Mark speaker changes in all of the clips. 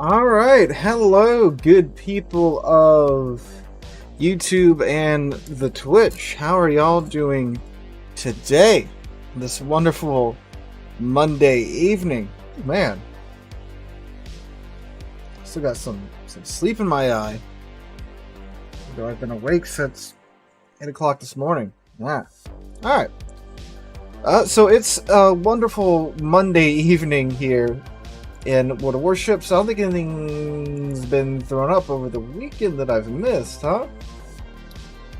Speaker 1: All right, hello, good people of YouTube and the Twitch. How are y'all doing today? This wonderful Monday evening, man. Still got some sleep in my eye. Though I've been awake since 8 o'clock this morning. Yeah. All right. So it's a wonderful Monday evening here in World of Warships. I don't think anything's been thrown up over the weekend that I've missed, huh?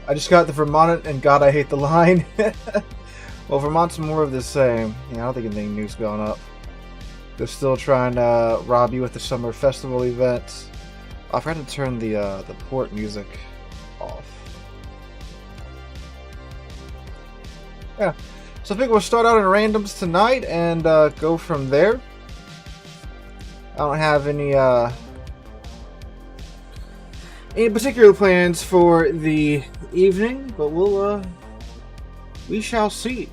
Speaker 1: I just got the Vermont and God, I hate the line. Well, Vermont's more of the same. Yeah, I don't think anything new's going up. They're still trying to rob you with the summer festival event. I forgot to turn the port music off. Yeah, so I think we'll start out in randoms tonight and go from there. I don't have any particular plans for the evening, but we shall see.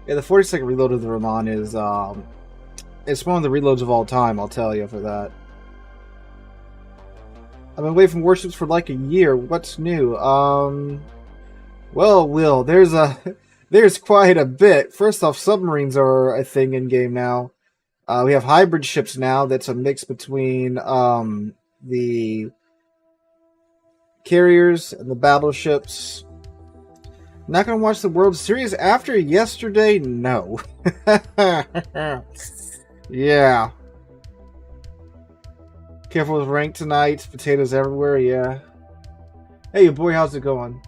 Speaker 1: Yeah, the 40-second reload of the Vermont is it's one of the reloads of all time, I'll tell you for that. I've been away from Warships for like a year. What's new? Well, Will, there's quite a bit. First off, submarines are a thing in game now. We have hybrid ships now. That's a mix between the carriers and the battleships. Not gonna watch the World Series after yesterday? No. Yeah. Careful with rank tonight. Potatoes everywhere. Yeah. Hey, your boy, how's it going?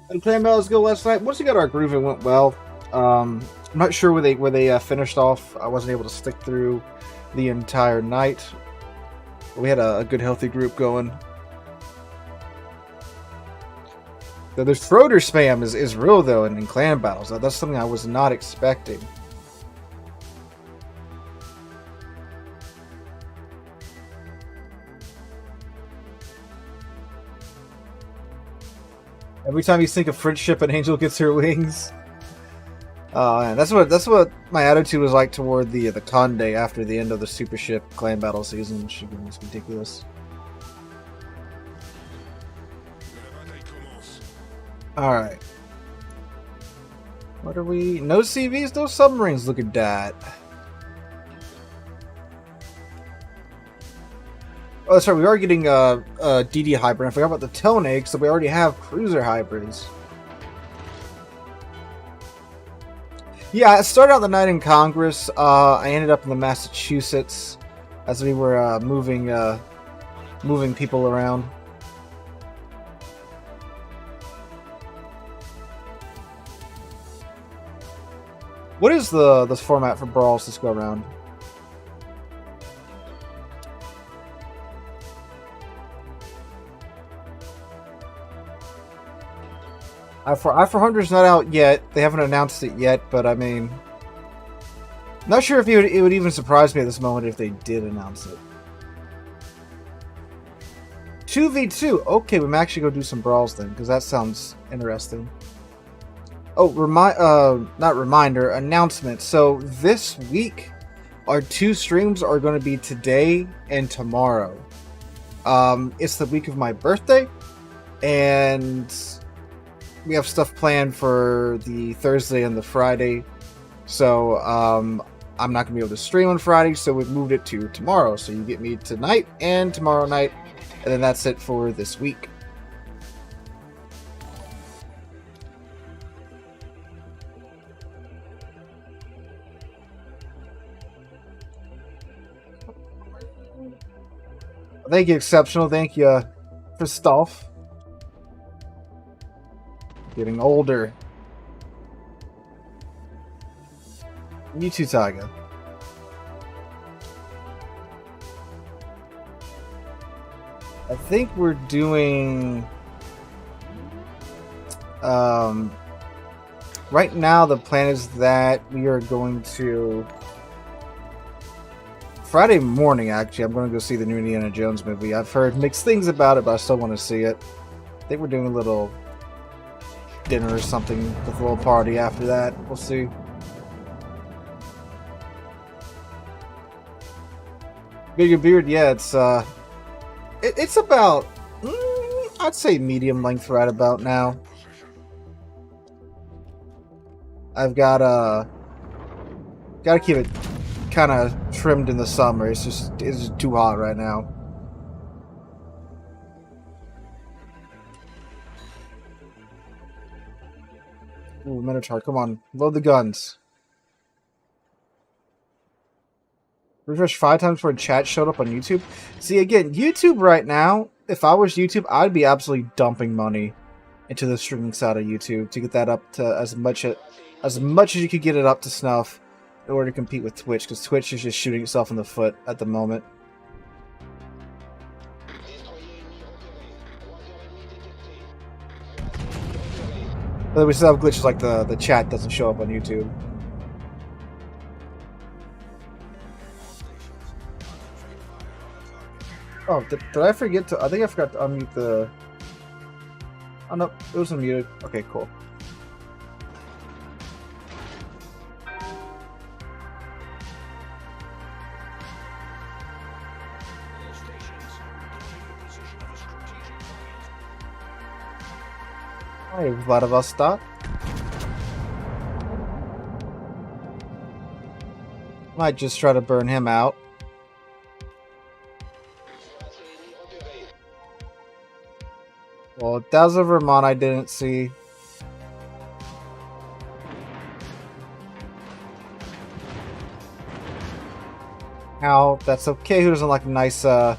Speaker 1: And clan battles go last night. Once we got our groove, it went well. I'm not sure where they finished off. I wasn't able to stick through the entire night. We had a good, healthy group going. The Schroeder spam is real, though, in clan battles. That's something I was not expecting. Every time you think of friendship, an angel gets her wings. Man, that's what my attitude was like toward the Conde after the end of the super ship clan battle season. Which was ridiculous. Alright. What are we... No CVs, no submarines, look at that. Oh, sorry, we are getting DD hybrid. I forgot about the Tone, so we already have cruiser hybrids. Yeah, I started out the night in Congress. I ended up in the Massachusetts as we were moving people around. What is the format for Brawls this go around? I-400 is not out yet. They haven't announced it yet, but I mean, not sure if it would even surprise me at this moment if they did announce it. 2v2. Okay, we might actually go do some Brawls then, because that sounds interesting. Oh, not reminder, announcement. So this week, our 2 streams are going to be today and tomorrow. It's the week of my birthday, and we have stuff planned for the Thursday and the Friday. So I'm not going to be able to stream on Friday, so we've moved it to tomorrow. So you get me tonight and tomorrow night, and then that's it for this week. Thank you, Exceptional. Thank you, Christoph. Getting older. You too, Tyga. I think we're doing... right now, the plan is that we are going to... Friday morning, actually, I'm going to go see the new Indiana Jones movie. I've heard mixed things about it, but I still want to see it. I think we're doing a little dinner or something with a little party after that. We'll see. Bigger Beard, yeah, it's about, I'd say medium length right about now. I've gotta keep it kind of trimmed in the summer. It's just too hot right now. Ooh, Minotaur, come on, load the guns. Refresh 5 times before chat showed up on YouTube. See, again, YouTube right now, if I was YouTube, I'd be absolutely dumping money into the streaming side of YouTube to get that up to as much as you could get it up to snuff in order to compete with Twitch, because Twitch is just shooting itself in the foot at the moment. But we still have glitches like the chat doesn't show up on YouTube. Oh, did I forget to... I think I forgot to unmute the... Oh, no, it was unmuted. Okay, cool. Hi, Vladivostok. Might just try to burn him out. Well, that was a Vermont I didn't see. Ow, that's okay. Who doesn't like a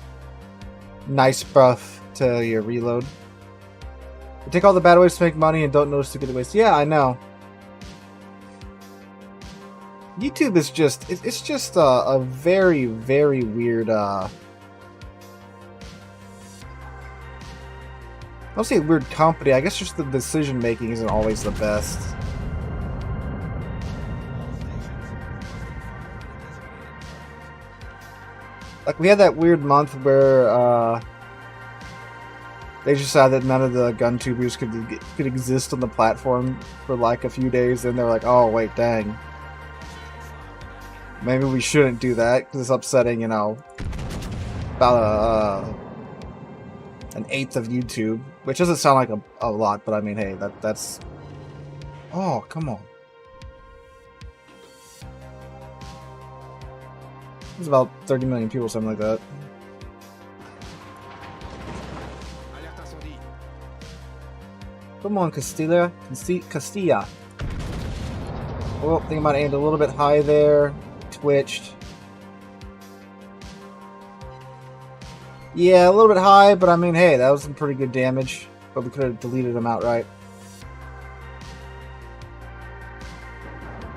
Speaker 1: nice buff to your reload? You take all the bad ways to make money and don't notice the good ways. Yeah, I know. YouTube is just... It's just a very, very weird... I don't say weird company. I guess just the decision making isn't always the best. Like we had that weird month where they decided that none of the gun tubers could exist on the platform for like a few days, and they're like, "Oh wait, dang, maybe we shouldn't do that because it's upsetting," you know, about an eighth of YouTube, which doesn't sound like a lot, but I mean, hey, that's... Oh, come on. There's about 30 million people, something like that. Come on, Castilla. Castilla. Oh, I think I might have aimed a little bit high there. Twitched. Yeah, a little bit high, but I mean, hey, that was some pretty good damage. But we could have deleted them outright.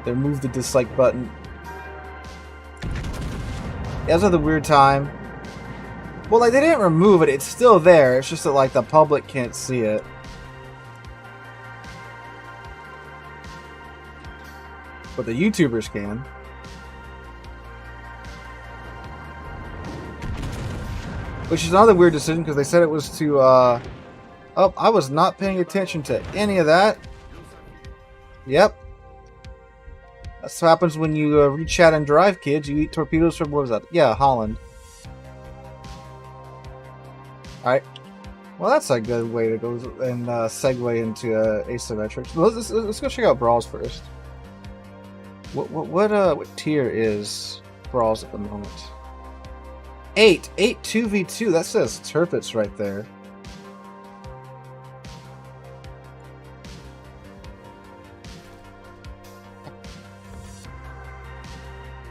Speaker 1: They removed the dislike button. Yeah, that's another weird time. Well, like, they didn't remove it. It's still there. It's just that, like, the public can't see it. But the YouTubers can. Which is another weird decision, because they said it was to, Oh, I was not paying attention to any of that. Yep. That's what happens when you re-chat and drive, kids. You eat torpedoes from, what was that? Yeah, Holland. Alright. Well, that's a good way to go and segue into Asymmetrics. Let's go check out Brawls first. What tier is Brawls at the moment? 8 2v2. That says Tirpitz right there.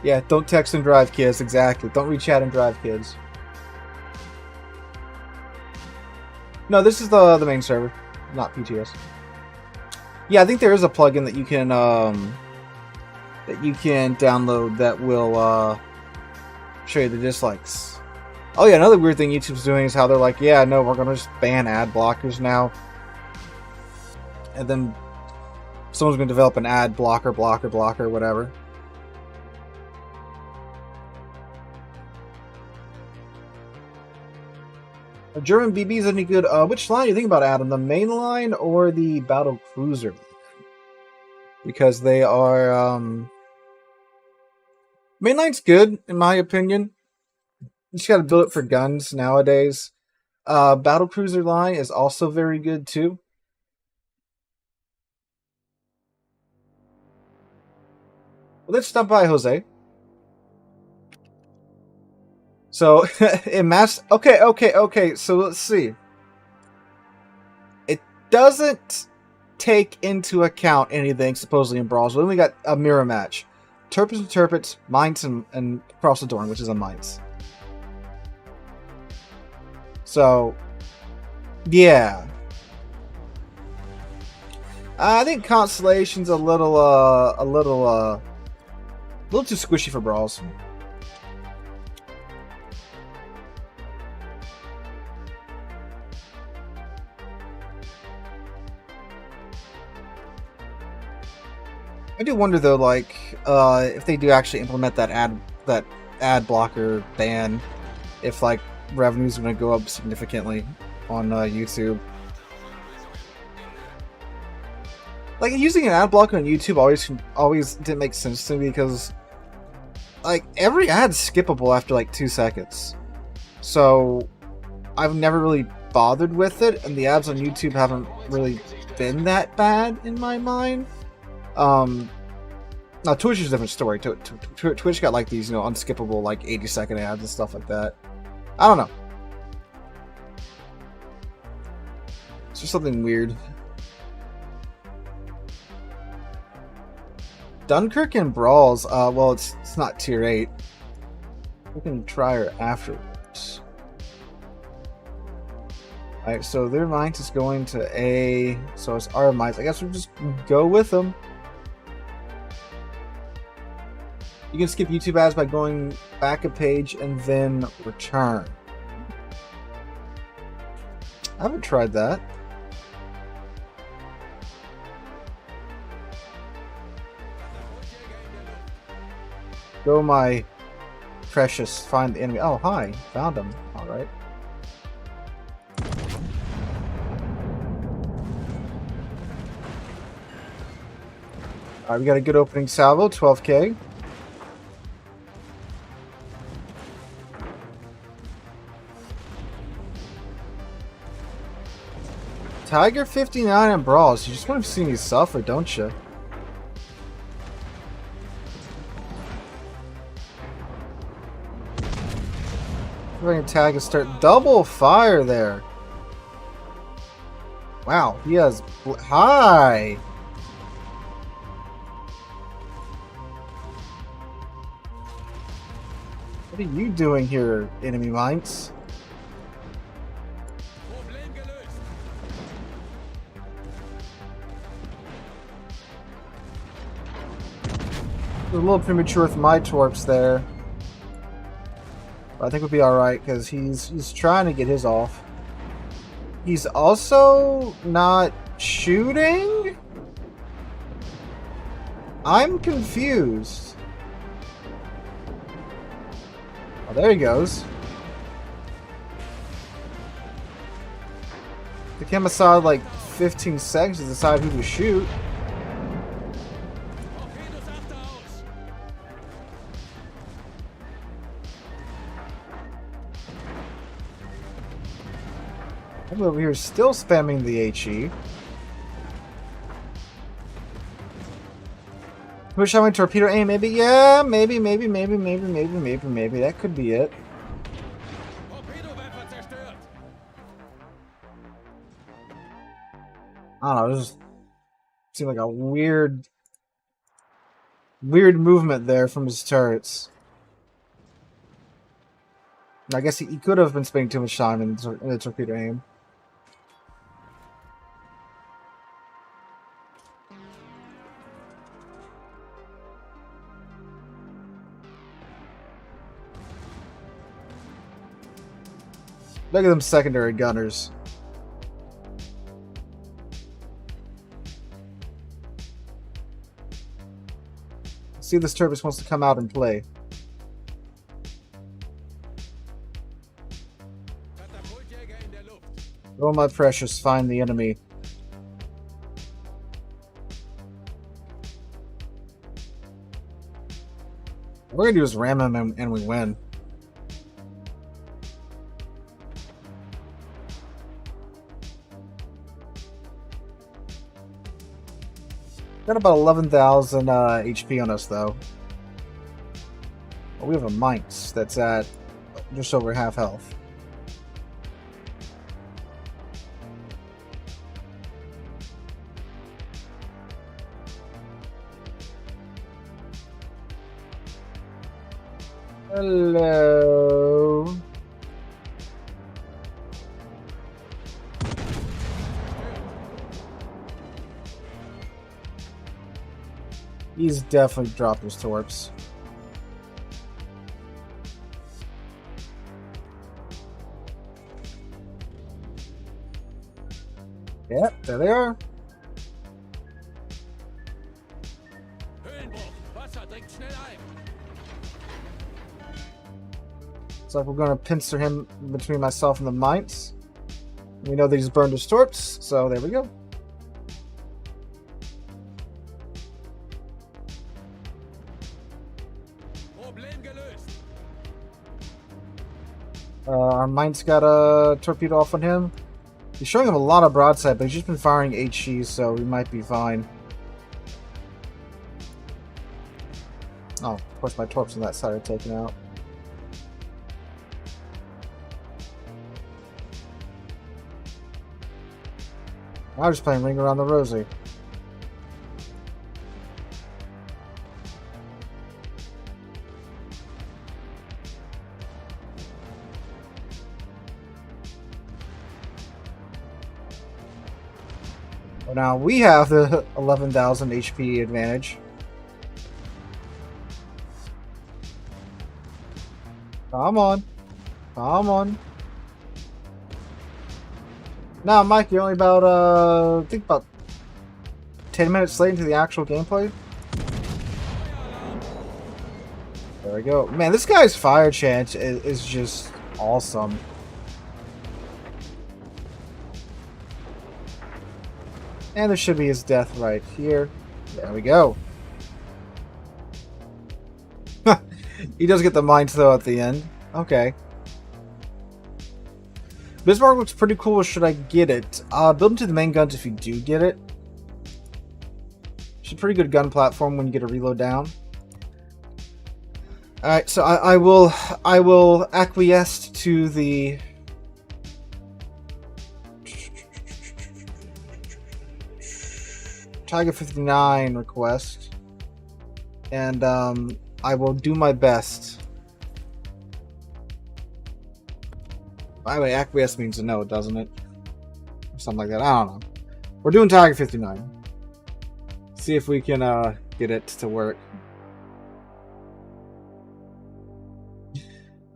Speaker 1: Yeah, don't text and drive, kids. Exactly. Don't re-chat and drive, kids. No, this is the main server, not PTS. Yeah, I think there is a plugin that you can download that will show you the dislikes. Oh yeah, another weird thing YouTube's doing is how they're like, yeah, no, we're gonna just ban ad blockers now, and then someone's gonna develop an ad blocker, whatever. Are German BBs any good? Which line do you think about, Adam? The main line or the battle cruiser? Because they are main line's good in my opinion. You just gotta build it for guns nowadays. Battle cruiser line is also very good too. Well, let's stop by Jose. So in mass, okay. So let's see. It doesn't take into account anything supposedly in Brawls. We only got a mirror match. Tirpitz and Tirpitz, Mainz and Cross the Dorn, which is a Mainz. So, yeah. I think Constellation's a little too squishy for Brawls. I do wonder though, like, if they do actually implement that ad blocker ban, if like revenue's going to go up significantly on YouTube. Like, using an ad blocker on YouTube always didn't make sense to me because, like, every ad's skippable after like 2 seconds. So I've never really bothered with it, and the ads on YouTube haven't really been that bad in my mind. Now Twitch is a different story. Twitch got like these, unskippable like 80-second ads and stuff like that. I don't know. It's just something weird. Dunkirk and Brawls. Well, it's not tier 8. We can try her afterwards. Alright, so their Mainz is going to A. So it's our Mainz. I guess we'll just go with them. You can skip YouTube ads by going back a page and then return. I haven't tried that. Go, my precious. Find the enemy. Oh, hi. Found him. Alright. Alright, we got a good opening salvo. 12k. Tiger 59 and Brawls. You just want to see me suffer, don't you? We're going to tag and start double fire there. Wow, he has... Hi! What are you doing here, enemy mines? A little premature with my torps there. But I think we'll be alright, because he's trying to get his off. He's also not shooting? I'm confused. Oh, there he goes. Took him aside like 15 seconds to decide who to shoot. I'm over here still spamming the HE. Wish I went torpedo aim, maybe? Yeah, maybe. That could be it. I don't know, it just seemed like a weird movement there from his turrets. I guess he could have been spending too much time in the torpedo aim. Look at them secondary gunners. See if this Tirpitz wants to come out and play. Oh my precious, find the enemy. What we're gonna do is ram him and we win. Got about 11,000 HP on us, though. Oh, we have a Minx that's at just over half health. Hello. He's definitely dropped his torps. Yep, there they are. Looks like we're going to pincer him between myself and the mines. We know that he's burned his torps, so there we go. Our mine's got a torpedo off on him. He's showing him a lot of broadside, but he's just been firing HE, so we might be fine. Oh, of course my torps on that side are taken out. I'm just playing Ring Around the Rosie. Well, now we have the 11,000 HP advantage. Come on. Come on. Now, Mike, you're only about, I think about 10 minutes late into the actual gameplay. There we go. Man, this guy's fire chance is just awesome. And there should be his death right here. There we go. He does get the mines, though, at the end. Okay. Bismarck looks pretty cool. Should I get it? Build into the main guns if you do get it. It's a pretty good gun platform when you get a reload down. Alright, so I will acquiesce to the Tiger 59 request, and I will do my best. By the way, acquiesce means no, doesn't it? Or something like that. I don't know. We're doing Tiger 59. See if we can get it to work.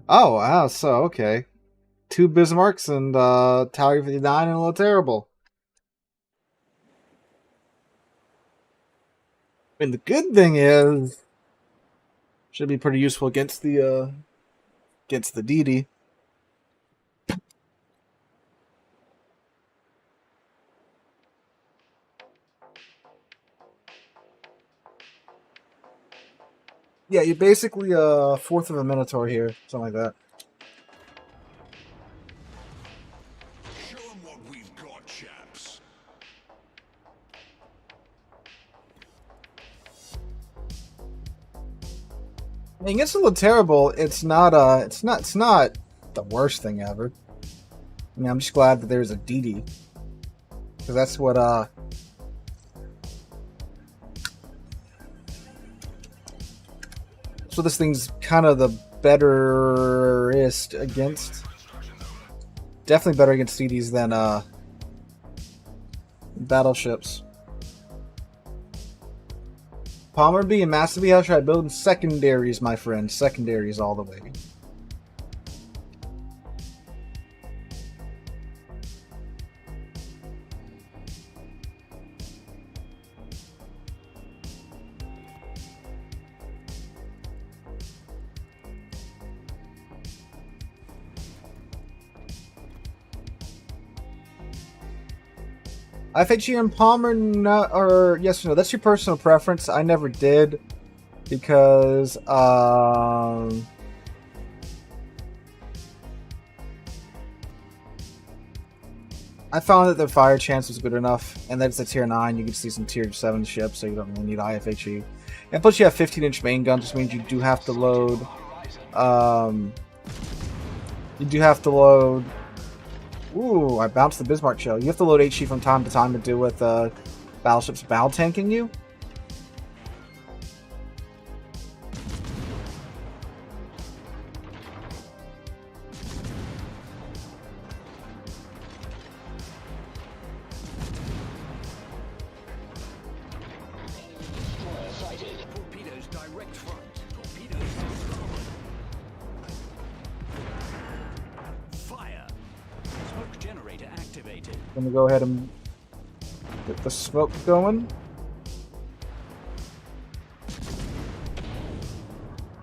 Speaker 1: Oh, wow, so okay. 2 Bismarcks and Tiger 59 and a little terrible. And the good thing is, should be pretty useful against the DD. Yeah, you're basically a fourth of a Minotaur here, something like that.
Speaker 2: Show 'em what we've got, chaps.
Speaker 1: I mean, it's a little terrible. It's not the worst thing ever. I mean, I'm just glad that there's a DD, because that's what so this thing's kind of the betterest against. Definitely better against DDs than battleships. Palmer B and Master B, how should I build secondaries, my friend? Secondaries all the way. FHE and Palmer, no, or yes or no? That's your personal preference. I never did because I found that the fire chance was good enough, and that it's a tier 9. You can see some tier 7 ships, so you don't really need IFHE. And plus, you have 15-inch main guns, which means you do have to load. Ooh, I bounced the Bismarck shell. You have to load HE from time to time to deal with battleships battle tanking you.
Speaker 2: Torpedoes direct front. Torpedoes fire. Smoke generator activated.
Speaker 1: Let me go ahead and get the smoke going.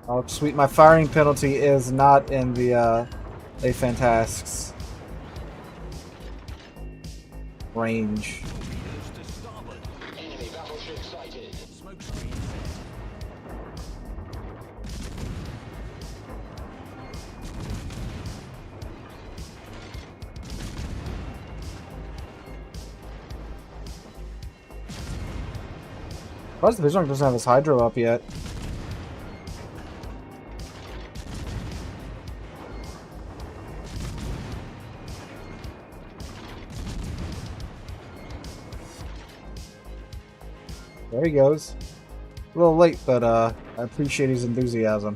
Speaker 1: Oh, sweet. My firing penalty is not in the A Fantastic's range.
Speaker 2: Torpedoes to starboard. Enemy battleship sighted. Smoke screen set.
Speaker 1: Why does the Bismarck doesn't have his hydro up yet? There he goes. A little late, but I appreciate his enthusiasm.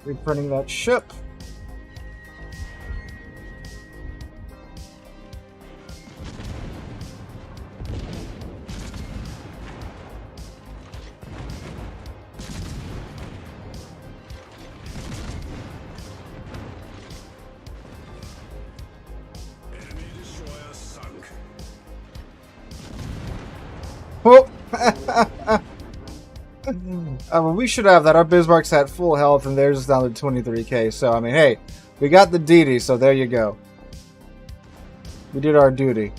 Speaker 1: Reprinting that ship.
Speaker 2: Enemy destroyer sunk.
Speaker 1: Oh! Well, we should have that. Our Bismarck's at full health, and theirs is down to 23k. So, I mean, hey, we got the DD, so there you go. We did our duty.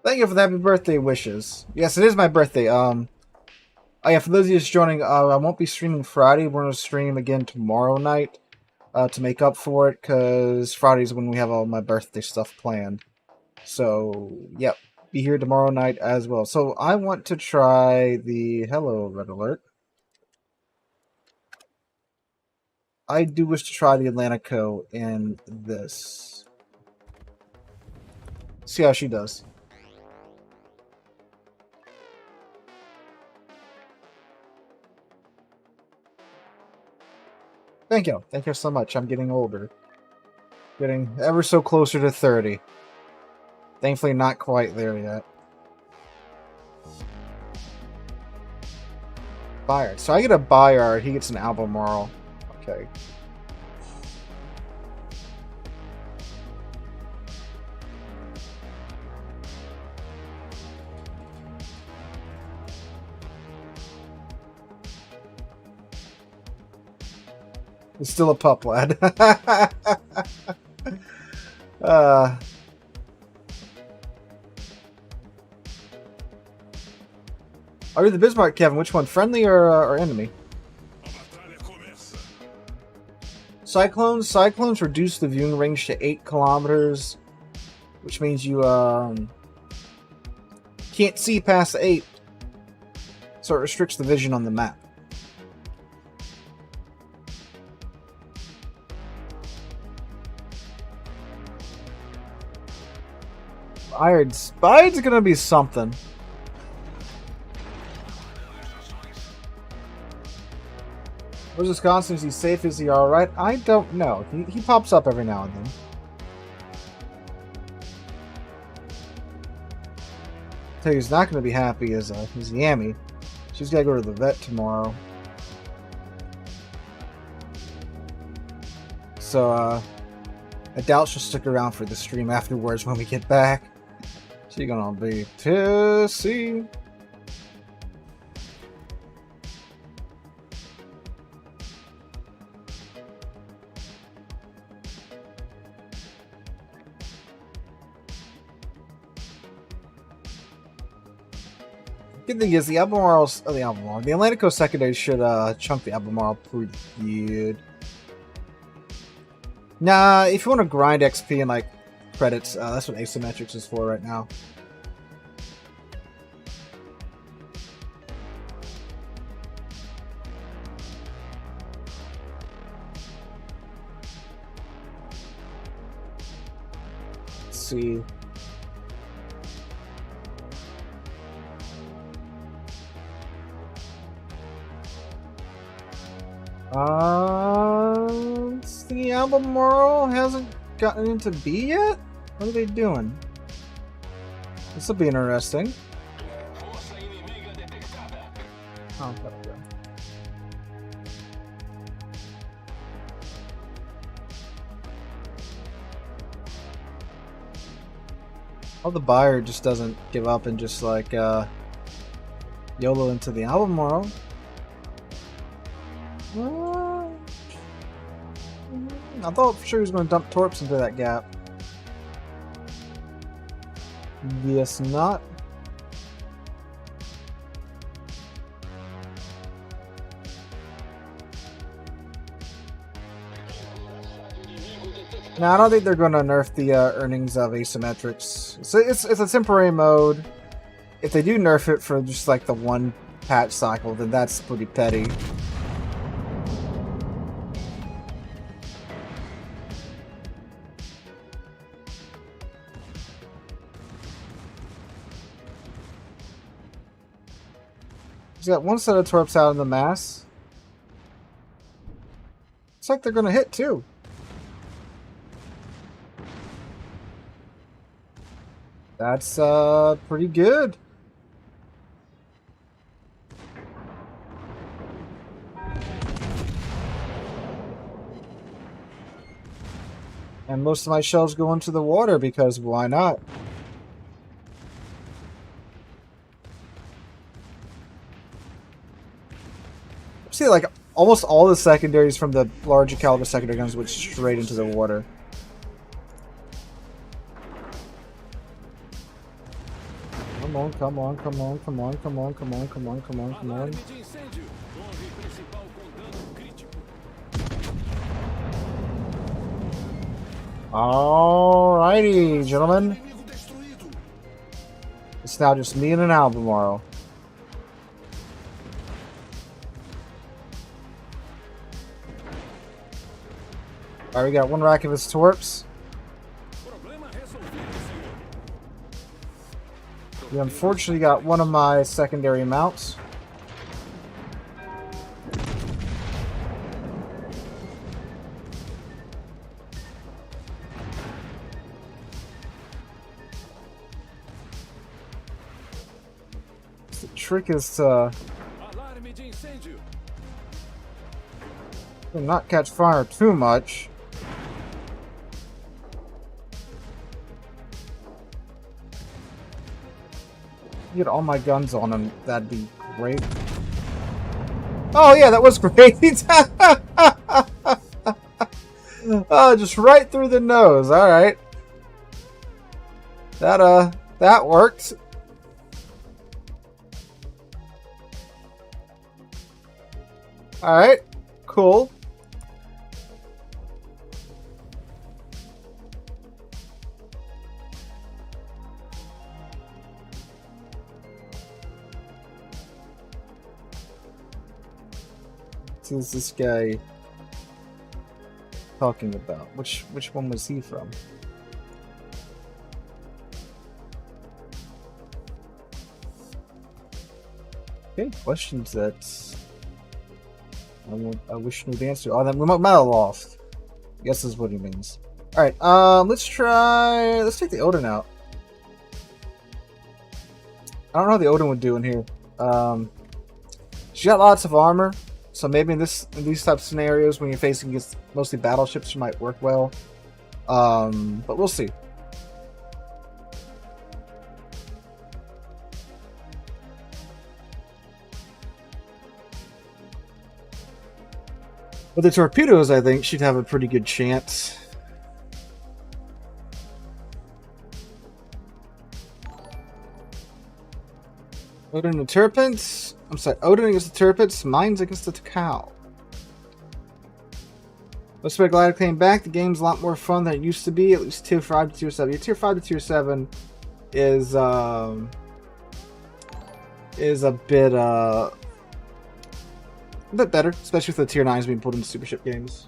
Speaker 1: Thank you for the happy birthday wishes. Yes, it is my birthday. Oh yeah, for those of you just joining, I won't be streaming Friday. We're going to stream again tomorrow night to make up for it, because Friday's when we have all my birthday stuff planned. So, yep, be here tomorrow night as well. So, I want to try the... Hello, Red Alert. I do wish to try the Atlantico in this. See how she does. Thank you. Thank you so much. I'm getting older. Getting ever so closer to 30. Thankfully not quite there yet. Bayard. So I get a Bayard, he gets an Albemarle. Okay. He's still a pup, lad. Are you the Bismarck, Kevin? Which one, friendly or enemy? Cyclones reduce the viewing range to 8 kilometers, which means you can't see past 8, so it restricts the vision on the map. Bayard's gonna be something. Where's Wisconsin? Is he safe? Is he alright? I don't know. He pops up every now and then. Tell you who's not going to be happy is Yami. She's got to go to the vet tomorrow. So, I doubt she'll stick around for the stream afterwards when we get back. She's gonna be pissy. Good thing is the Atlantico secondary should chunk the Albemarle pretty good. Nah, if you want to grind XP and like credits, that's what Asymmetrics is for right now. Let's see. The Albemarle hasn't gotten into B yet? What are they doing? This will be interesting. Oh, there we go. Oh, the buyer just doesn't give up and just like YOLO into the Albemarle. I thought for sure he was going to dump Torps into that gap. Yes, not. No, I don't think they're going to nerf the earnings of Asymmetrics. So it's a temporary mode. If they do nerf it for just like the one patch cycle, then that's pretty petty. He's got one set of Torps out in the mass. Looks like they're going to hit too. That's pretty good. And most of my shells go into the water because why not? See, like, almost all the secondaries from the larger caliber secondary guns went straight into the water. Come on, come on, come on, come on, come on, come on, come on, come on, come on. Alrighty, gentlemen. It's now just me and an Albemarle. Alright, we got one rack of his Torps. We unfortunately got one of my secondary mounts. The trick is to not catch fire too much. Get all my guns on him, that'd be great. Oh yeah, that was great! Oh, just right through the nose, alright. That worked. Alright, cool. What is this guy talking about? Which one was he from? Okay, questions that I wish knew the answer. Oh, that remote metal loft. I guess is what he means. All right, let's take the Odin out. I don't know how the Odin would do in here. She got lots of armor. So maybe in these type of scenarios, when you're facing against mostly battleships, she might work well. But we'll see. With the torpedoes, I think she'd have a pretty good chance. Odin and Tirpitz. I'm sorry, Odin against the Tirpitz, mine's against the cow. Let's be glad I came back. The game's a lot more fun than it used to be, at least tier 5 to tier 7. Yeah, tier 5 to tier 7 is a bit better, especially with the tier 9s being pulled into super ship games.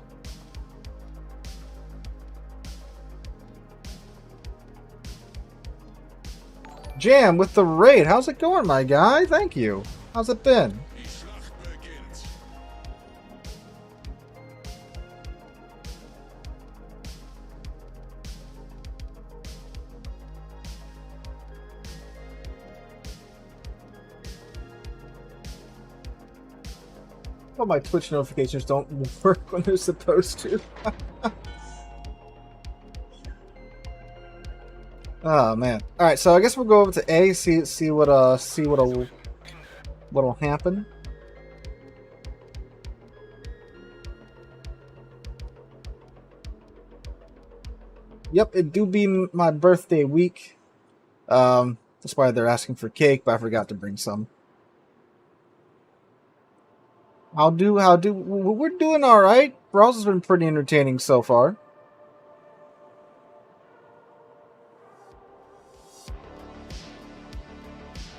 Speaker 1: Jam with the raid. How's it going, my guy? Thank you. How's it been? Well, my Twitch notifications don't work when they're supposed to. Oh man! All right, so I guess we'll go over to A, see what'll happen. Yep, it do be my birthday week. That's why they're asking for cake, but I forgot to bring some. How do we're doing all right. Brawls has been pretty entertaining so far.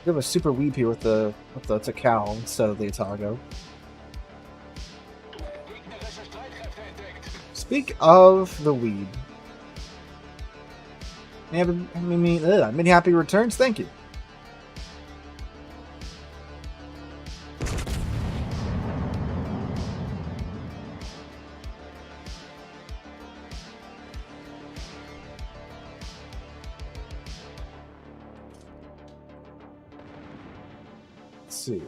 Speaker 1: We have a super weeb here with the Takao instead of the Atago. Speak of the weeb. Many happy returns. Thank you. See.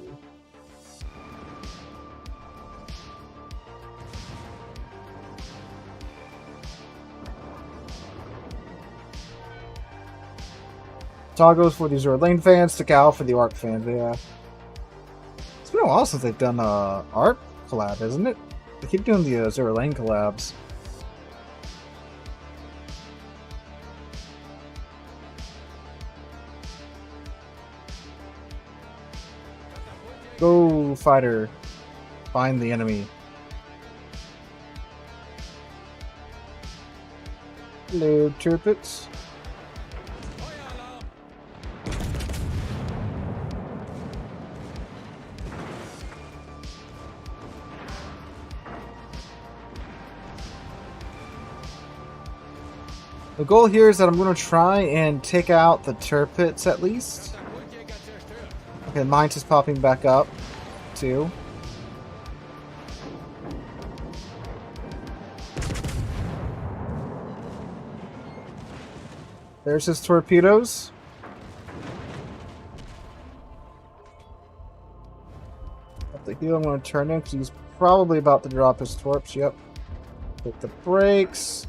Speaker 1: Toggles for the Azure Lane fans, Takao for the Arc fans. Yeah. It's been a while since they've done Arc collab, isn't it? They keep doing the Azure Lane collabs. Go, fighter. Find the enemy. Hello, Tirpitz. The goal here is that I'm going to try and take out the Tirpitz at least. Okay, mine's just popping back up, too. There's his torpedoes. Up the heel, I'm going to turn in because he's probably about to drop his torps. Yep. Hit the brakes.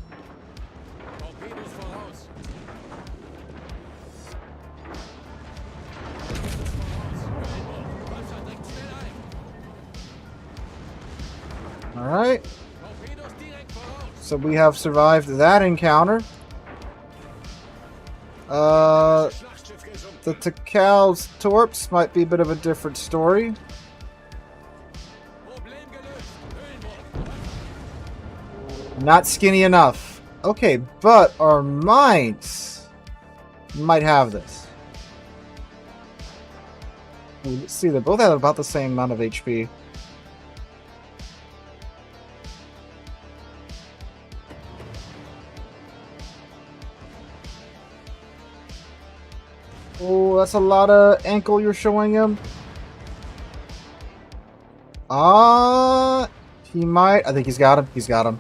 Speaker 1: Alright. So we have survived that encounter. The Takal's torps might be a bit of a different story. Not skinny enough. Okay, but our mines might have this. Let's see, they both have about the same amount of HP. Oh, that's a lot of ankle you're showing him. He might. I think he's got him. He's got him.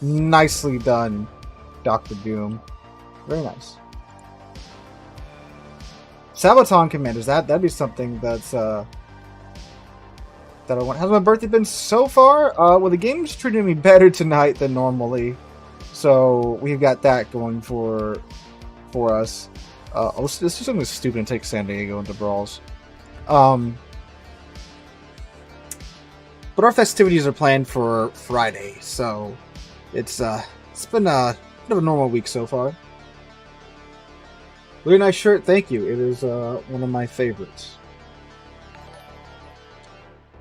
Speaker 1: Nicely done, Dr. Doom. Very nice. Sabaton commanders. That'd be something that's that I want. How's my birthday been so far? Well, the game's treating me better tonight than normally, so we've got that going for us. Let's do something stupid and take San Diego into Brawls. But our festivities are planned for Friday, so it's been a bit of a normal week so far. Really nice shirt, thank you. It is one of my favorites.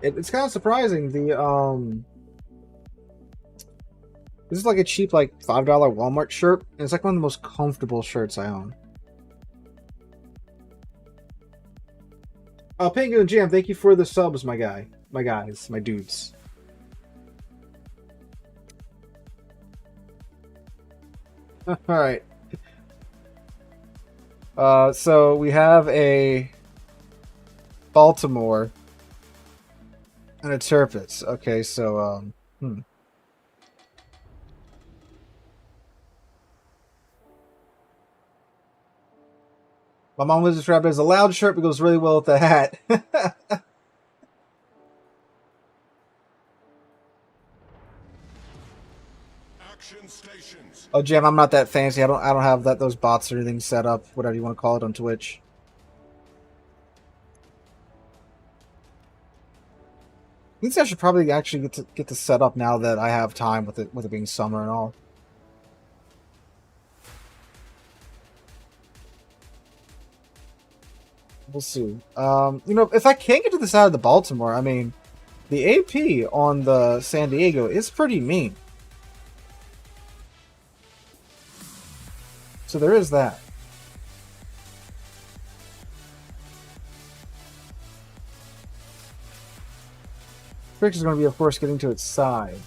Speaker 1: It's kind of surprising. This is like a cheap, like $5 Walmart shirt, and it's like one of the most comfortable shirts I own. Penguin Jam, thank you for the subs, my guys, my dudes. Alright. So we have a Baltimore and a Tirpitz. Okay, so, My mom was described as a loud shirt, but goes really well with the hat.
Speaker 2: Action stations.
Speaker 1: Oh, Jam, I'm not that fancy. I don't have those bots or anything set up, whatever you want to call it, on Twitch. I think I should probably actually get to set up now that I have time with it being summer and all. We'll see. You know, if I can't get to the side of the Baltimore, I mean, the AP on the San Diego is pretty mean. So there is that. Trick is going to be, of course, getting to its side.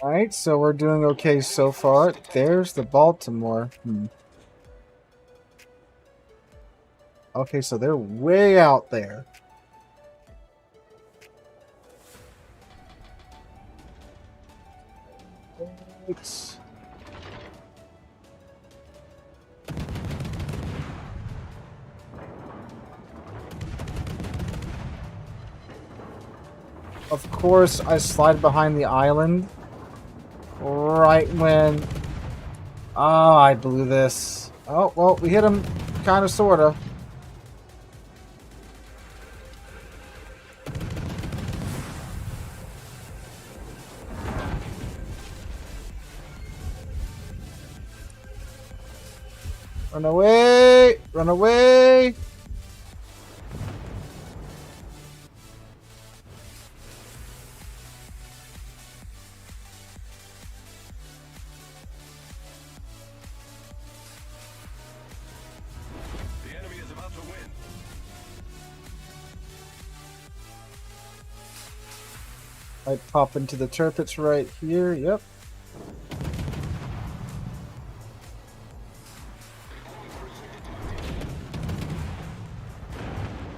Speaker 1: Alright, so we're doing okay so far. There's the Baltimore. Okay, so they're way out there. It's... Of course, I slide behind the island. Right when... Oh, I blew this. Oh, well, we hit him. Kind of, sort of. Run away! Run away!
Speaker 2: The enemy is about to win.
Speaker 1: I pop into the Tirpitz right here. Yep.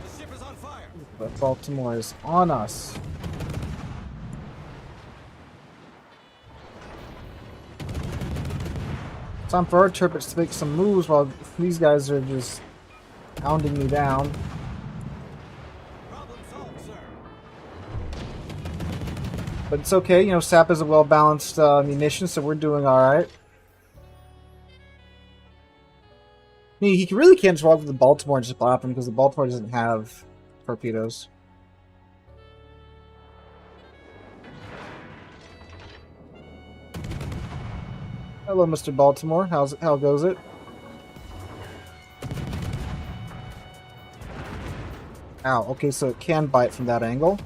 Speaker 2: The ship is on fire.
Speaker 1: But Baltimore is on us. Time for our Tirpitz to make some moves while these guys are just hounding me down.
Speaker 2: Problem solved, sir.
Speaker 1: But it's okay, you know, SAP is a well-balanced munition, so we're doing alright. I mean, he really can't just walk to the Baltimore and just blap him because the Baltimore doesn't have torpedoes. Hello, Mr. Baltimore. How goes it? Ow, okay, so it can bite from that angle.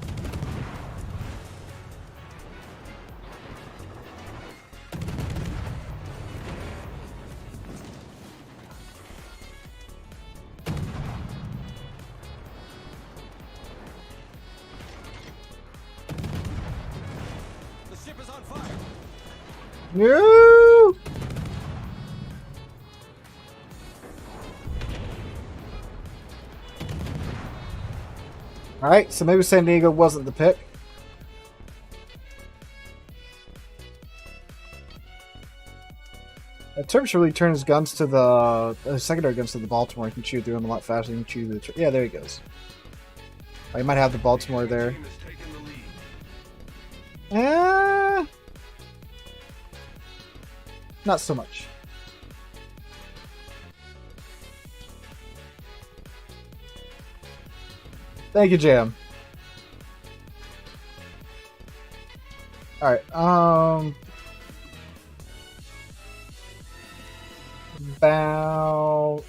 Speaker 2: The ship is on fire.
Speaker 1: No! Alright, so maybe San Diego wasn't the pick. Turkish really turn his guns to the secondary guns to the Baltimore. He can shoot through them a lot faster than he can shoot the... Yeah, there he goes. Oh, he might have the Baltimore there.
Speaker 2: Team has taken the lead.
Speaker 1: Not so much. Thank you, Jam. Alright, about...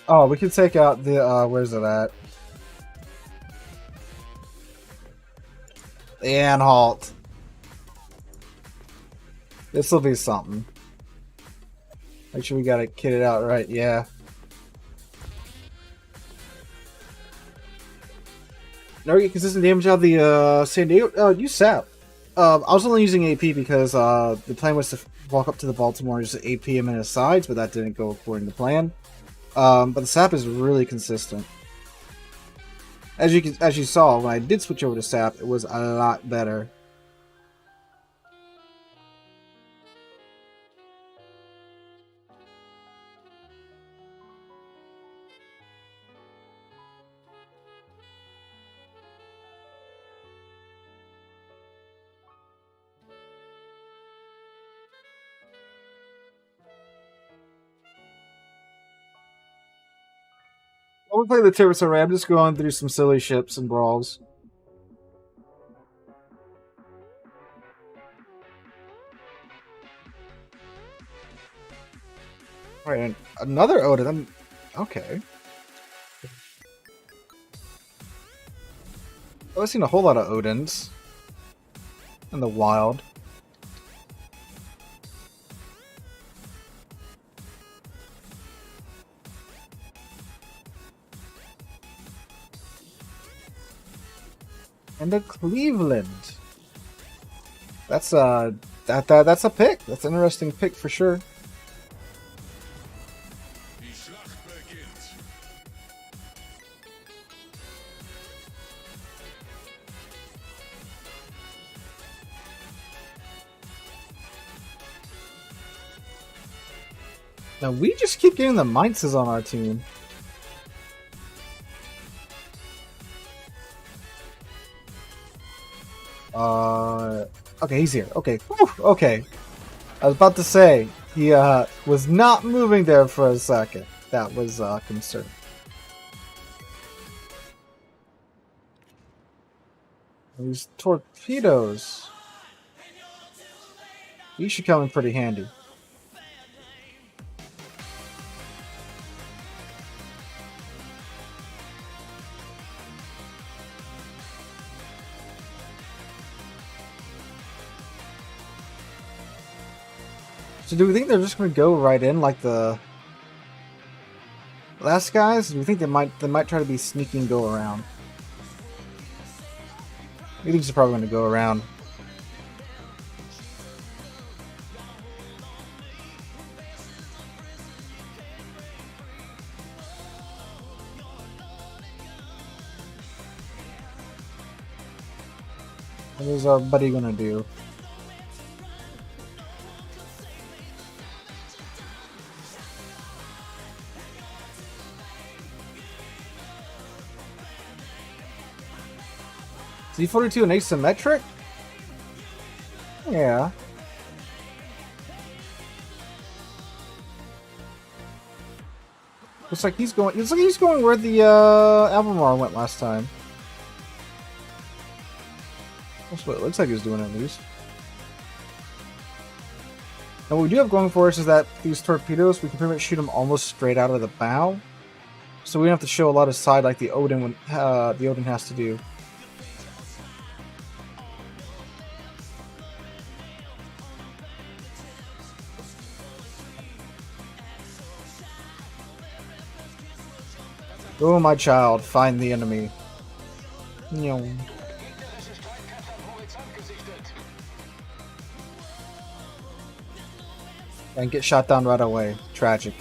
Speaker 1: oh, we can take out the, where's it at? The Anhalt. This will be something. Make sure we got it kitted out right, yeah. Never get consistent damage out of the San Diego. Use SAP. I was only using AP because the plan was to walk up to the Baltimore and just AP him in his sides, but that didn't go according to plan. But the SAP is really consistent. As you saw, when I did switch over to SAP, it was a lot better. While we play the Tirpitz array, I'm just going through some silly ships and brawls. Alright, and another Odin. Okay. I've seen a whole lot of Odins in the wild. And a Cleveland. That's that's a pick. That's an interesting pick for sure. Now we just keep getting the Mainzes on our team. Okay, he's here. Okay, whew, okay. I was about to say, he was not moving there for a second. That was concern. These torpedoes. These should come in pretty handy. So do we think they're just going to go right in like the last guys? Do we think they might try to be sneaky and go around? I think they're probably going to go around. What is our buddy going to do? Z42 and asymmetric? Yeah. Looks like he's going. Looks like he's going where the Albemarle went last time. That's what it looks like he's doing at least. And what we do have going for us is that these torpedoes, we can pretty much shoot them almost straight out of the bow, so we don't have to show a lot of side like the Odin has to do. Oh, my child, find the enemy. And get shot down right away. Tragic.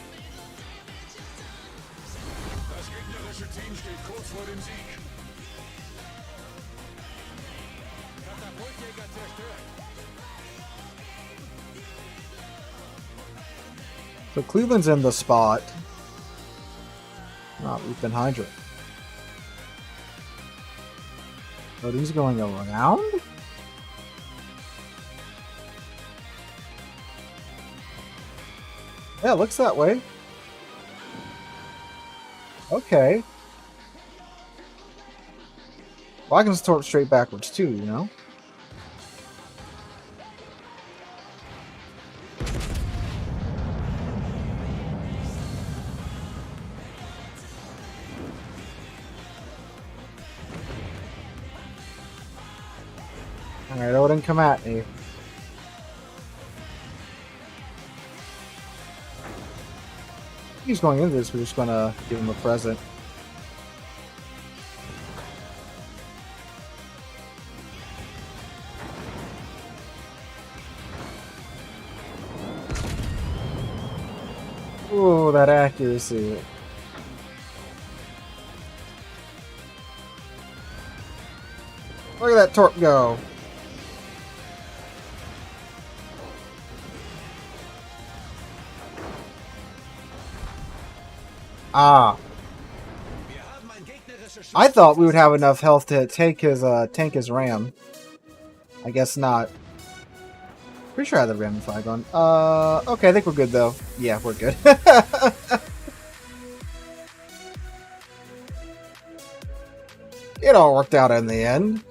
Speaker 1: So Cleveland's in the spot. Not Reaping Hydra. But he's going around? Yeah, it looks that way. Okay. Well, I can just torp straight backwards too, you know? Alright, Odin, come at me. He's going into this, we're just gonna give him a present. Ooh, that accuracy. Look at that torp go. Ah. I thought we would have enough health to take his tank his ram. I guess not. Pretty sure I had the ram flag on. Okay, I think we're good though. Yeah, we're good. It all worked out in the end.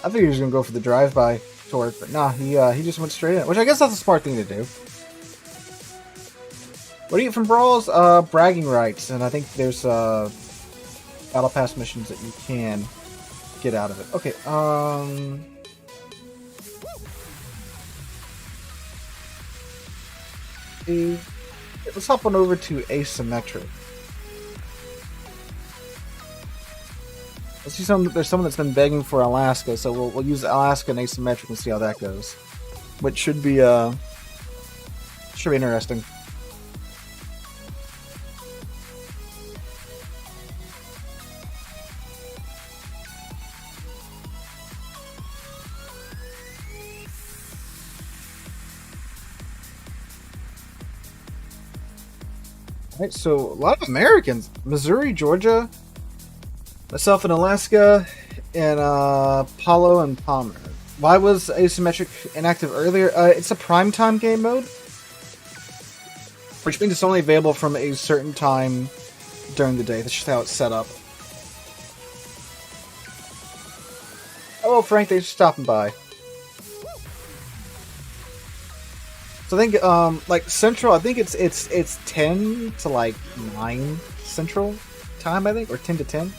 Speaker 1: I think he was gonna go for the drive-by torp, but nah, he just went straight in, which I guess that's a smart thing to do. What do you get from Brawls? Bragging rights, and I think there's battle pass missions that you can get out of it. Okay, let's hop on over to Asymmetric. I see there's someone that's been begging for Alaska, so we'll use Alaska and Asymmetric and see how that goes. Which should be interesting. Alright, so a lot of Americans. Missouri, Georgia, myself in Alaska, and Paulo and Palmer. Why was Asymmetric inactive earlier? It's a primetime game mode, which means it's only available from a certain time during the day. That's just how it's set up. Hello, Frank. Thanks for stopping by. So I think, like Central, I think it's 10 to like 9 Central time, I think, or 10 to 10.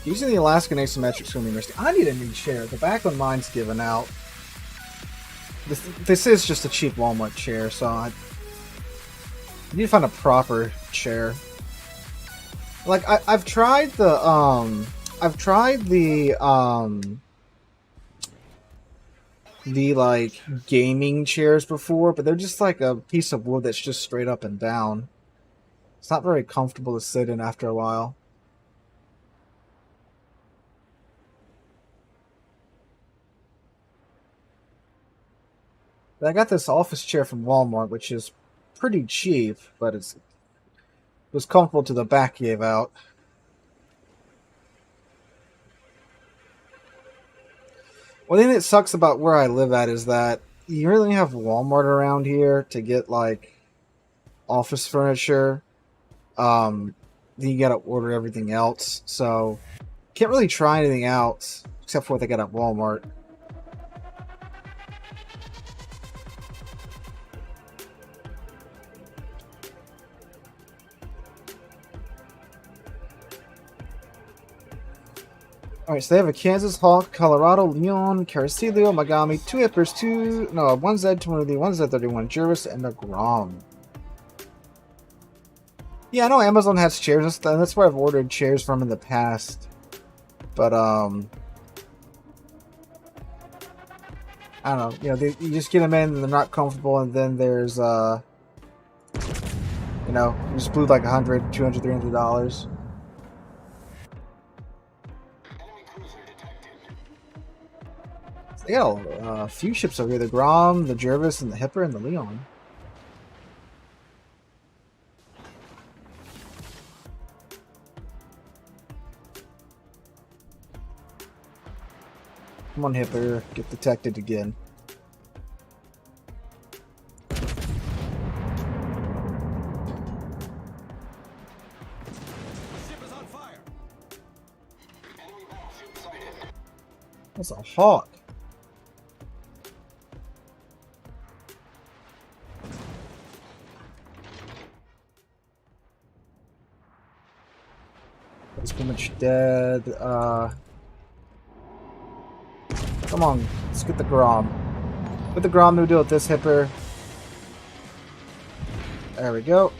Speaker 1: Using the Alaskan Asymmetric is going to be interesting. I need a new chair. The back of mine's given out. This is just a cheap Walmart chair, so I need to find a proper chair. Like I've tried the like gaming chairs before, but they're just like a piece of wood that's just straight up and down. It's not very comfortable to sit in after a while. But I got this office chair from Walmart, which is pretty cheap, but it was comfortable till the back gave out. One thing that sucks about where I live at is that you really have Walmart around here to get like office furniture. Then you gotta order everything else, so can't really try anything else except for what they got at Walmart. Alright, so they have a Kansas, Hawk, Colorado, Leon, Caracelio, Magami, 2 Hippers, 1 Z20, 1 Z31, Jervis, and a Grom. Yeah, I know Amazon has chairs, that's where I've ordered chairs from in the past. But, I don't know, you know, you just get them in and they're not comfortable, and then there's, you know, you just blew like $100, $200, $300. They got a few ships over here. The Grom, the Jervis, and the Hipper, and the Leon. Come on, Hipper. Get detected again. That's a Hawk. He's pretty much dead. Come on, let's get the Grom. Put the Grom to deal with this Hipper. There we go.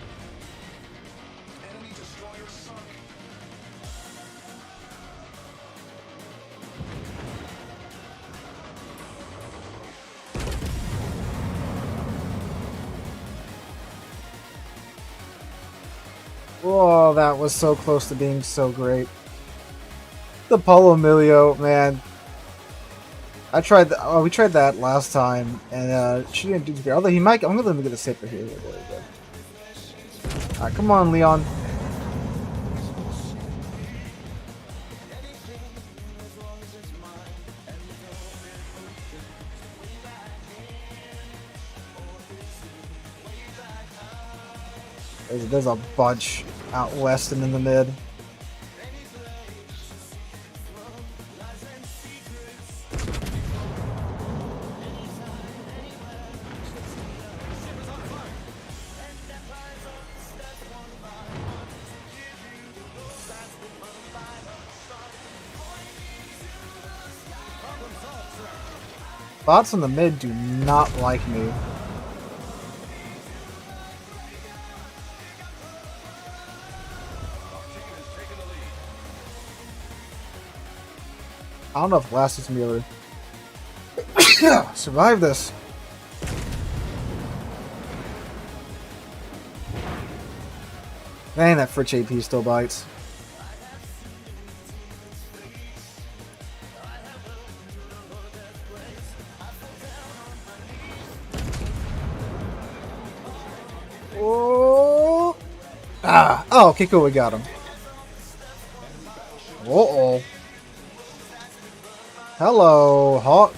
Speaker 1: Oh, that was so close to being so great. The Polo Emilio, man. I tried. We tried that last time, and she didn't do too good. Although he might. I'm gonna let him get a Hipper here. Alright, come on, Leon. There's a bunch out west and in the mid. Bots in the mid do not like me. I don't know if Last is gonna be able to survive this. Dang, that Fritch AP still bites. Oh! Ah! Oh, okay, cool, we got him. Uh-oh. Hello, Hawk.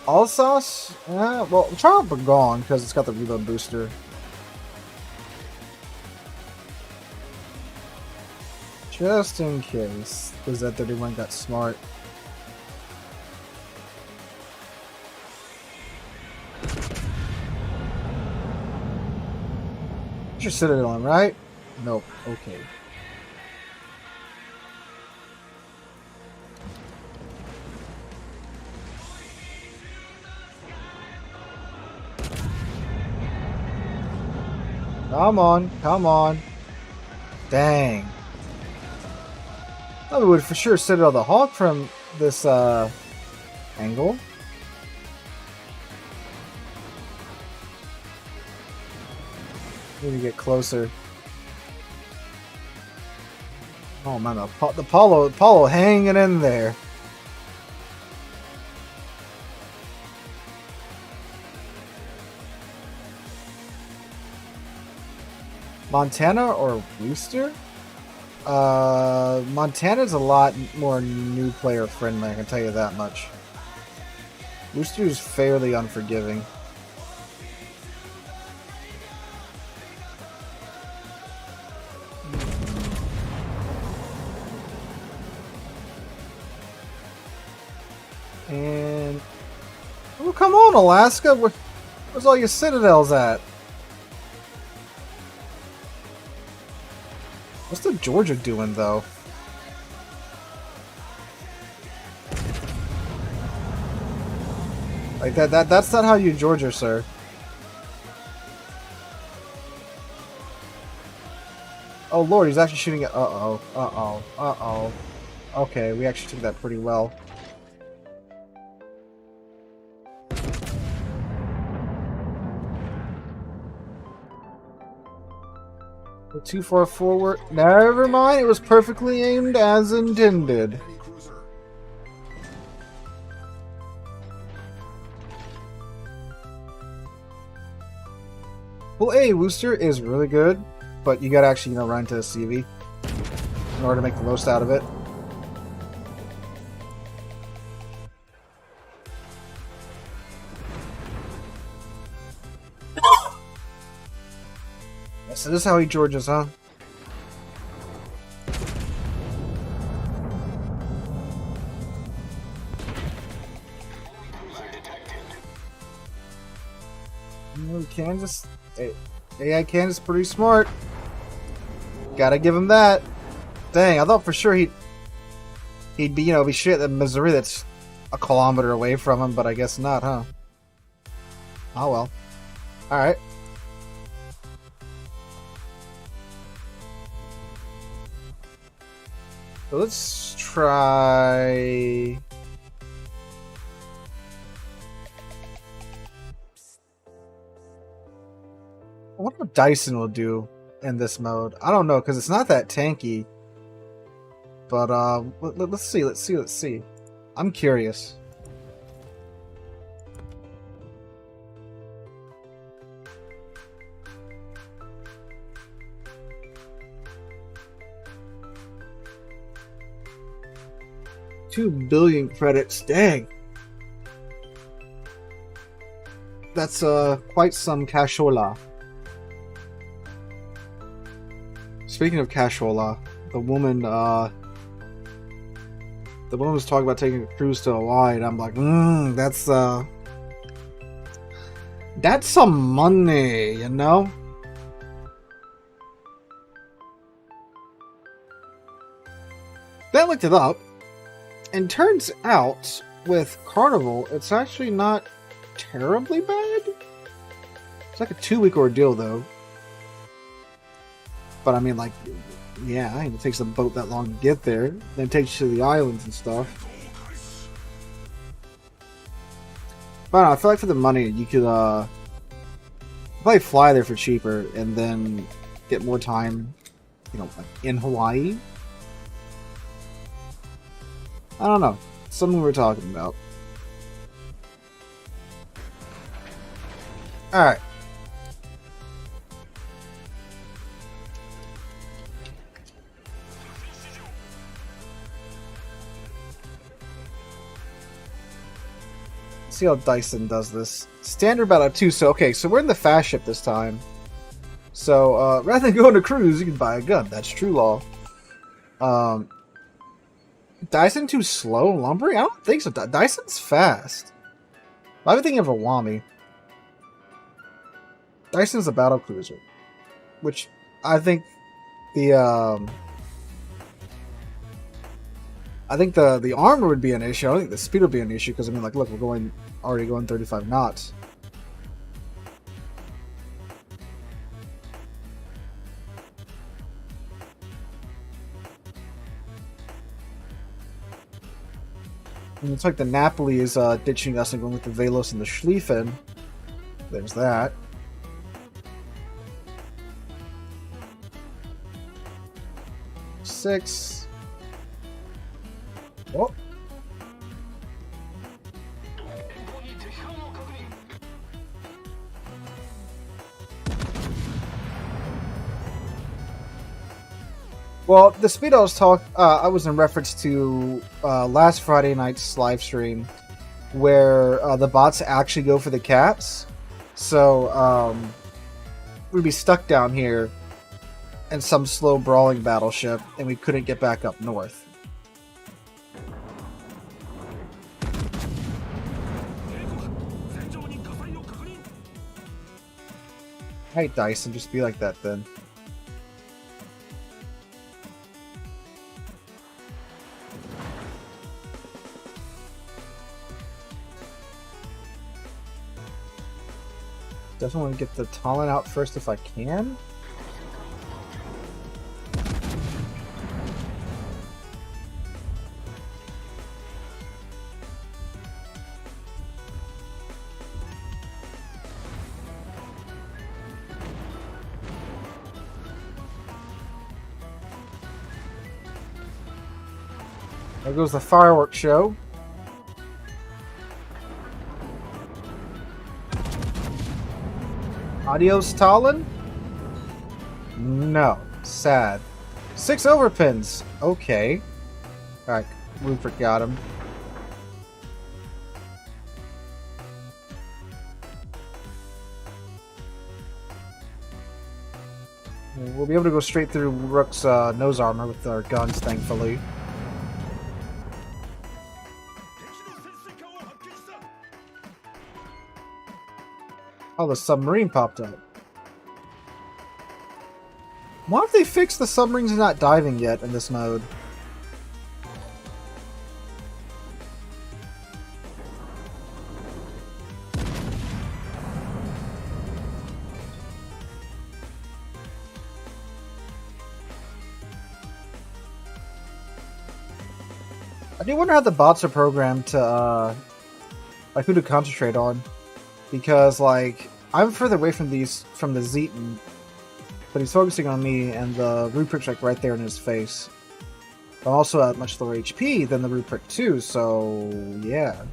Speaker 1: All sauce? Well, try out Begone because it's got the reload booster. Just in case, because that 31 got smart. Your Citadel on, right? Nope. Okay. Come on, come on. Dang. I would for sure Citadel the Hawk from this angle. Need to get closer. Oh man, the Apollo hanging in there. Montana or Rooster? Montana's a lot more new player friendly, I can tell you that much. Rooster's fairly unforgiving. And oh, come on, Alaska! Where's all your citadels at? What's the Georgia doing, though? Like that's not how you Georgia, sir. Oh lord, he's actually shooting at uh-oh. Okay, we actually took that pretty well. Too far forward. Never mind, it was perfectly aimed as intended. Well, A, Wooster is really good, but you gotta actually, run into a CV in order to make the most out of it. So this is how he Georges, huh? Kansas, AI Kansas, pretty smart. Gotta give him that. Dang, I thought for sure he'd be shit at Missouri that's a kilometer away from him, but I guess not, huh? Oh well. All right. So let's try. I wonder what Dyson will do in this mode. I don't know because it's not that tanky. But let's see. I'm curious. $2 billion credits, dang. That's quite some cashola. Speaking of cashola, the woman was talking about taking a cruise to Hawaii, and I'm like, that's some money, you know? Then I looked it up, and turns out with Carnival, it's actually not terribly bad. It's like a 2-week ordeal, though. But I mean, like, yeah, it takes the boat that long to get there. Then it takes you to the islands and stuff. But I don't know, I feel like for the money, you could probably fly there for cheaper and then get more time, you know, like in Hawaii. I don't know. Something we're talking about. Alright. See how Dyson does this. Standard battle 2. So, okay, so we're in the fast ship this time. So, rather than go on a cruise, you can buy a gun. That's true law. Dyson too slow lumbering? I don't think so. Dyson's fast. I've been thinking of a Wami. Dyson's a battle cruiser. Which, I think the armor would be an issue. I don't think the speed would be an issue because I mean, like, look, we're already going 35 knots. And it's like the Napoli is ditching us and going with the Velos and the Schlieffen. There's that. Six. Oh. Well, the speed I was in reference to last Friday night's live stream, where the bots actually go for the caps. So we'd be stuck down here in some slow brawling battleship, and we couldn't get back up north. Hey Dyson, just be like that then. Definitely want to get the Talon out first if I can. There goes the fireworks show. Adios, Talon? No. Sad. 6 overpins. Okay. Alright, Rupert got him. We'll be able to go straight through Rook's nose armor with our guns, thankfully. Oh, the submarine popped up. Why have they fixed the submarines not diving yet in this mode? I do wonder how the bots are programmed to, like, who to concentrate on. Because, like, I'm further away from the Zeton, but he's focusing on me, and the Rupert's, like, right there in his face. I'm also at much lower HP than the Rupert too, so, yeah.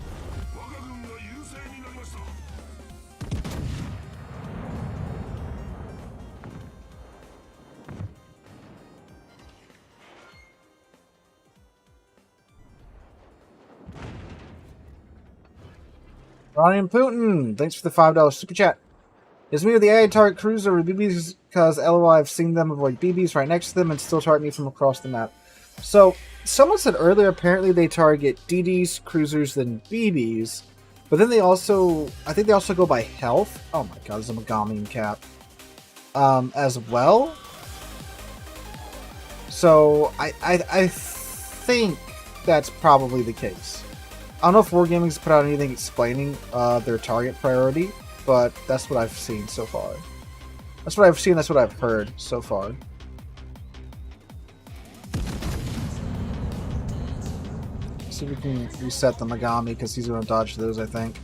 Speaker 1: Ryan Putin, thanks for the $5 super chat. Is me with the AI target cruiser with BBs because LOL I've seen them avoid BBs right next to them and still target me from across the map. So, someone said earlier apparently they target DDs, cruisers, then BBs, but then they also, I think they also go by health. Oh my god, there's a Megami cap. As well. So, I think that's probably the case. I don't know if Wargaming's put out anything explaining their target priority, but that's what I've seen so far. That's what I've seen, that's what I've heard so far. See if we can reset the Megami, because he's going to dodge those, I think.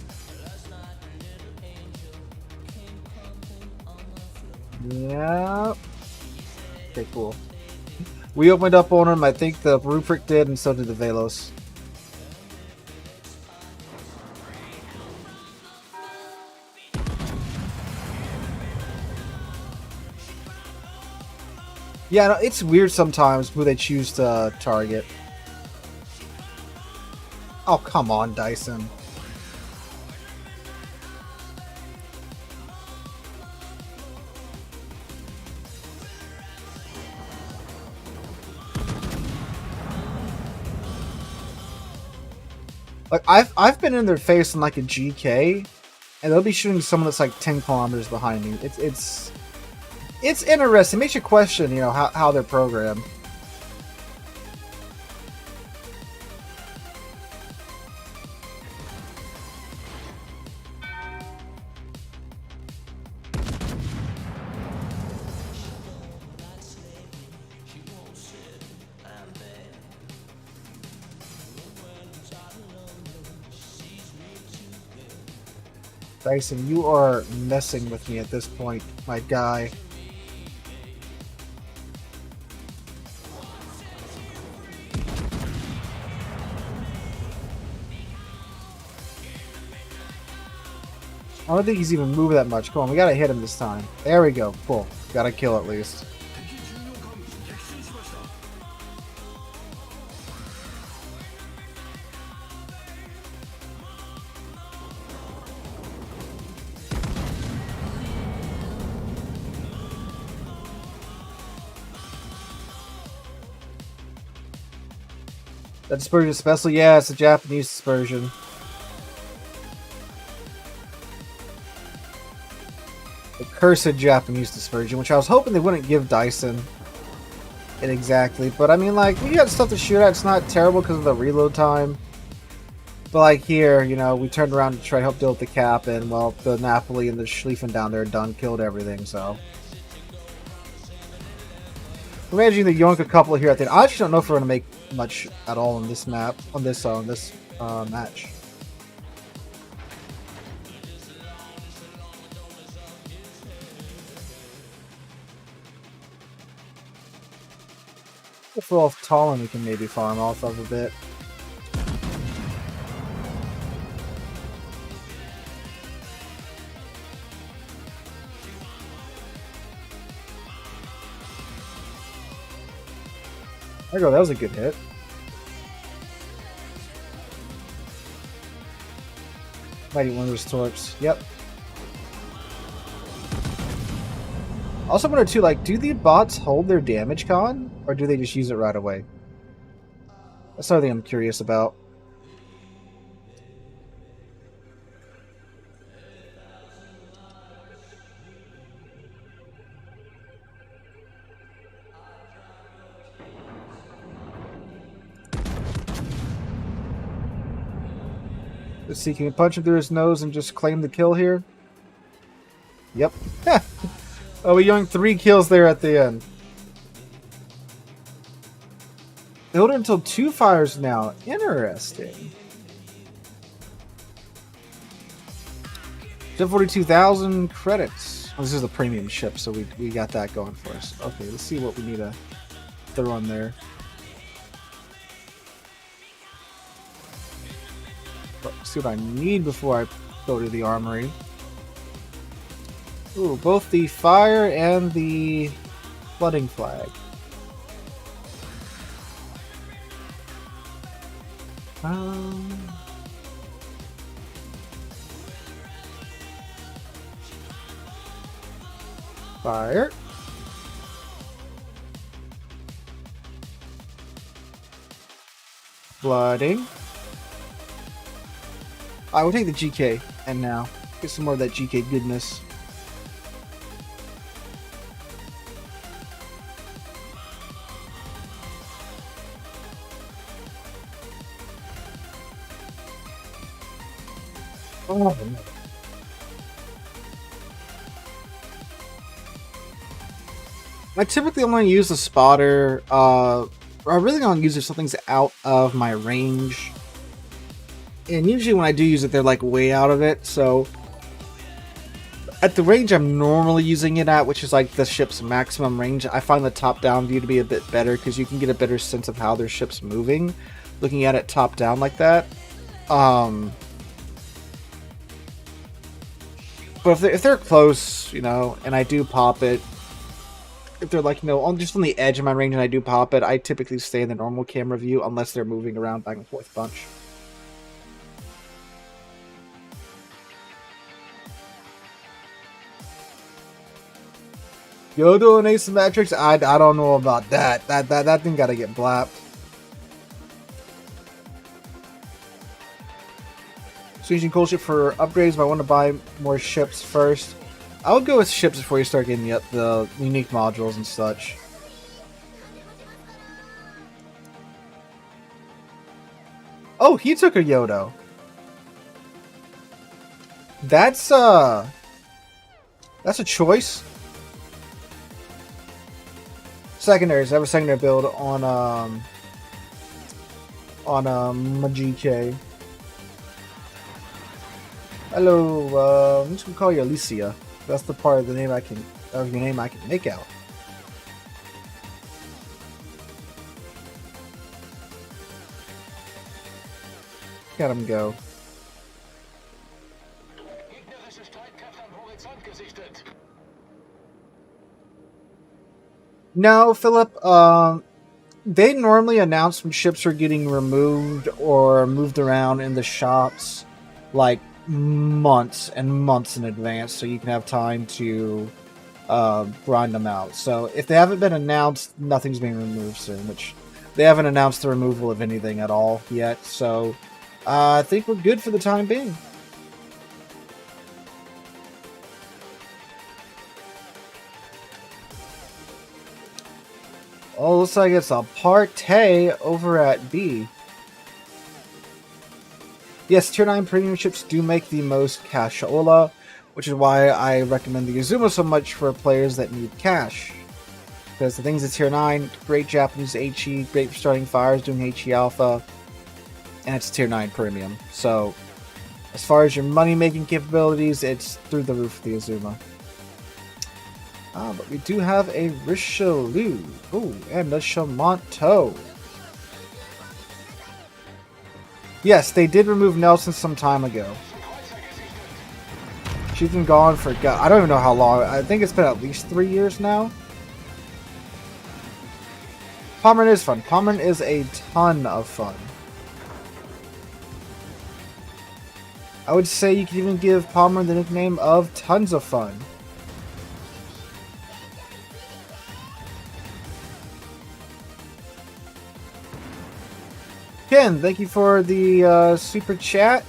Speaker 1: Yeah. Okay, cool. We opened up on him, I think the Ruprecht did, and so did the Velos. Yeah, no, it's weird sometimes who they choose to target. Oh, come on, Dyson. Like, I've been in their face in like a GK, and they'll be shooting someone that's like 10 kilometers behind me. It's interesting. It makes you question, you know, how they're programmed. Dyson, you are messing with me at this point, my guy. I don't think he's even moving that much. Come on, we gotta hit him this time. There we go. Cool. Gotta kill at least. That dispersion special? Yeah, it's a Japanese dispersion. The cursed Japanese dispersion, which I was hoping they wouldn't give Dyson it exactly. But I mean, like, we got stuff to shoot at. It's not terrible because of the reload time. But like here, you know, we turned around to try to help deal with the cap, and well, the Napoli and the Schlieffen down there done killed everything. So we're managing to yoink a couple here at the end. I actually don't know if we're gonna make much at all on this map, on this match. If we're off Tallinn, we can maybe farm off of a bit. There you go, that was a good hit. Mighty one of those torps. Yep. Also wonder too, like, do the bots hold their damage con? Or do they just use it right away? That's something I'm curious about. Let's see, can we punch him through his nose and just claim the kill here? Yep. Oh, we yoinked 3 kills there at the end. They hold it until 2 fires now. Interesting. 42,000 credits. Oh, this is a premium ship, so we got that going for us. Okay, let's see what we need to throw on there. Let's see what I need before I go to the armory. Ooh, both the fire and the flooding flag. Fire. Flooding. I will take the GK, and now get some more of that GK goodness. Oh. I typically only use the spotter. I really don't use it if something's out of my range. And usually when I do use it, they're like way out of it. So at the range I'm normally using it at, which is like the ship's maximum range, I find the top-down view to be a bit better because you can get a better sense of how their ship's moving, looking at it top-down like that. But if they're close, you know, and I do pop it, if they're like, you know, just on the edge of my range and I do pop it, I typically stay in the normal camera view unless they're moving around back and forth a bunch. Yodo and Asymmetrics, I don't know about that. That thing gotta get blapped. So using cool ship for upgrades, but I want to buy more ships first. I would go with ships before you start getting the unique modules and such. Oh, he took a Yodo. That's a choice. Secondaries. I have a secondary build on my GK. Hello, I'm just gonna call you Alicia. That's the part of the name your name I can make out. Got him go. No, Philip, they normally announce when ships are getting removed or moved around in the shops like months and months in advance, so you can have time to grind them out. So if they haven't been announced, nothing's being removed soon, which they haven't announced the removal of anything at all yet, so I think we're good for the time being. Oh, looks like it's a party over at B. Yes, Tier 9 premium ships do make the most cashola, which is why I recommend the Azuma so much for players that need cash. Because the things at Tier 9, great Japanese HE, great for starting fires, doing HE Alpha, and it's Tier 9 premium. So, as far as your money-making capabilities, it's through the roof for the Azuma. But we do have a Richelieu. Oh, and a Chamonto. Yes, they did remove Nelson some time ago. She's been gone for, God, I don't even know how long. I think it's been at least 3 years now. Pommern is fun. Pommern is a ton of fun. I would say you could even give Pommern the nickname of Tons of Fun. Ken, thank you for the super chat.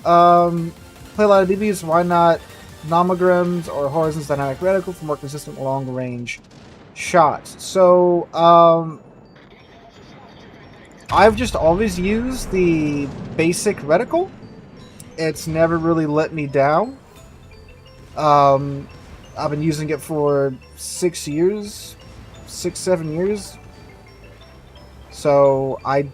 Speaker 1: Play a lot of BBs, why not Nomograms or Horizon's Dynamic Reticle for more consistent long-range shots? So, I've just always used the basic reticle. It's never really let me down. I've been using it for 6 years, 7 years. So, I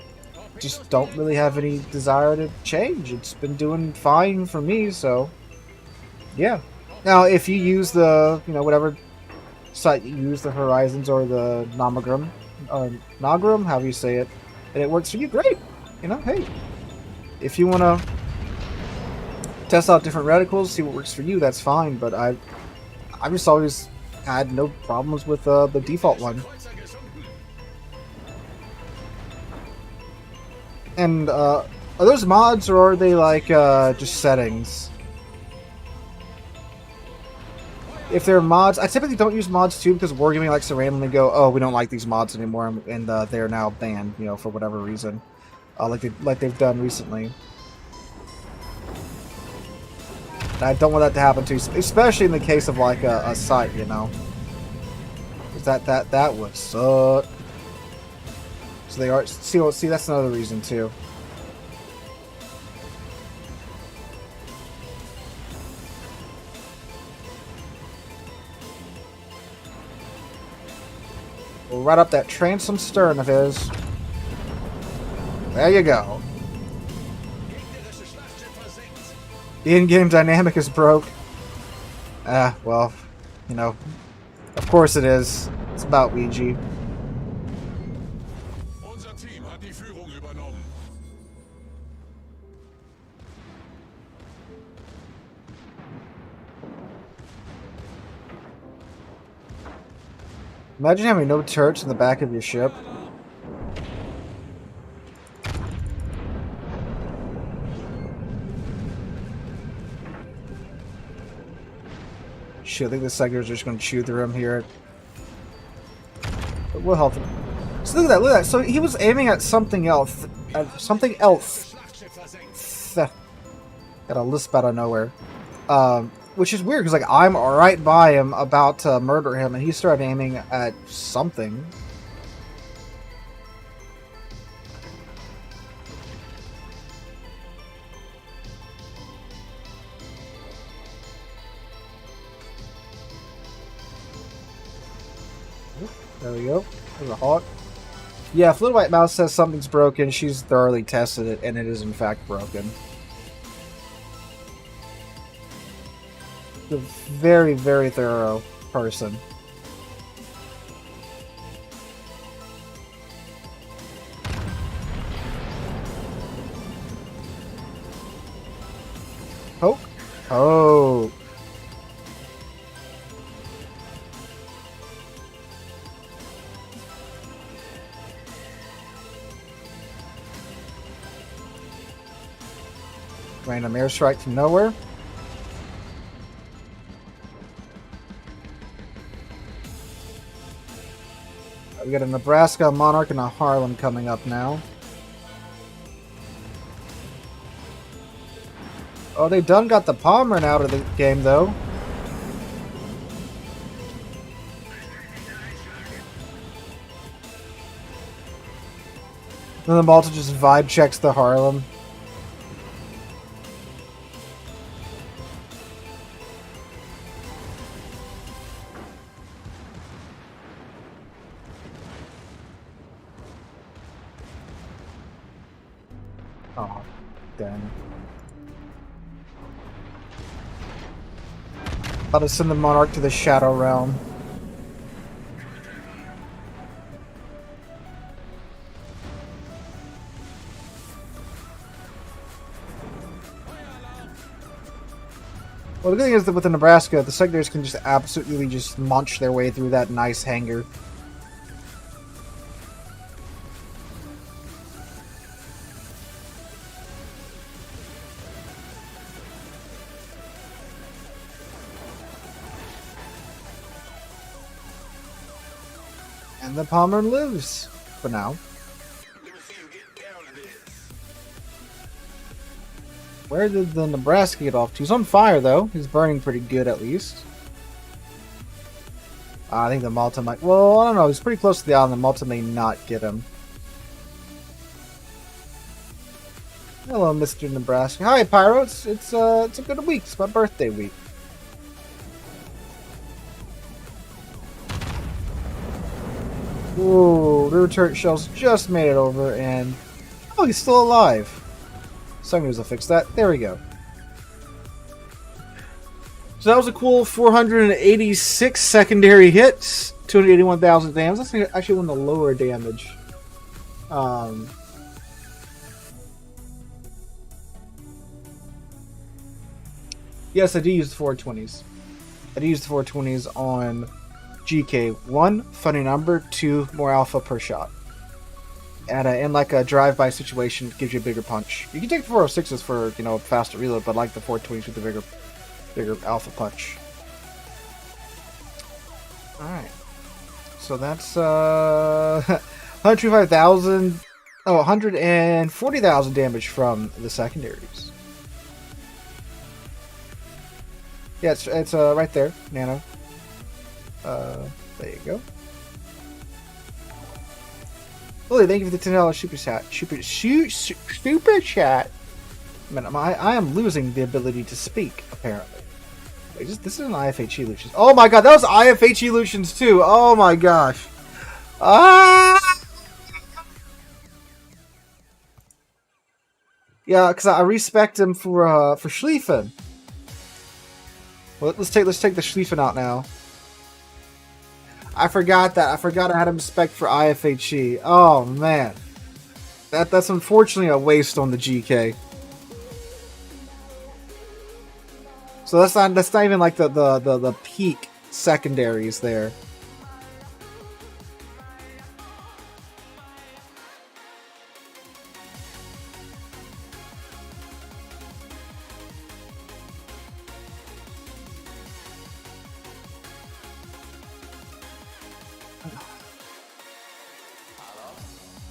Speaker 1: just don't really have any desire to change. It's been doing fine for me, so yeah. Now, if you use the, you know, whatever site you use, the Horizons or the Nomogram, Nogram, however you say it, and it works for you, great. You know, hey, if you want to test out different reticles, see what works for you, that's fine. But I've just always had no problems with the default one. And are those mods or are they like just settings? If they're mods, I typically don't use mods too because Wargaming likes to randomly go, oh, we don't like these mods anymore, and they're now banned, you know, for whatever reason, like they've done recently. And I don't want that to happen too, especially in the case of like a site, you know. That would suck. So they are see that's another reason too. right up that transom stern of his. There you go. The in-game dynamic is broke. Well, you know, of course it is. It's about Ouija.
Speaker 3: Unser Team hat die Führung übernommen.
Speaker 1: Imagine having no turrets in the back of your ship. Shit, I think the Segers are just going to chew through him here. But we'll help him. So look at that, look at that. So he was aiming at something else. Something else. Got a lisp out of nowhere. Which is weird, because like I'm right by him about to murder him, and he started aiming at something. There we go. There's a hawk. Yeah, if Little White Mouse says something's broken, she's thoroughly tested it, and it is in fact broken. A very, very thorough person. Oh. Oh. Random airstrike from nowhere. We got a Nebraska, a Monarch, and a Harlem coming up now. Oh, they done got the Pomeranian out of the game, though. Then the Malta just vibe checks the Harlem. Oh, dang. About to send the Monarch to the Shadow Realm. Well, the good thing is that with the Nebraska, the Secondaries can just absolutely just munch their way through that nice hangar. And the Pomeranian lives for now. Where did the Nebraska get off to? He's on fire, though. He's burning pretty good, at least. I think the Malta might... Well, I don't know. He's pretty close to the island. The Malta may not get him. Hello, Mr. Nebraska. Hi, Pyro. It's a good week. It's my birthday week. Ooh, rear turret shells just made it over, and... Oh, he's still alive. Somebody's will fix that. There we go. So that was a cool 486 secondary hits, 281,000 damage. That's actually one of the lower damage. Yes, I do use the 420s. I do use the 420s on GK. 1, funny number. 2, more alpha per shot. And in like a drive-by situation, it gives you a bigger punch. You can take the 406s for, you know, faster reload, but I like the 420s with the bigger alpha punch. Alright. So that's 125,000, 140,000 damage from the secondaries. Yeah, it's right there, Nano. There you go. Lily, thank you for the $10 super chat. Super chat. Man, I am losing the ability to speak, apparently. Wait, this is an IFHE Lucians. Oh my god, that was IFHE Lucians too. Oh my gosh. Ah! Yeah, because I respect him for Schlieffen. Well, let's take the Schlieffen out now. I forgot that. I forgot I had him spec for IFHE. Oh man, that's unfortunately a waste on the GK. So that's not even like the peak secondaries there.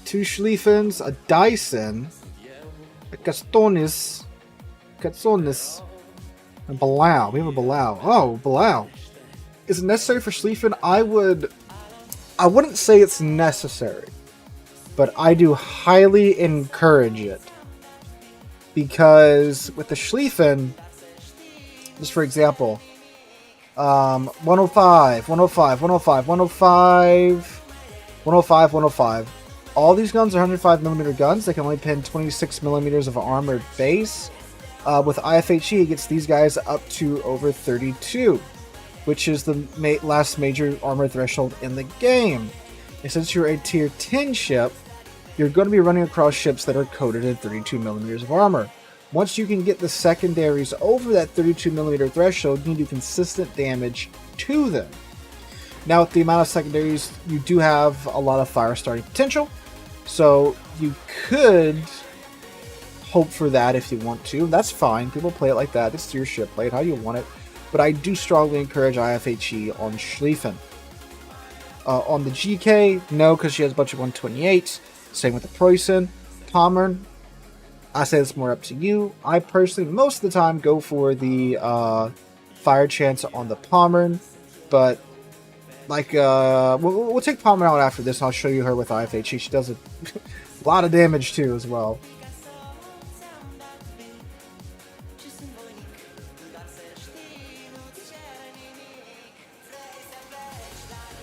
Speaker 1: Two Schlieffens, a Dyson, a Castonis, and Bilal. We have a Bilal. Oh, Bilal. Is it necessary for Schlieffen? I wouldn't say it's necessary, but I do highly encourage it. Because with the Schlieffen, just for example, 105, 105, 105, 105, 105, 105. All these guns are 105mm guns. They can only pin 26mm of armored base. With IFHE, it gets these guys up to over 32, which is the last major armor threshold in the game. And since you're a tier 10 ship, you're going to be running across ships that are coated in 32mm of armor. Once you can get the secondaries over that 32mm threshold, you can do consistent damage to them. Now, with the amount of secondaries, you do have a lot of fire starting potential, so you could hope for that if you want to. That's fine. People play it like that. It's your ship. Play it how you want it. But I do strongly encourage IFHE on Schlieffen. On the GK, no, because she has a bunch of 128s. Same with the Preußen. Pommern, I say it's more up to you. I personally, most of the time, go for the fire chance on the Pommern. But, like, we'll take Pommern out after this. I'll show you her with IFHE. She does a lot of damage, too, as well.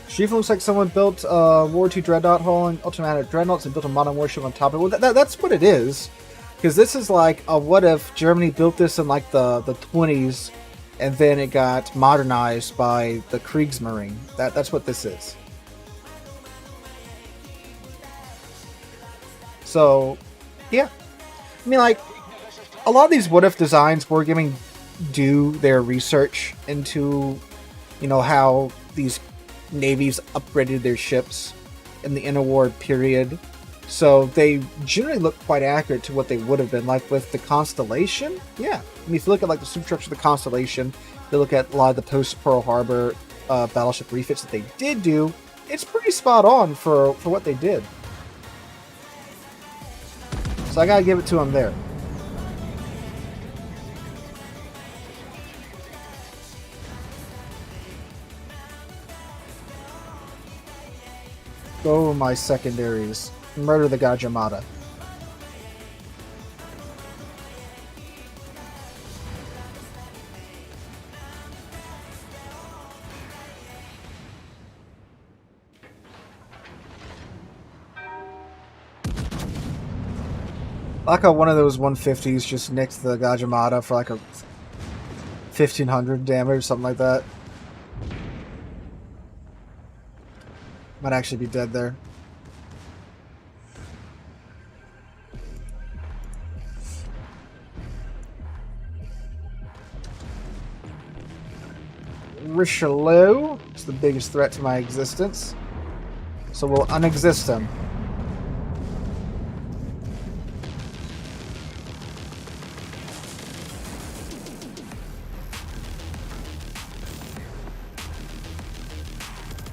Speaker 1: Schlieffen looks like someone built War II Dreadnought hull and automatic dreadnoughts and built a modern warship on top of it. Well, that's what it is. Because this is like a what if Germany built this in like the 20s and then it got modernized by the Kriegsmarine. That's what this is. So, yeah. I mean, like, a lot of these what if designs Wargaming do their research into, you know, how these navies upgraded their ships in the interwar period, so they generally look quite accurate to what they would have been. Like with the Constellation, yeah. I mean, if you look at like the superstructure of the Constellation, you look at a lot of the post Pearl Harbor battleship refits that they did do, it's pretty spot on for what they did. So I gotta give it to them there. Go my secondaries. Murder the Gajamada. I like how one of those 150s just nicked the Gajamada for like a 1500 damage, something like that. Might actually be dead there. Richelieu is the biggest threat to my existence, so we'll unexist him.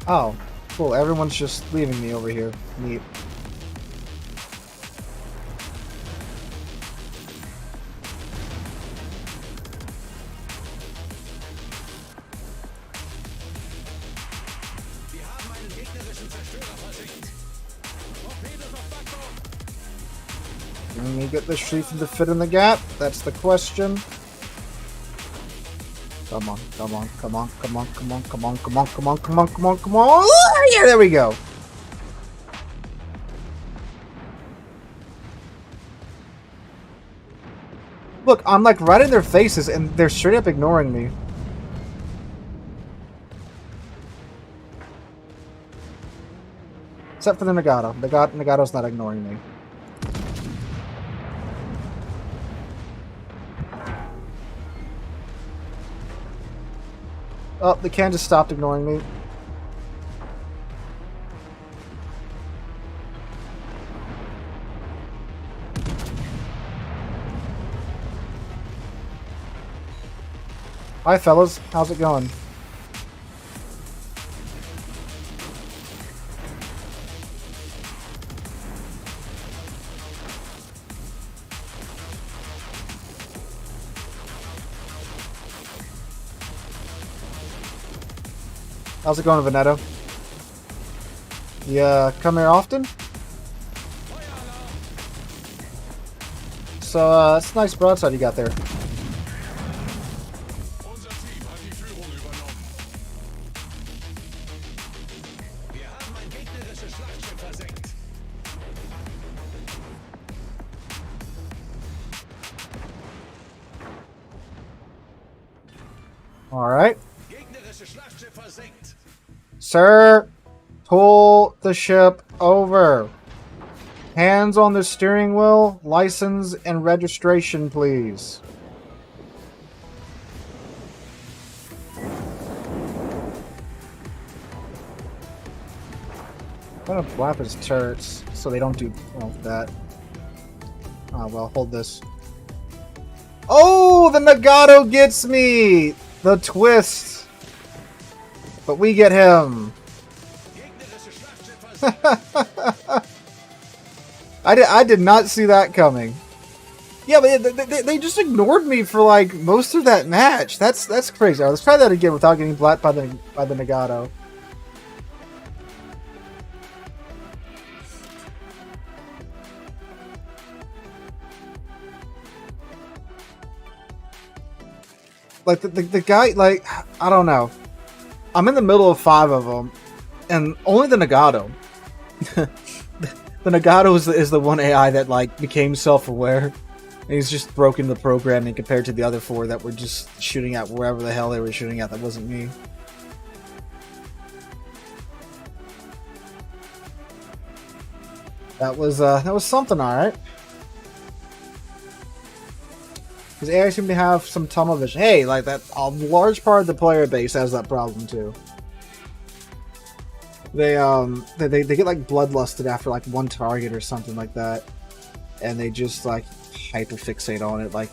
Speaker 1: Oh, cool. Everyone's just leaving me over here. Neat. Can we get the Schlieffen to fit in the gap? That's the question. Come on, come on, come on, come on, come on, come on, come on, come on, come on, come on, come on. Yeah, there we go. Look, I'm like right in their faces and they're straight up ignoring me. Except for the Nagato. Nagato's not ignoring me. Oh, the can just stopped ignoring me. Hi, fellas. How's it going? How's it going, Veneto? You come here often? So, it's a nice broadside you got there.
Speaker 3: Unser Team hat die Führung übernommen.
Speaker 2: Wir haben ein gegnerisches Schlachtschiff versenkt.
Speaker 1: Alright.
Speaker 2: Gegnerisches Schlachtschiff versenkt.
Speaker 1: Sir, pull the ship over. Hands on the steering wheel, license, and registration, please. I'm gonna flap his turrets so they don't do well that. Oh, well, hold this. Oh, the Nagato gets me! The twist! But we get him.
Speaker 2: Gegnerisches Schlachtschiff versenkt.
Speaker 1: I did not see that coming. Yeah, but they just ignored me for like most of that match. That's crazy. All right, let's try that again without getting blacked by the Nagato. Like the guy, like I don't know. I'm in the middle of 5 of them, and only the Nagato. The Nagato is the one AI that like became self-aware. And he's just broken the programming compared to the other 4 that were just shooting at wherever the hell they were shooting at. That wasn't me. That was something, all right. Because AI seem to have some tunnel vision. Hey, like that, a large part of the player base has that problem too. They get like bloodlusted after like one target or something like that, and they just like hyperfixate on it like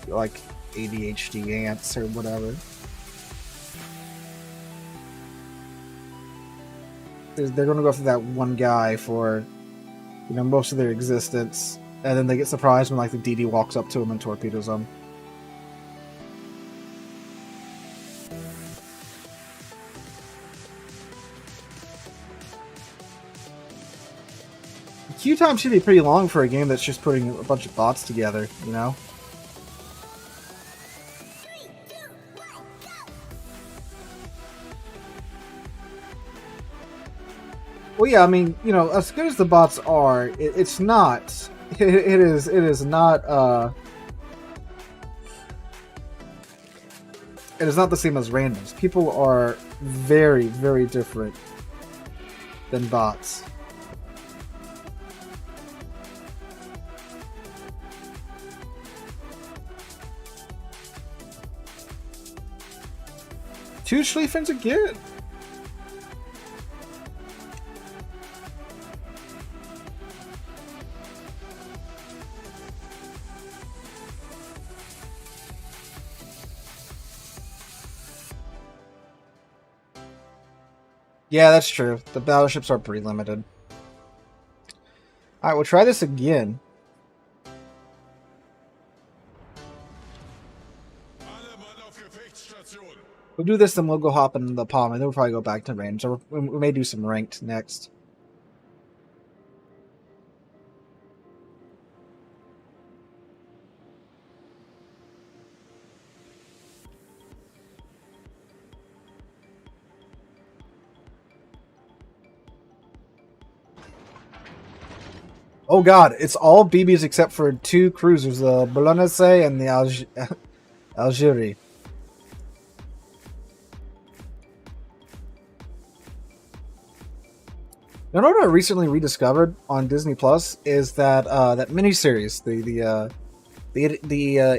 Speaker 1: ADHD ants or whatever. They're gonna go after that one guy for, you know, most of their existence, and then they get surprised when like the DD walks up to them and torpedoes them. Queue time should be pretty long for a game that's just putting a bunch of bots together, you know? Well, yeah, I mean, you know, as good as the bots are, it's not. It is not. It is not the same as randoms. People are very, very different than bots. Two Schlieffens again. Yeah, that's true. The battleships are pretty limited. Alright, we'll try this again.
Speaker 3: Alle Mann auf Gefechtsstation.
Speaker 1: We'll do this, then we'll go hop in the palm, and then we'll probably go back to range. Or we may do some ranked next. Oh god, it's all BBs except for 2 cruisers, the Bolognese and the Algerie. You know what I recently rediscovered on Disney Plus is that that miniseries, the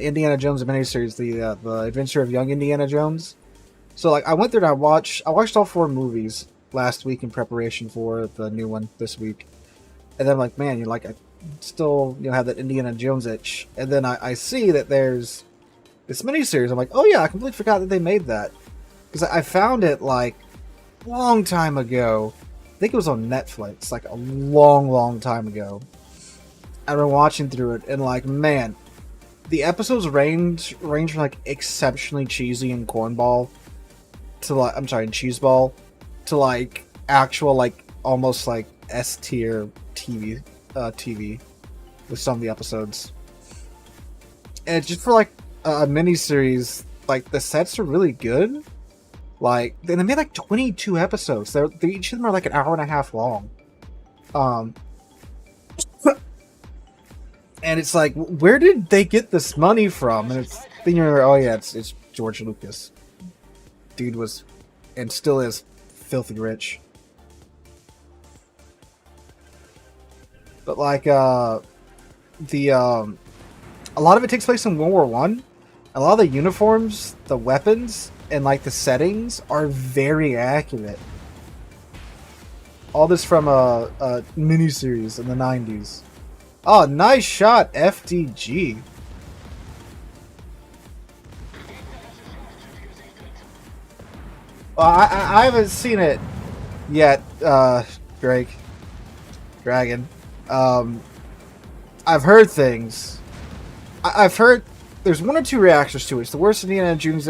Speaker 1: Indiana Jones miniseries, the Adventure of Young Indiana Jones. So like I went there and I watched all 4 movies last week in preparation for the new one this week, and then I'm like, man, I still have that Indiana Jones itch, and then I see that there's this miniseries. I'm like, oh yeah, I completely forgot that they made that, because I found it like long time ago. I think it was on Netflix, like a long time ago. I've been watching through it, and like, man, the episodes range from like exceptionally cheesy and cornball to like, I'm sorry, and cheeseball to like actual like almost like S tier TV with some of the episodes. And just for like a miniseries, like the sets are really good. Like they made like 22 episodes. They each of them are like an hour and a half long. And it's like, where did they get this money from? And it's thinking, oh yeah, it's George Lucas. Dude was, and still is, filthy rich. But like a lot of it takes place in World War One. A lot of the uniforms, the weapons, and like the settings are very accurate. All this from a miniseries in the 90s. Oh, nice shot, FDG. Well, I haven't seen it yet, Dragon. I've heard things. I've heard there's 1 or 2 reactions to it. It's the worst Indiana Jones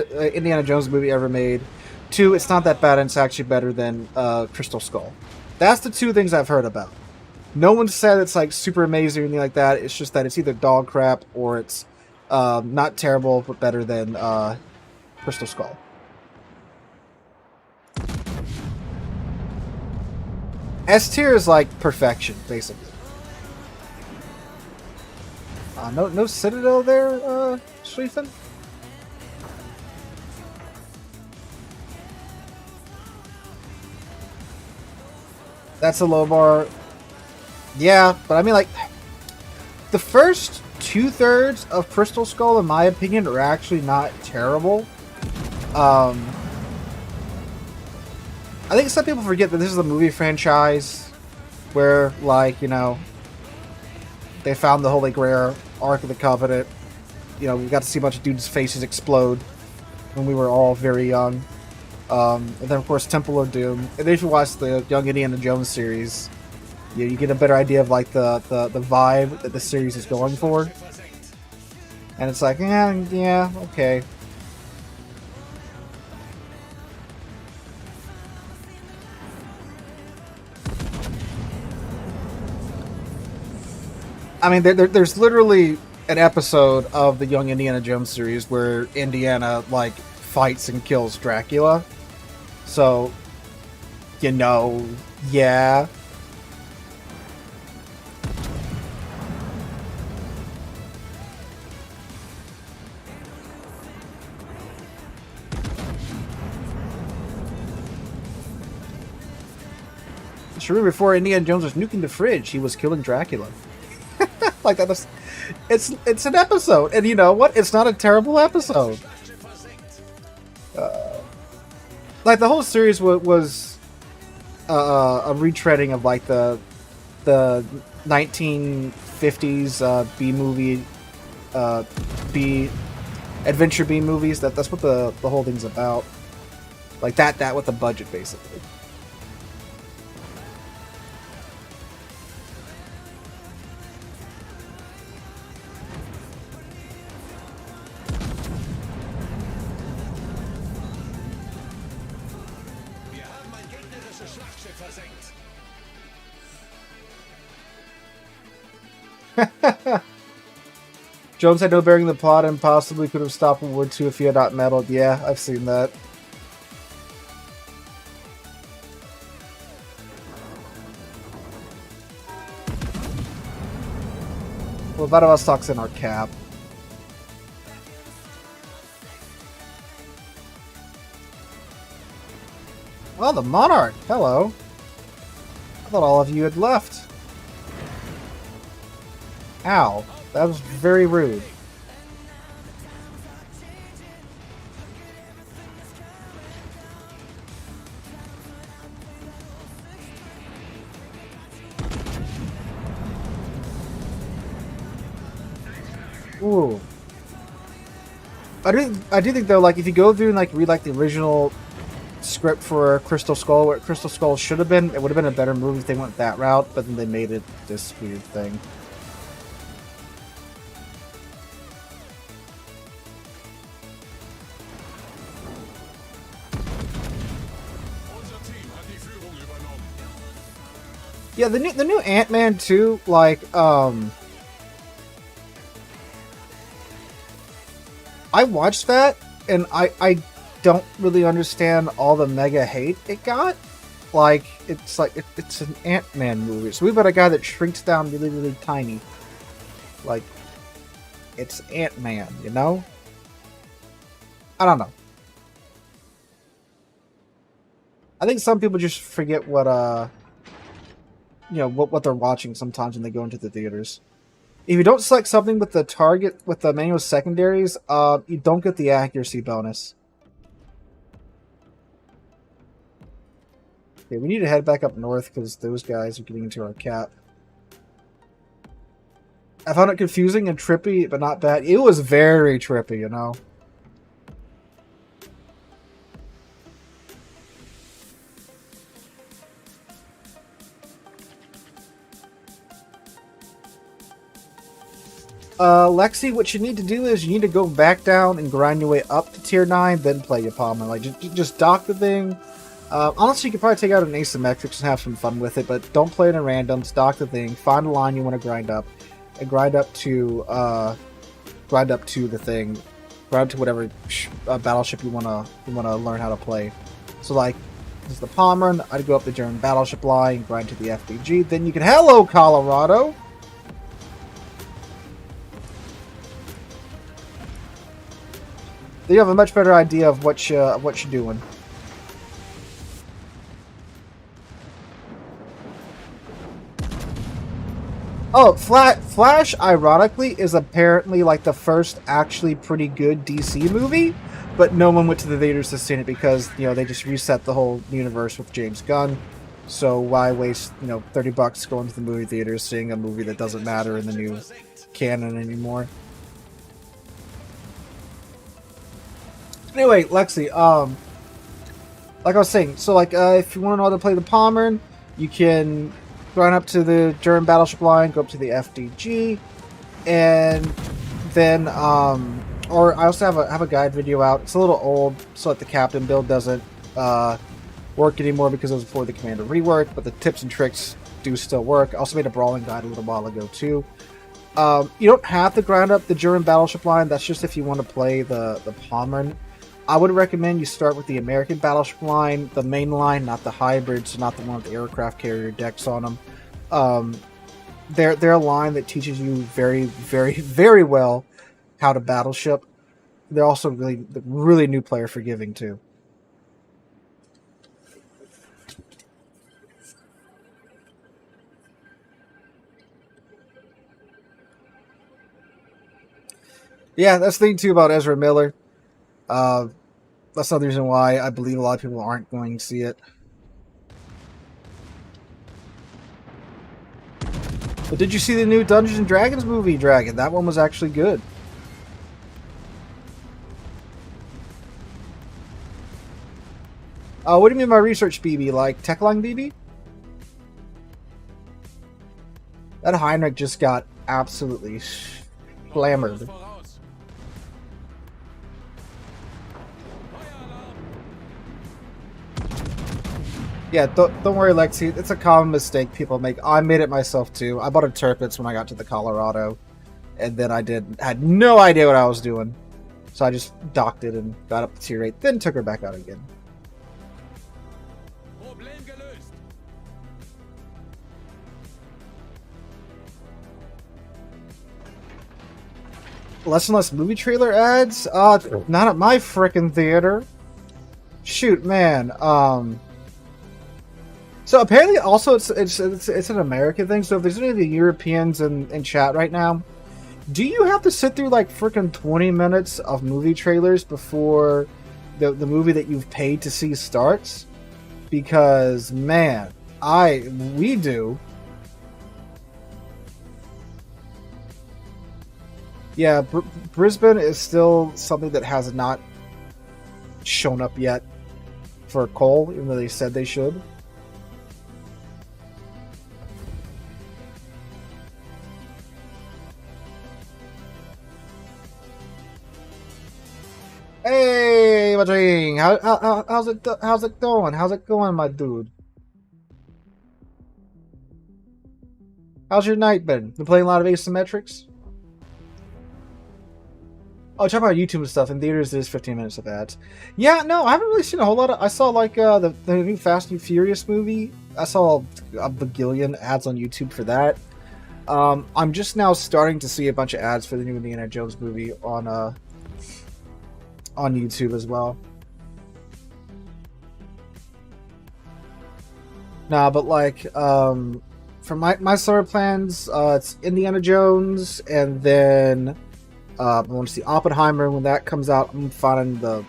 Speaker 1: movie ever made. 2, it's not that bad, and it's actually better than Crystal Skull. That's the 2 things I've heard about. No one said it's like super amazing or anything like that. It's just that it's either dog crap or it's not terrible but better than Crystal Skull. S tier is like perfection, basically. No Citadel there, Schlieffen? That's a low bar. Yeah, but I mean, like, the first 2/3 of Crystal Skull, in my opinion, are actually not terrible. I think some people forget that this is a movie franchise where, like, they found the Holy Grail, Ark of the Covenant. We got to see a bunch of dudes' faces explode when we were all very young. And then, of course, Temple of Doom. And if you watch the Young Indiana Jones series, you get a better idea of like the vibe that the series is going for. And it's like, yeah, okay. I mean, there's literally an episode of the Young Indiana Jones series where Indiana like fights and kills Dracula. So, yeah. Sure, before Indiana Jones was nuking the fridge, he was killing Dracula. Like that. It's an episode, and you know what? It's not a terrible episode. Like the whole series was a retreading of like the 1950s B movie, adventure B movies. That's what the whole thing's about. Like that with the budget, basically. Jones had no bearing in the plot and possibly could have stopped World War II if he had not meddled. Yeah, I've seen that. Vladivostok's in our cap. Oh, the Monarch! Hello. I thought all of you had left. Ow. That was very rude. Ooh. I do think though, like if you go through and like read like the original script for Crystal Skull, what Crystal Skull should have been, it would have been a better movie if they went that route, but then they made it this weird thing.
Speaker 3: Unser Team hat die Führung übernommen.
Speaker 1: Yeah, the new Ant-Man 2, like, I watched that, and I don't really understand all the mega hate it got. Like, it's an Ant-Man movie. So we've got a guy that shrinks down really, really tiny. Like, it's Ant-Man, you know? I don't know. I think some people just forget what, you know, what they're watching sometimes when they go into the theaters. If you don't select something with the target, with the manual secondaries, you don't get the accuracy bonus. Okay, we need to head back up north because those guys are getting into our cap. I found it confusing and trippy, but not bad. It was very trippy, you know? Lexi, what you need to do is you need to go back down and grind your way up to tier 9, then play your Palmer. Like, just dock the thing. Honestly, you could probably take out an Asymmetrics and have some fun with it, but don't play it in randoms. Dock the thing, find a line you want to grind up, and grind up to the thing. Grind to whatever battleship you wanna learn how to play. So, like, this is the Palmer. I'd go up the German battleship line, grind to the FDG. Then you can, hello, Colorado! You have a much better idea of what you're doing. Oh, Flash, ironically, is apparently like the first actually pretty good DC movie, but no one went to the theaters to see it because, you know, they just reset the whole universe with James Gunn. So why waste, you know, $30 going to the movie theaters seeing a movie that doesn't matter in the new canon anymore? Anyway, Lexi, like I was saying, so like if you want to know how to play the Palmer, you can grind up to the German battleship line, go up to the FDG, and then or I also have a guide video out. It's a little old, so like the captain build doesn't work anymore because it was before the commander rework, but the tips and tricks do still work. I also made a brawling guide a little while ago too. You don't have to grind up the German battleship line. That's just if you want to play the Palmer. I would recommend you start with the American battleship line, the main line, not the hybrids, not the one with the aircraft carrier decks on them. They're a line that teaches you very, very, very well how to battleship. They're also really new player forgiving too. Yeah, that's the thing too about Ezra Miller. That's another reason why I believe a lot of people aren't going to see it. But did you see the new Dungeons and Dragons movie, Dragon? That one was actually good. What do you mean by research BB? Like Techline BB? That Heinrich just got absolutely slammered. Yeah, don't worry, Lexi. It's a common mistake people make. I made it myself too. I bought a Tirpitz when I got to the Colorado, and then I had no idea what I was doing, so I just docked it and got up to tier 8, then took her back out again. Less and less movie trailer ads? Not at my frickin' theater. Shoot, man. So apparently, also it's an American thing. So if there's any of the Europeans in chat right now, do you have to sit through like frickin' 20 minutes of movie trailers before the movie that you've paid to see starts? Because man, we do. Yeah, Brisbane is still something that has not shown up yet for Cole, even though they said they should. Hey, Madring, how's it going? How's it going, my dude? How's your night been? Been playing a lot of Asymmetrics? Oh, talk about YouTube and stuff. In theaters, there's 15 minutes of ads. Yeah, no, I haven't really seen a whole lot of... I saw, like, the new Fast and Furious movie. I saw a bagillion ads on YouTube for that. I'm just now starting to see a bunch of ads for the new Indiana Jones movie on YouTube as well. Nah, but, like, for my summer plans, it's Indiana Jones, and then... I want to see Oppenheimer. When that comes out, I'm finding the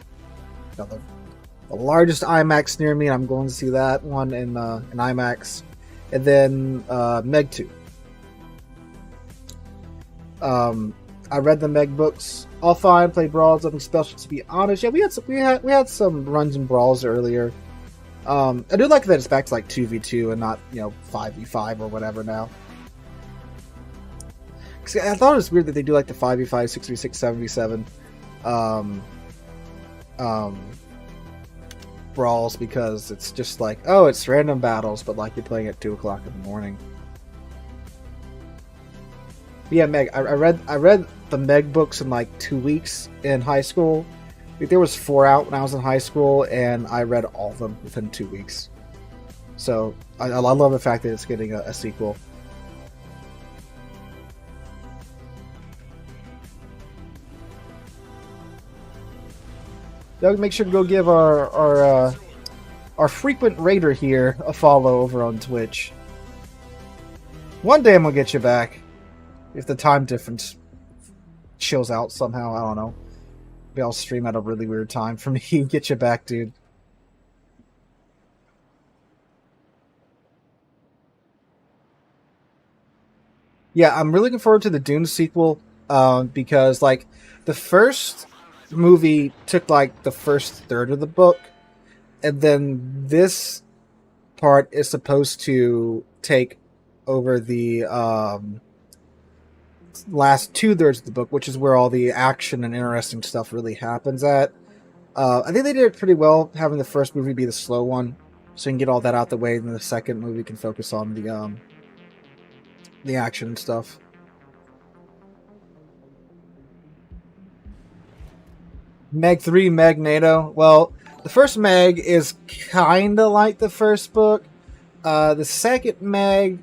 Speaker 1: largest IMAX near me, and I'm going to see that one in IMAX. And then Meg 2. I read the Meg books. All fine. Played Brawls. Nothing special, to be honest. Yeah, we had some runs in Brawls earlier. I do like that it's back to like 2v2 and not 5v5 or whatever now. I thought it was weird that they do like the 5v5, 6v6, 7v7 Brawls, because it's just like, oh, it's random battles, but like you're playing at 2 o'clock in the morning. But yeah, Meg, I read the Meg books in like 2 weeks in high school. I think there was 4 out when I was in high school, and I read all of them within 2 weeks. So I love the fact that it's getting a sequel. Doug, make sure to go give our frequent raider here a follow over on Twitch. One day I'm gonna get you back, if the time difference chills out somehow. I don't know. Maybe I'll stream at a really weird time for me. Get you back, dude. Yeah, I'm really looking forward to the Dune sequel, because like the first movie took like the first third of the book, and then this part is supposed to take over the last 2/3 of the book, which is where all the action and interesting stuff really happens at. I think they did it pretty well, having the first movie be the slow one, so you can get all that out the way, and then the second movie can focus on the action and stuff. Meg 3, Meg NATO. Well, the first Meg is kind of like the first book. The second Meg,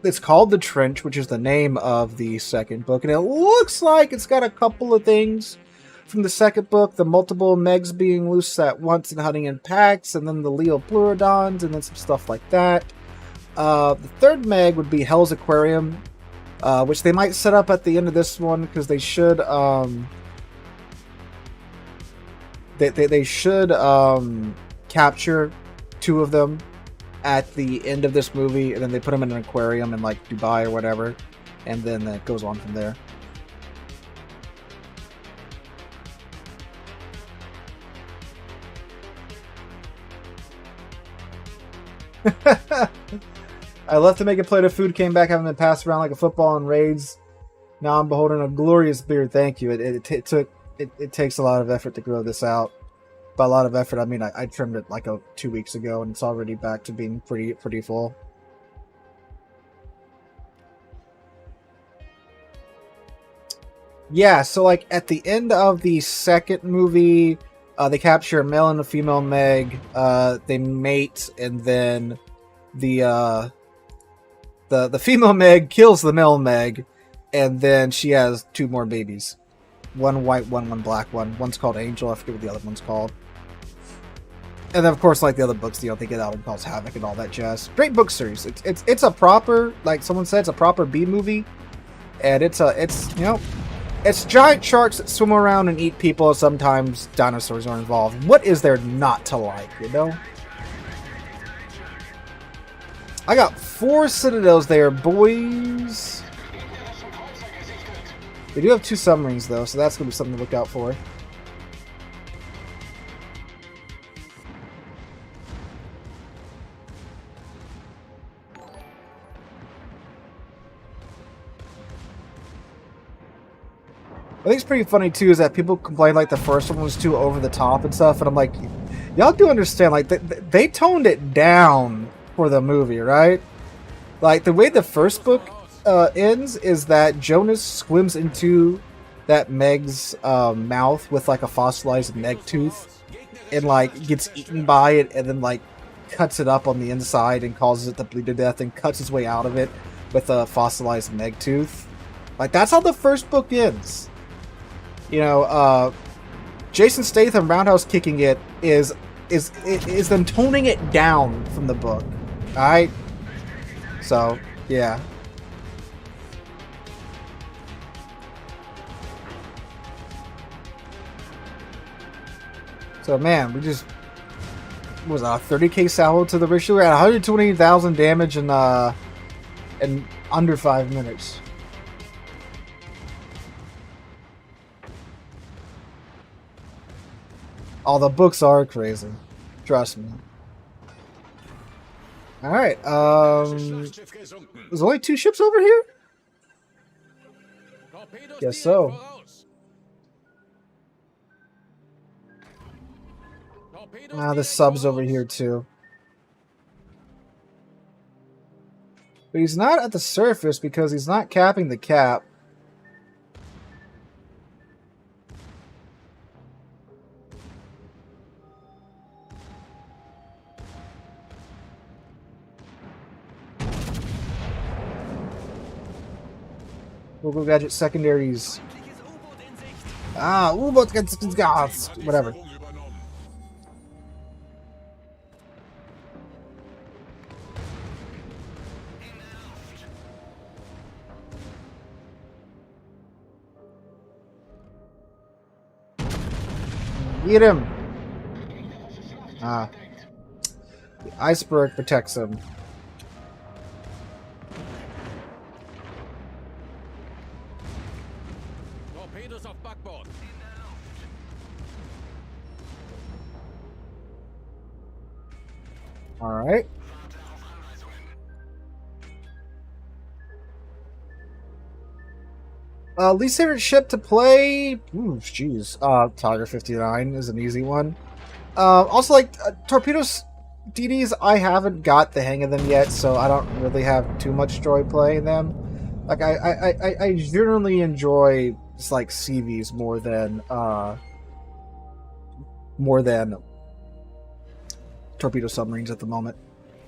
Speaker 1: it's called The Trench, which is the name of the second book. And it looks like it's got a couple of things from the second book. The multiple Megs being loose at once and hunting in packs. And then the Leo Pleurodons, and then some stuff like that. The third Meg would be Hell's Aquarium, which they might set up at the end of this one, because they should... They should capture 2 of them at the end of this movie, and then they put them in an aquarium in like Dubai or whatever, and then it goes on from there. I left to make a plate of food, came back having been passed around like a football in raids. Now I'm beholding a glorious beard. Thank you. It takes a lot of effort to grow this out. By a lot of effort, I mean I trimmed it like 2 weeks ago, and it's already back to being pretty full. Yeah, so like at the end of the second movie, they capture a male and a female Meg. They mate, and then the female Meg kills the male Meg, and then she has 2 more babies. One white one, one black one. One's called Angel. I forget what the other one's called. And then, of course, like the other books, you know, they get out and calls Havoc and all that jazz. Great book series. It's a proper, like someone said, it's a proper B movie, and it's you know, it's giant sharks that swim around and eat people. And sometimes dinosaurs are involved. What is there not to like? You know. I got 4 citadels there, boys. They do have 2 submarines though, so that's gonna be something to look out for. I think it's pretty funny too is that people complain like the first one was too over the top and stuff, and I'm like, y'all do understand, like they toned it down for the movie, right? Like the way the first book ends is that Jonas swims into that Meg's mouth with like a fossilized Meg tooth and like gets eaten by it and then like cuts it up on the inside and causes it to bleed to death and cuts his way out of it with a fossilized Meg tooth. Like that's how the first book ends. You know, Jason Statham roundhouse kicking it is them toning it down from the book. Alright? So, yeah. So, man, we just... What was that, a 30k salvo to the Richelieu? We're at 120,000 damage in under 5 minutes. Oh, the books are crazy. Trust me. Alright, there's only 2 ships over here? Guess so. Ah, the sub's over here too. But he's not at the surface because he's not capping the cap. Google Gadget secondaries. Ah, U-Boot gets gas. Whatever. Eat him. Ah. The iceberg protects him. Alright. Least favorite ship to play? Ooh, jeez. Tiger 59 is an easy one. Also, like, torpedoes, DDs, I haven't got the hang of them yet, so I don't really have too much joy playing them. Like, I generally enjoy, just, like, CVs more than torpedo submarines at the moment,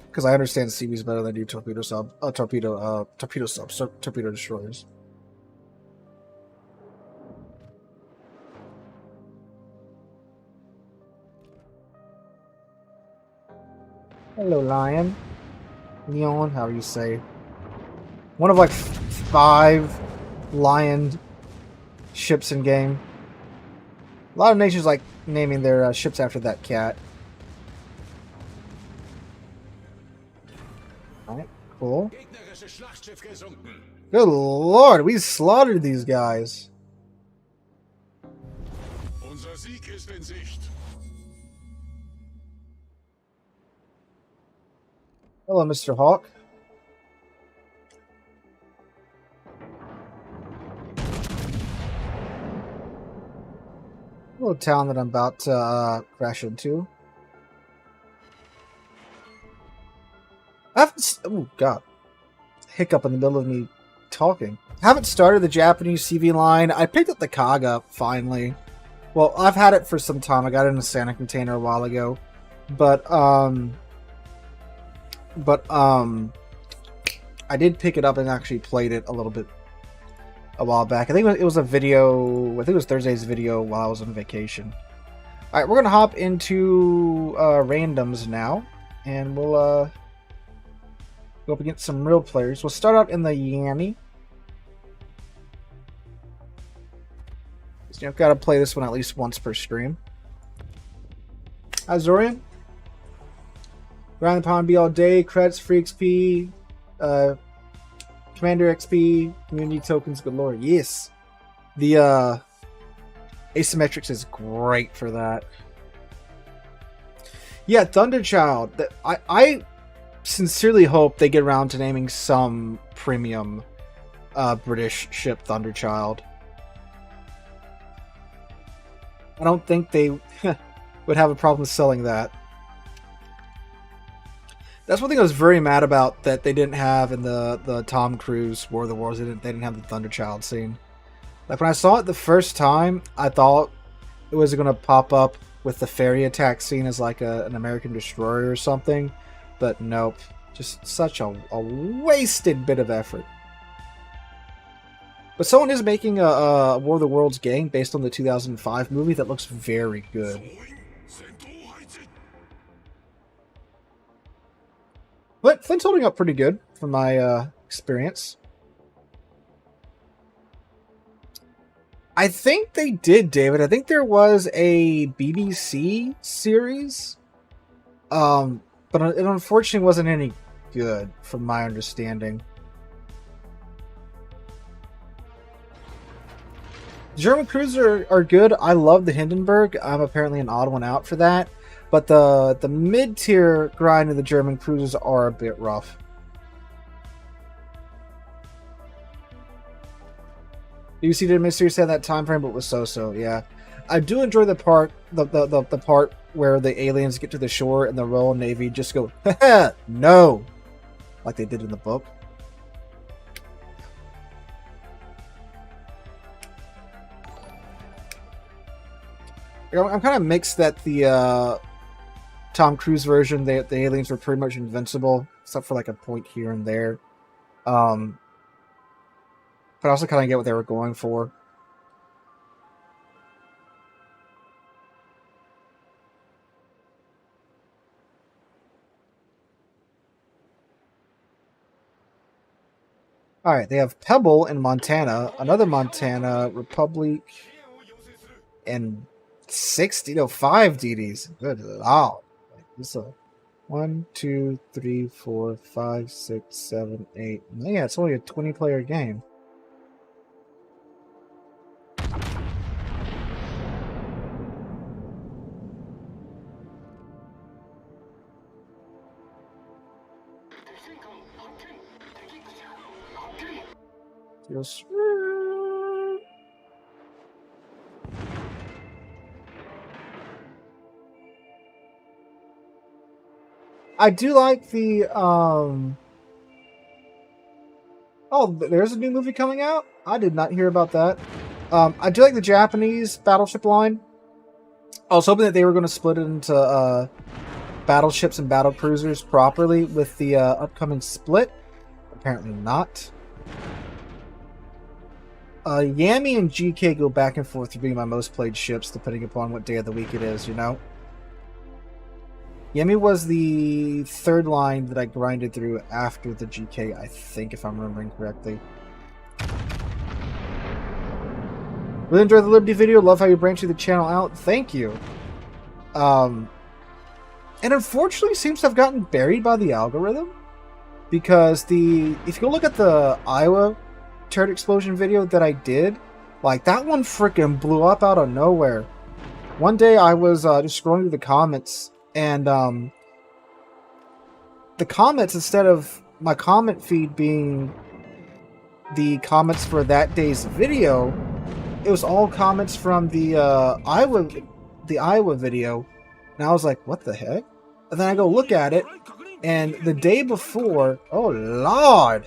Speaker 1: because I understand CVs better than I do torpedo destroyers. Hello, Lion. Leon, how you say? One of like 5 Lion ships in game. A lot of nations like naming their ships after that cat. Alright, cool. Good lord, we slaughtered these guys.
Speaker 3: Unser Sieg ist in Sicht.
Speaker 1: Hello, Mr. Hawk. A little town that I'm about to crash into. Oh god. Hiccup in the middle of me talking. I haven't started the Japanese CV line. I picked up the Kaga, finally. Well, I've had it for some time. I got it in a Santa container a while ago. But I did pick it up and actually played it a little bit a while back. I think it was a video. I think it was Thursday's video while I was on vacation. All right, we're gonna hop into randoms now, and we'll go up against some real players. We'll start out in the Yami. So, I've got to play this one at least once per stream. Azorian. Grind the Pound B all day. Credits, free XP. Commander XP. Community tokens galore. Yes. The Asymmetrics is great for that. Yeah, Thunderchild. I sincerely hope they get around to naming some premium British ship Thunderchild. I don't think they would have a problem selling that. That's one thing I was very mad about that they didn't have in the Tom Cruise War of the Worlds. They didn't have the Thunderchild scene. Like when I saw it the first time, I thought it was going to pop up with the ferry attack scene as like an American destroyer or something. But nope. Just such a wasted bit of effort. But someone is making a War of the Worlds game based on the 2005 movie that looks very good. But Flint's holding up pretty good from my experience. I think they did, David. I think there was a BBC series. But it unfortunately wasn't any good from my understanding. German cruisers are good. I love the Hindenburg. I'm apparently an odd one out for that. But the mid-tier grind of the German cruisers are a bit rough. UC did a mystery set that time frame, but was so-so, yeah. I do enjoy the part the part where the aliens get to the shore and the Royal Navy just go, haha, no! Like they did in the book. I'm kind of mixed that the Tom Cruise version, the aliens were pretty much invincible, except for like a point here and there. But I also kind of get what they were going for. Alright, they have Pebble in Montana, another Montana, Republic, and 5 DDs. Good lord. This is 1, 2, 3, 4, 5, 6, 7, 8. Yeah, it's only a 20-player game. Yes. I do like the oh, there's a new movie coming out? I did not hear about that. I do like the Japanese battleship line. I was hoping that they were going to split it into battleships and battle cruisers properly with the upcoming split. Apparently not. Yami and GK go back and forth to being my most played ships, depending upon what day of the week it is, you know? Yami was the third line that I grinded through after the GK, I think, if I'm remembering correctly. Really enjoyed the Liberty video. Love how you're branching the channel out. Thank you. And unfortunately seems to have gotten buried by the algorithm. Because if you go look at the Iowa turret explosion video that I did, like that one freaking blew up out of nowhere. One day I was just scrolling through the comments, and the comments, instead of my comment feed being the comments for that day's video, it was all comments from the Iowa video, and I was like, what the heck? And then I go look at it, and the day before, oh lord,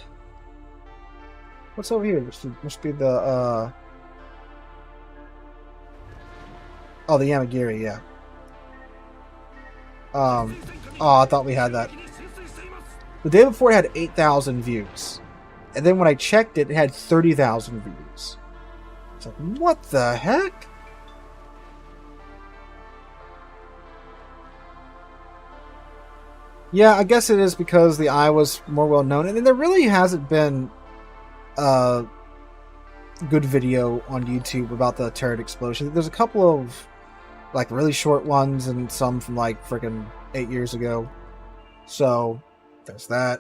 Speaker 1: what's over here? Must be the oh, the Yamagiri, yeah. Oh, I thought we had that. The day before it had 8,000 views. And then when I checked it, it had 30,000 views. It's like, what the heck? Yeah, I guess it is because the eye was more well known, and there really hasn't been a good video on YouTube about the turret explosion. There's a couple of like really short ones and some from like freaking 8 years ago. So there's that.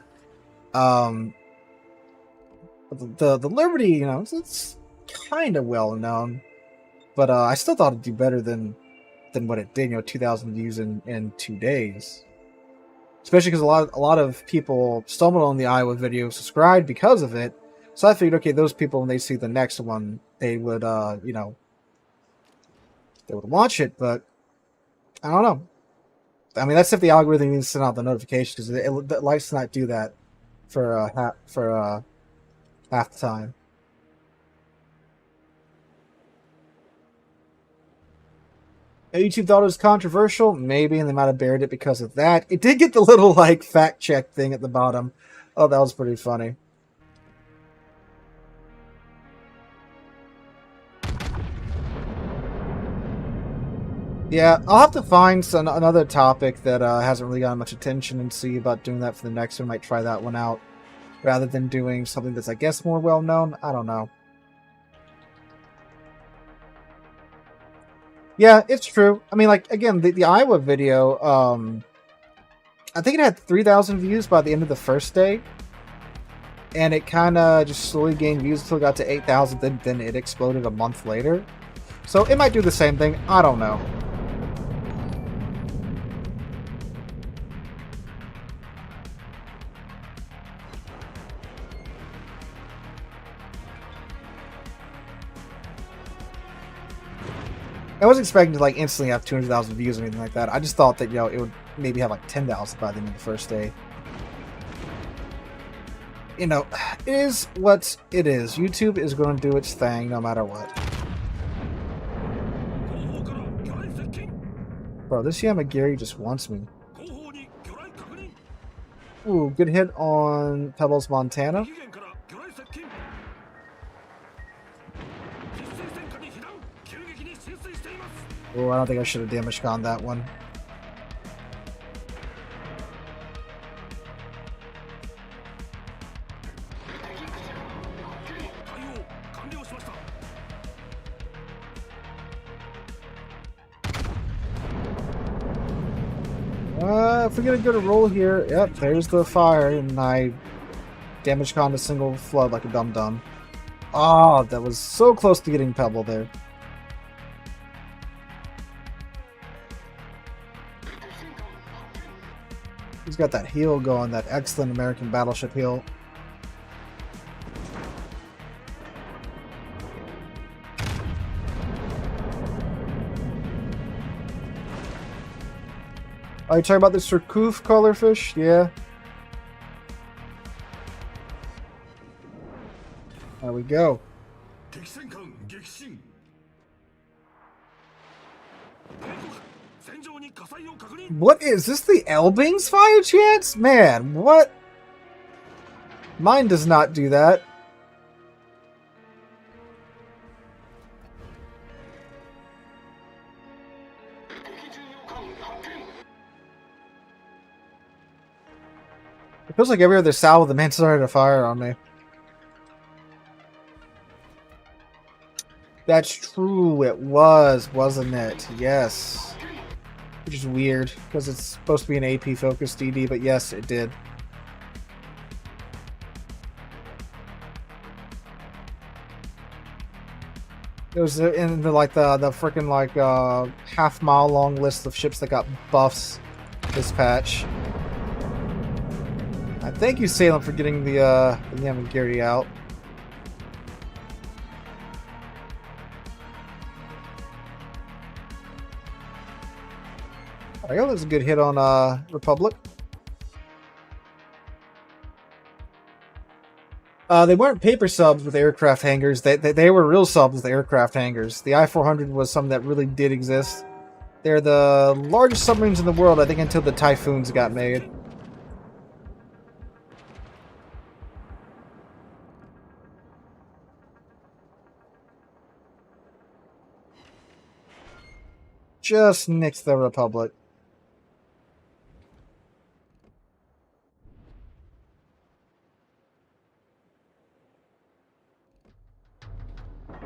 Speaker 1: The Liberty, you know, it's kind of well known, but I still thought it'd do better than what it did. You know, 2,000 views in 2 days. Especially because a lot of people stumbled on the Iowa video, subscribed because of it. So I figured, okay, those people, when they see the next one, they would, you know, they would watch it. But I don't know. I mean, that's if the algorithm needs to send out the notification, because it likes to not do that for half the time. YouTube thought it was controversial, maybe, and they might have buried it because of that. It did get the little, like, fact check thing at the bottom. Oh, that was pretty funny. Yeah, I'll have to find another topic that hasn't really gotten much attention and see about doing that for the next one. Might try that one out, rather than doing something that's, I guess, more well-known. I don't know. Yeah, it's true. I mean, like, again, the Iowa video, I think it had 3,000 views by the end of the first day. And it kind of just slowly gained views until it got to 8,000, then it exploded a month later. So it might do the same thing. I don't know. I wasn't expecting to like instantly have 200,000 views or anything like that. I just thought that, you know, it would maybe have like 10,000 by the end of the first day. You know, it is what it is. YouTube is going to do its thing no matter what. Bro, this Yamagiri just wants me. Ooh, good hit on Pebbles, Montana. Oh, I don't think I should have damage gone that one. If we get a good roll here, yep, there's the fire, and I damage con a single flood like a dum-dum. Oh, that was so close to getting Pebble there. He's got that heal going, that excellent American battleship heal. Are you talking about the Surcouf colorfish? Yeah. There we go. What is this? The Elbing's fire chance? Man, what? Mine does not do that. It feels like every other salvo the man started a fire on me. That's true, it was, wasn't it? Yes. Which is weird, because it's supposed to be an AP-focused DD, but yes, it did. It was in the freaking half-mile long list of ships that got buffs this patch. Thank you, Salem, for getting the Yamagiri out. There you go, there's a good hit on Republic. They weren't paper subs with aircraft hangars. They were real subs with aircraft hangars. The I-400 was something that really did exist. They're the largest submarines in the world, I think, until the Typhoons got made. just nixed the Republic.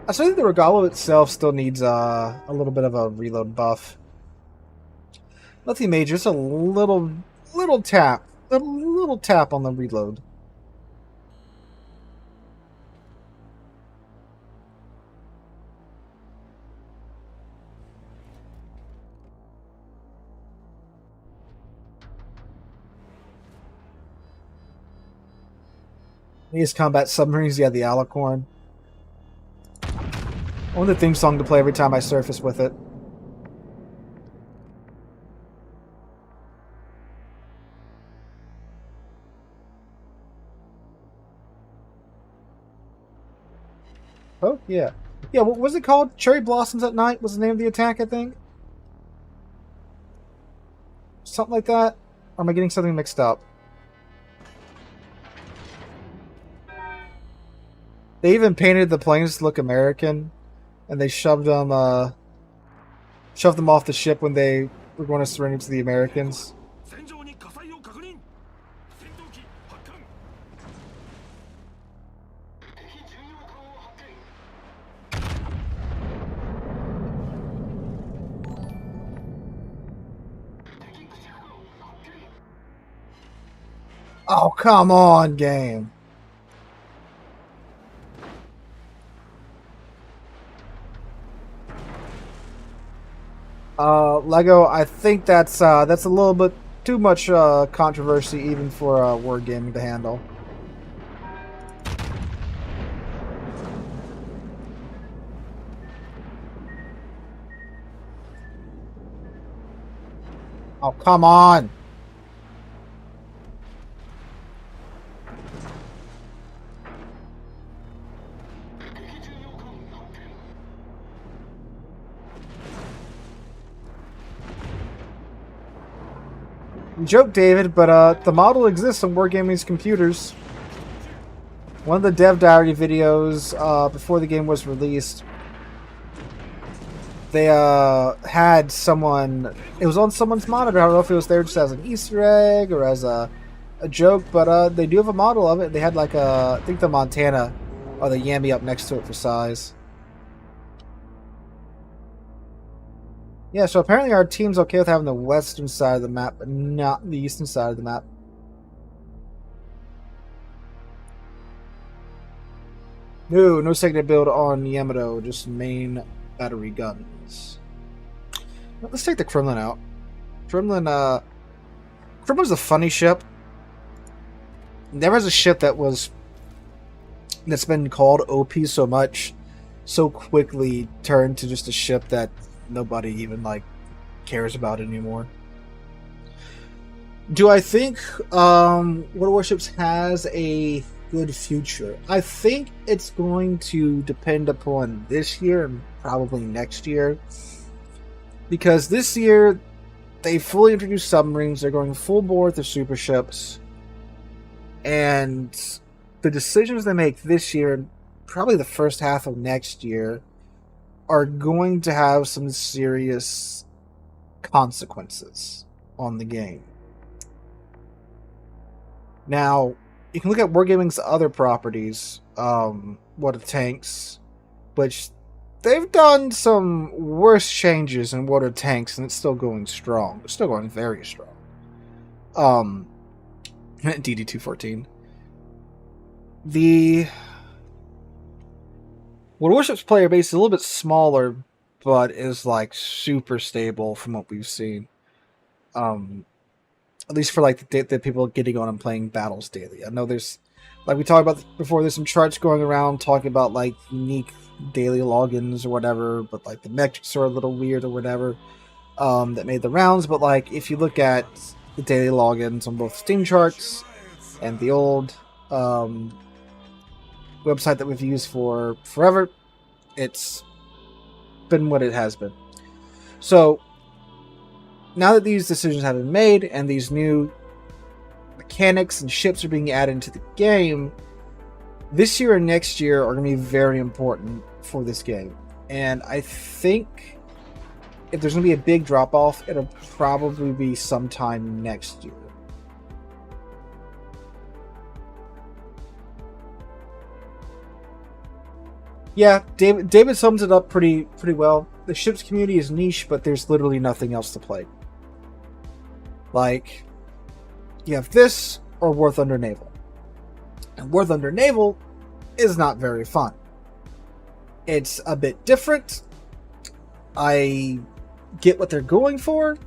Speaker 1: I still think the Regalo itself still needs a little bit of a reload buff. Nothing major, just a little tap. A little tap on the reload. These combat submarines, yeah, the Alicorn. I want the theme song to play every time I surface with it. Oh, yeah. Yeah, what was it called? Cherry Blossoms at Night was the name of the attack, I think? Something like that? Or am I getting something mixed up? They even painted the planes to look American, and they shoved them off the ship when they were going to surrender to the Americans. Oh, come on, game. Lego, I think that's a little bit too much controversy even for Wargaming to handle. Oh, come on. Joke, David, but the model exists on Wargaming's computers. One of the dev diary videos before the game was released, they had someone. It was on someone's monitor. I don't know if it was there just as an Easter egg or as a joke, but they do have a model of it. They had like I think the Montana or the Yami up next to it for size. Yeah, so apparently our team's okay with having the western side of the map, but not the eastern side of the map. No second build on Yamato, just main battery guns. Well, let's take the Kremlin out. Kremlin's a funny ship. Never has a ship that's been called OP so much, so quickly turned to just a ship that nobody even cares about anymore. Do I think World of Warships has a good future? I think it's going to depend upon this year and probably next year, because this year they fully introduced submarines. They're going full bore with the super ships, and the decisions they make this year, probably the first half of next year, are going to have some serious consequences on the game. Now, you can look at Wargaming's other properties, World of Tanks, which they've done some worse changes in World of Tanks, and it's still going strong. It's still going very strong. DD214. The World of Warships player base is a little bit smaller, but is super stable from what we've seen. At least for the people getting on and playing battles daily. I know there's, we talked about before, there's some charts going around talking about unique daily logins or whatever, but the metrics are a little weird or whatever, that made the rounds. But if you look at the daily logins on both Steam charts and the old website that we've used for forever, it's been what it has been. So now that these decisions have been made and these new mechanics and ships are being added into the game, this year and next year are going to be very important for this game. And I think if there's going to be a big drop-off, it'll probably be sometime next year. Yeah, David sums it up pretty well. The ships community is niche, but there's literally nothing else to play. Like, you have this or War Thunder Naval. And War Thunder Naval is not very fun. It's a bit different. I get what they're going for,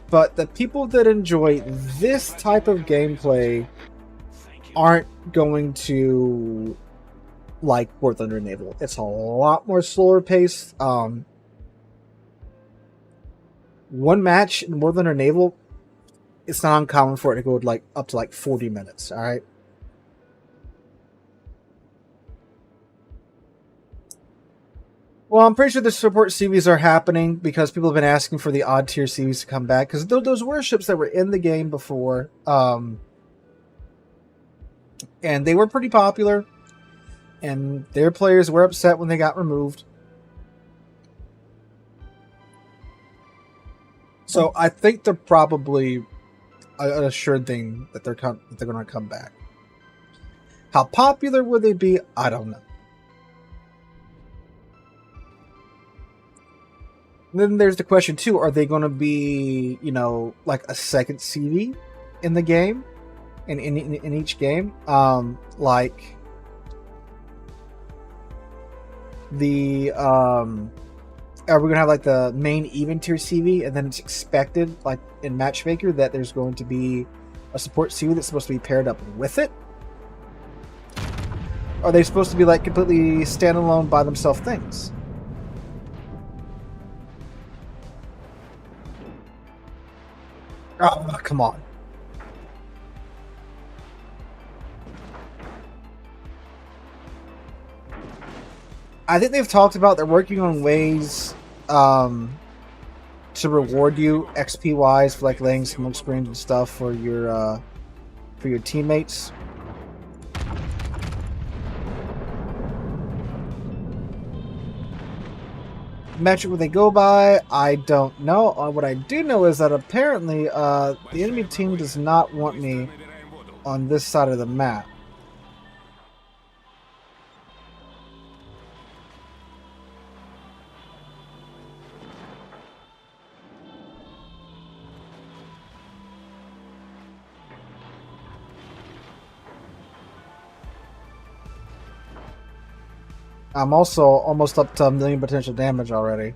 Speaker 1: but the people that enjoy this type of gameplay aren't going to like War Thunder Naval. It's a lot more slower paced. One match in War Thunder Naval, it's not uncommon for it to go like up to like 40 minutes. All right. Well, I'm pretty sure the support series are happening because people have been asking for the odd tier series to come back because those warships that were in the game before, and they were pretty popular. And their players were upset when they got removed. So I think they're probably an assured thing that they're going to come back. How popular would they be? I don't know. And then there's the question too: are they going to be, like a second CD in the game, in each game, like? Are we gonna have like the main even tier CV, and then it's expected, like in Matchmaker, that there's going to be a support CV that's supposed to be paired up with it? Are they supposed to be like completely standalone by themselves things? Oh, come on. I think they've talked about they're working on ways to reward you XP wise for like laying smoke screens and stuff for your teammates. Metric what they go by, I don't know. What I do know is that apparently the enemy team does not want me on this side of the map. I'm also almost up to 1 million potential damage already.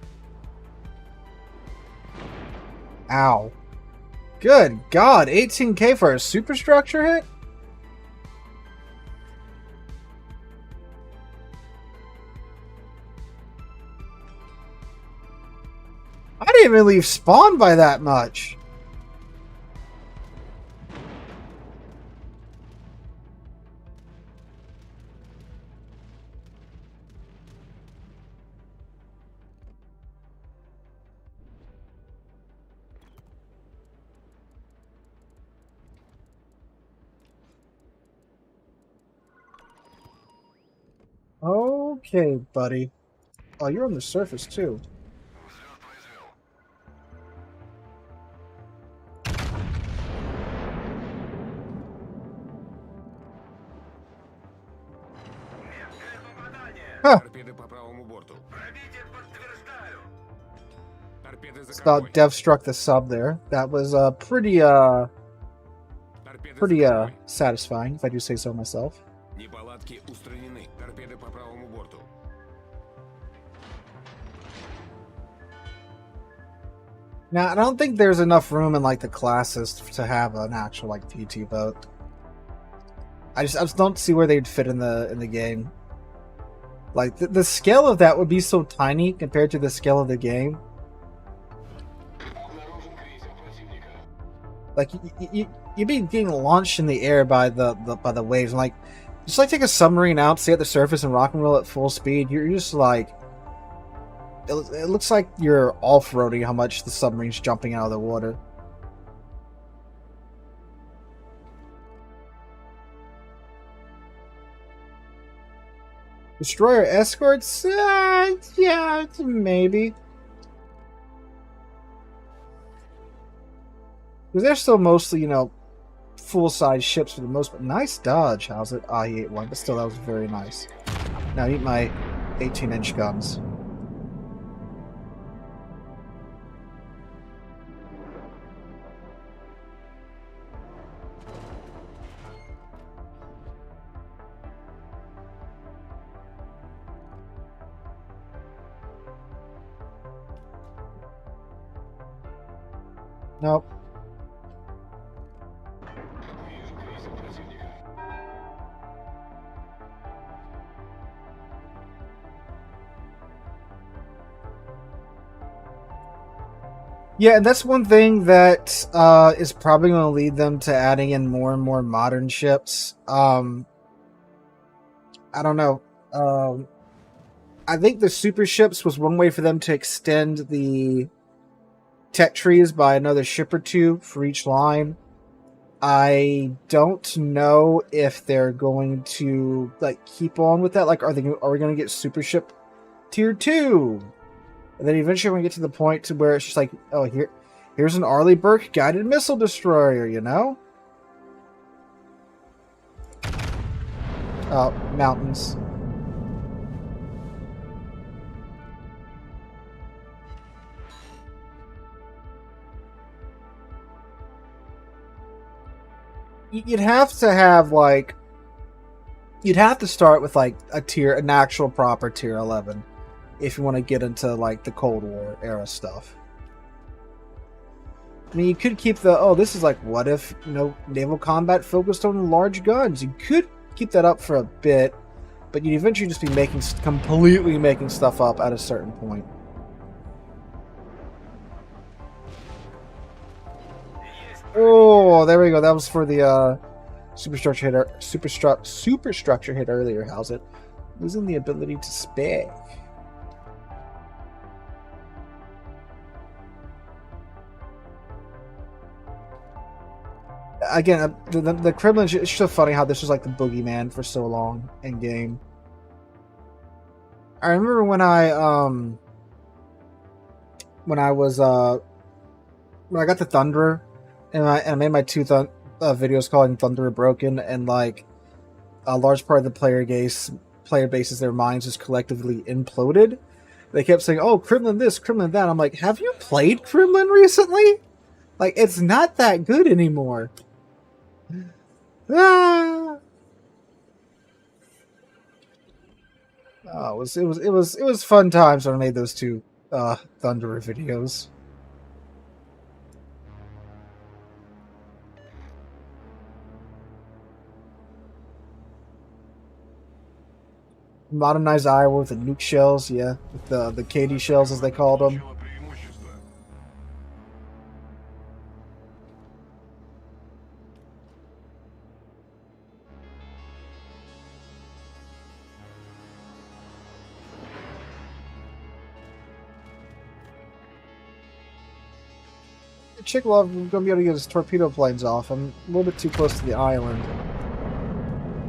Speaker 1: Ow. Good God, 18k for a superstructure hit? I didn't even leave spawn by that much. Okay, buddy. Oh, you're on the surface, too. Huh. It's about Dev struck the sub there. That was pretty satisfying, if I do say so myself. Now, I don't think there's enough room in like the classes to have an actual like PT boat. I just don't see where they'd fit in the game. Like the scale of that would be so tiny compared to the scale of the game. Like you'd be getting launched in the air by the waves, and like just like take a submarine out, stay at the surface, and rock and roll at full speed. You're just like it looks like you're off-roading how much the submarine's jumping out of the water. Destroyer escorts? Yeah, maybe. Because they're still mostly, you know, full-size ships for the most part. Nice dodge. How's it? Ah, he ate one, but still, that was very nice. Now eat my 18-inch guns. Nope. Yeah, and that's one thing that is probably going to lead them to adding in more and more modern ships. I don't know. I think the super ships was one way for them to extend the tech trees by another ship or two for each line. I don't know if they're going to like keep on with that. Like, are we going to get super ship tier 2? And then eventually we're going to get to the point to where it's just like, oh, here's an Arleigh Burke guided missile destroyer, you know? Oh, mountains. You'd have to have, like... You'd have to start with, like, an actual proper tier 11. If you want to get into, like, the Cold War era stuff. I mean, you could keep this is like, what if, you know, naval combat focused on large guns? You could keep that up for a bit, but you'd eventually just be completely making stuff up at a certain point. Oh, there we go. That was for the superstructure hit earlier. How's it? Losing the ability to spec. Again, the Kremlin, it's so funny how this was like the boogeyman for so long in game. I remember when I got the Thunderer, and I made my two videos calling Thunderer broken, and like a large part of the player bases, their minds just collectively imploded. They kept saying, "Oh, Kremlin this, Kremlin that." I'm like, have you played Kremlin recently? Like, it's not that good anymore. Ah! Oh, it was fun times when I made those two Thunderer videos. Modernized Iowa with the nuke shells, yeah, with the KD shells as they called them. Chickalov is going to be able to get his torpedo planes off. I'm a little bit too close to the island.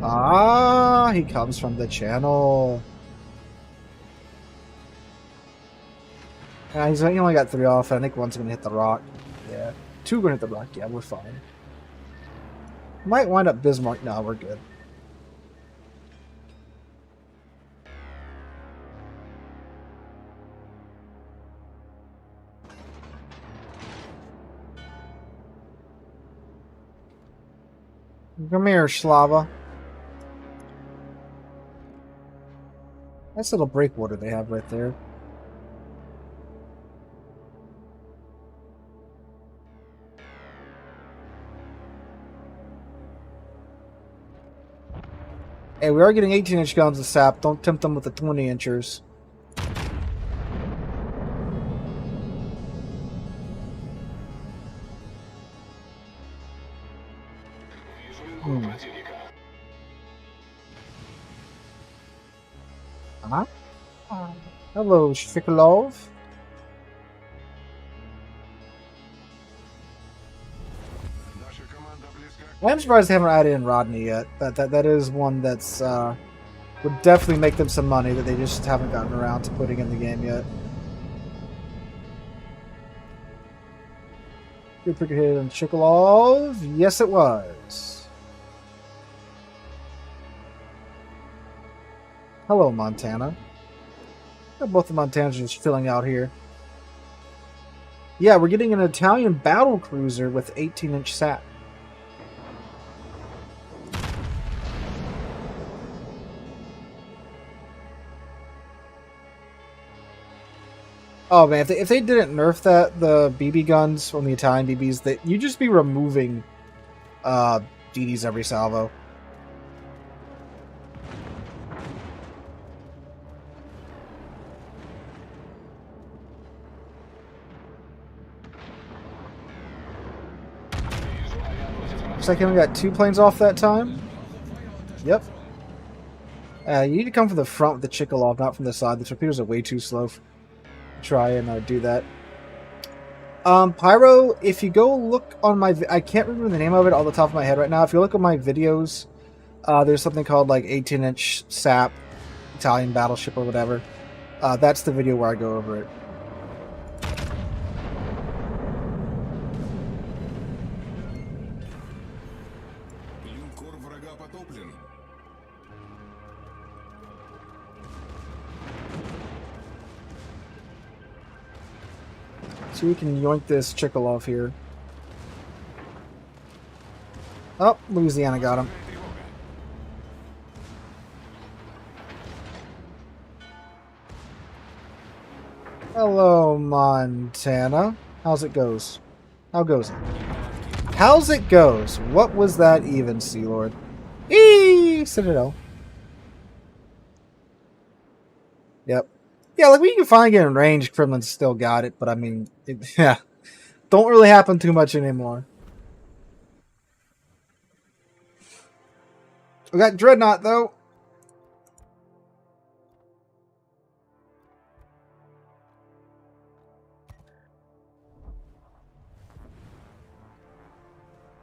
Speaker 1: Ah, he comes from the channel. Yeah, he only got 3 off. I think one's going to hit the rock. Yeah, 2 going to hit the rock. Yeah, we're fine. Might wind up Bismarck. No, we're good. Come here, Slava. Nice little breakwater they have right there. Hey, we are getting 18-inch guns of sap. Don't tempt them with the 20-inchers. Hello, Shvikalov. I'm surprised they haven't added in Rodney yet. That is one that's would definitely make them some money that they just haven't gotten around to putting in the game yet. Good pick hit on Chikolov. Yes, it was. Hello, Montana. Both the Montanas are just filling out here. Yeah, we're getting an Italian battle cruiser with 18-inch sat. Oh man, if they didn't nerf the BB guns on the Italian BBs, that you'd just be removing DDs every salvo. Looks like I only got 2 planes off that time. Yep. You need to come from the front with the Chikolov, not from the side. The torpedoes are way too slow to try and do that. Pyro, if you go look on my... I can't remember the name of it off the top of my head right now. If you look at my videos, there's something called like 18-inch SAP, Italian battleship or whatever. That's the video where I go over it. So we can yoink this Chikolov here. Oh, Louisiana got him. Hello, Montana. How's it goes? How goes it? How's it goes? What was that even, Sea Lord? Eee! Citadel. Yep. Yeah, like we can finally get in range. Kremlin's still got it, but I mean, yeah, don't really happen too much anymore. We got Dreadnought though.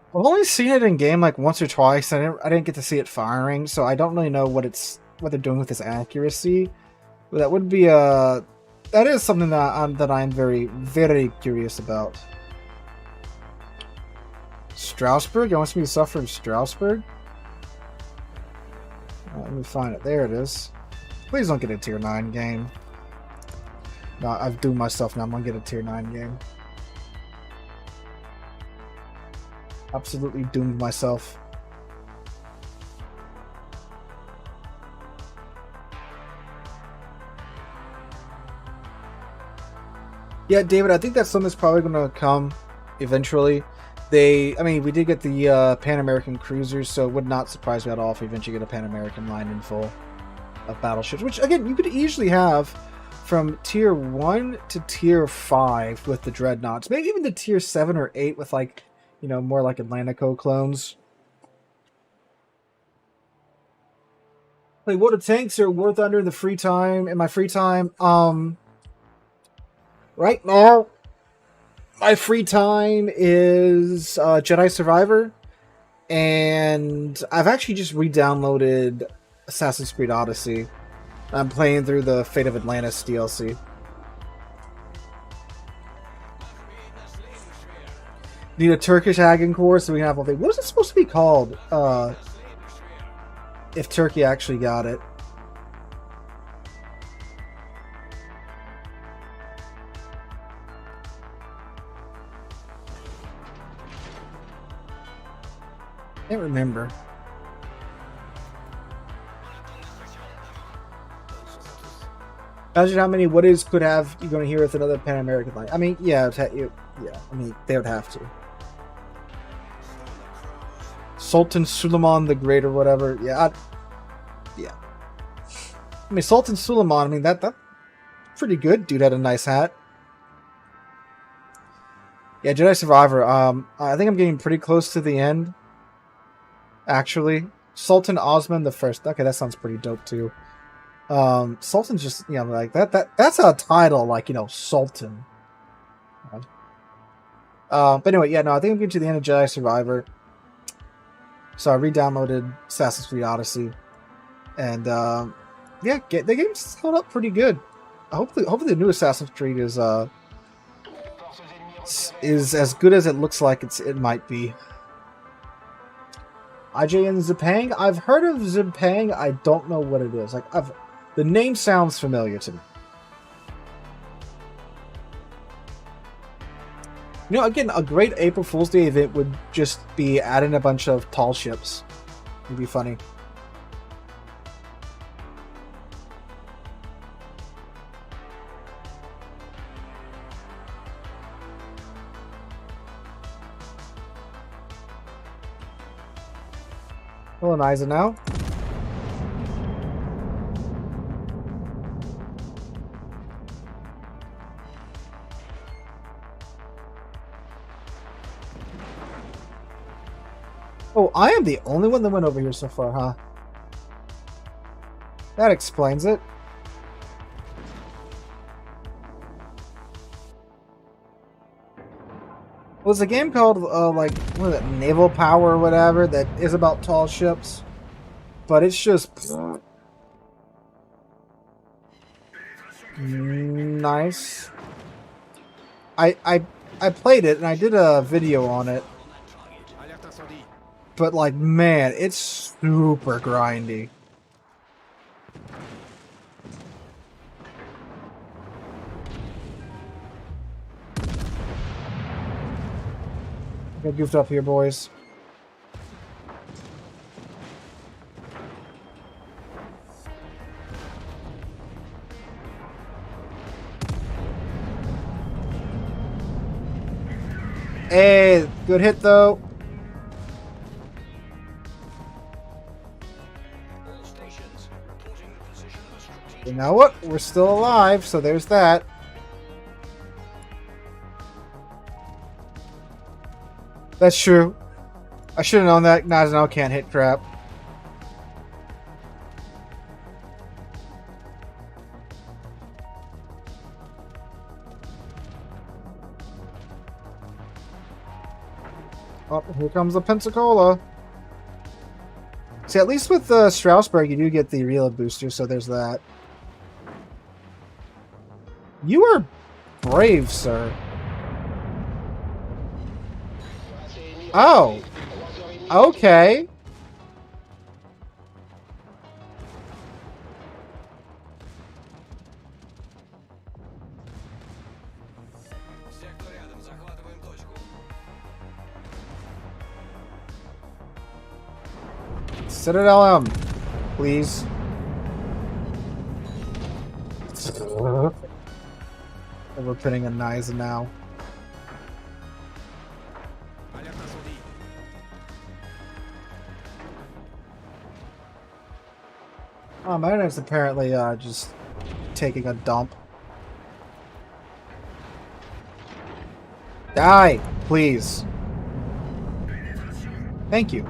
Speaker 1: I've only seen it in game like once or twice. I didn't get to see it firing, so I don't really know what they're doing with its accuracy. But that would be that is something that I'm very, very curious about. Stroudsburg? You want me to suffer in Stroudsburg? Let me find it. There it is. Please don't get a tier 9 game. No, I've doomed myself now. I'm gonna get a tier 9 game. Absolutely doomed myself. Yeah, David, I think that's something that's probably going to come eventually. I mean, we did get the Pan American cruisers, so it would not surprise me at all if we eventually get a Pan American line in full of battleships, which, again, you could easily have from tier 1 to tier 5 with the dreadnoughts. Maybe even to tier 7 or 8 with, like, you know, more like Atlantico clones. Like, what the tanks are worth under the free time, in my free time, right now, my free time is Jedi Survivor, and I've actually just re-downloaded Assassin's Creed Odyssey. I'm playing through the Fate of Atlantis DLC. Need a Turkish Hagen core so we can have all things. What is it supposed to be called? If Turkey actually got it. I can't remember. Imagine how many what is could have you're going to hear with another Pan American line. I mean, yeah, I mean, they would have to. Sultan Suleiman the Great or whatever. Yeah, yeah. I mean, Sultan Suleiman. I mean, that pretty good. Dude had a nice hat. Yeah, Jedi Survivor. I think I'm getting pretty close to the end. Actually, Sultan Osman the First. Okay, that sounds pretty dope too. Sultan's just, you know, like that's a title, like, you know, Sultan. But anyway, yeah, no, I think I'm getting to the end of Jedi Survivor. So I re-downloaded Assassin's Creed Odyssey, and yeah, the game's held up pretty good. Hopefully the new Assassin's Creed is is as good as it looks like it might be. IJ and Zipang? I've heard of Zipang. I don't know what it is. Like the name sounds familiar to me. You know, again, a great April Fool's Day event would just be adding a bunch of tall ships. It'd be funny. Colonize it now. Oh, I am the only one that went over here so far, huh? That explains it. Well, there's a game called, like, what is it, Naval Power or whatever, that is about tall ships. But it's just... nice. I played it, and I did a video on it. But, like, man, it's super grindy. Got goofed up here, boys. Hey, good hit though. You know what? We're still alive, so there's that. That's true. I should have known that. National can't hit crap. Oh, here comes the Pensacola. See, at least with Stroudsburg, you do get the reload booster, so there's that. You are brave, sir. Oh. Okay. Citadel M, please. We're putting a Niza now. Oh, my internet's apparently just taking a dump. Die, please. Thank you.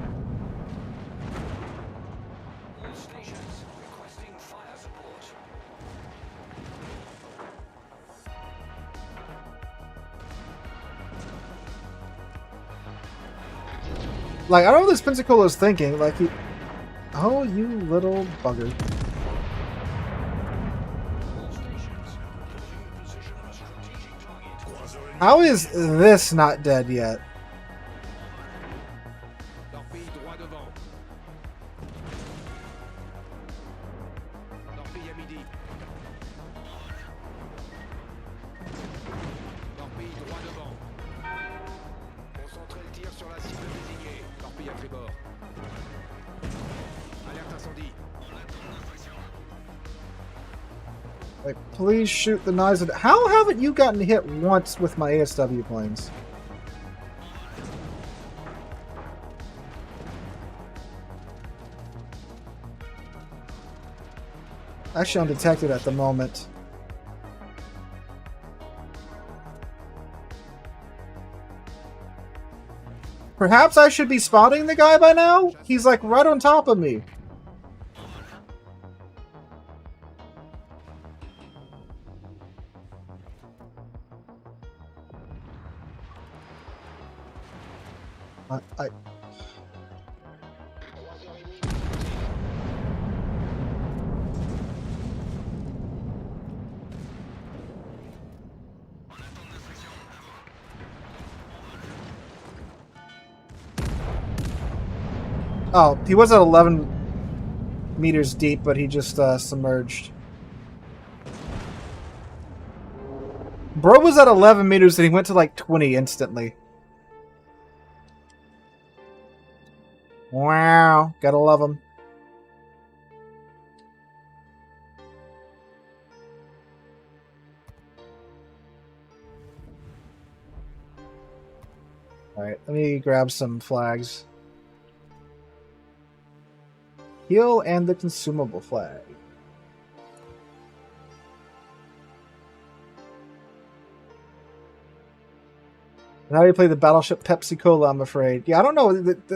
Speaker 1: Like, I don't know what this Pensacola is thinking. Like, he... Oh, you little bugger. How is this not dead yet? Like, please shoot the knives. How haven't you gotten hit once with my ASW planes? Actually, undetected at the moment. Perhaps I should be spotting the guy by now? He's like right on top of me. I Oh, he was at 11 meters deep, but he just submerged. Bro was at 11 meters and he went to like 20 instantly. Wow, gotta love him. Alright, let me grab some flags. Heal and the consumable flag. And how do you play the Battleship Pepsi Cola, I'm afraid. Yeah, I don't know.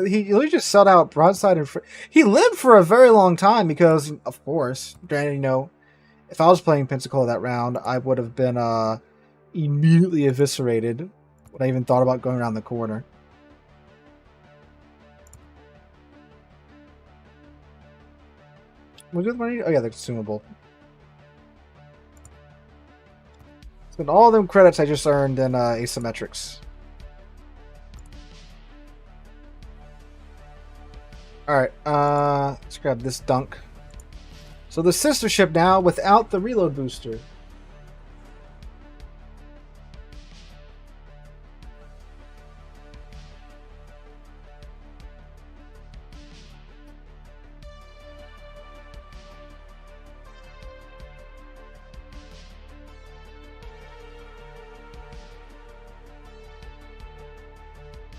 Speaker 1: He literally just set out broadside and he lived for a very long time because, of course, granted, you know, if I was playing Pensacola that round, I would have been immediately eviscerated when I even thought about going around the corner. Was it money? Oh yeah, the consumable. Spend all them credits I just earned in Asymmetrics. Alright, let's grab this dunk. So the sister ship now without the reload booster.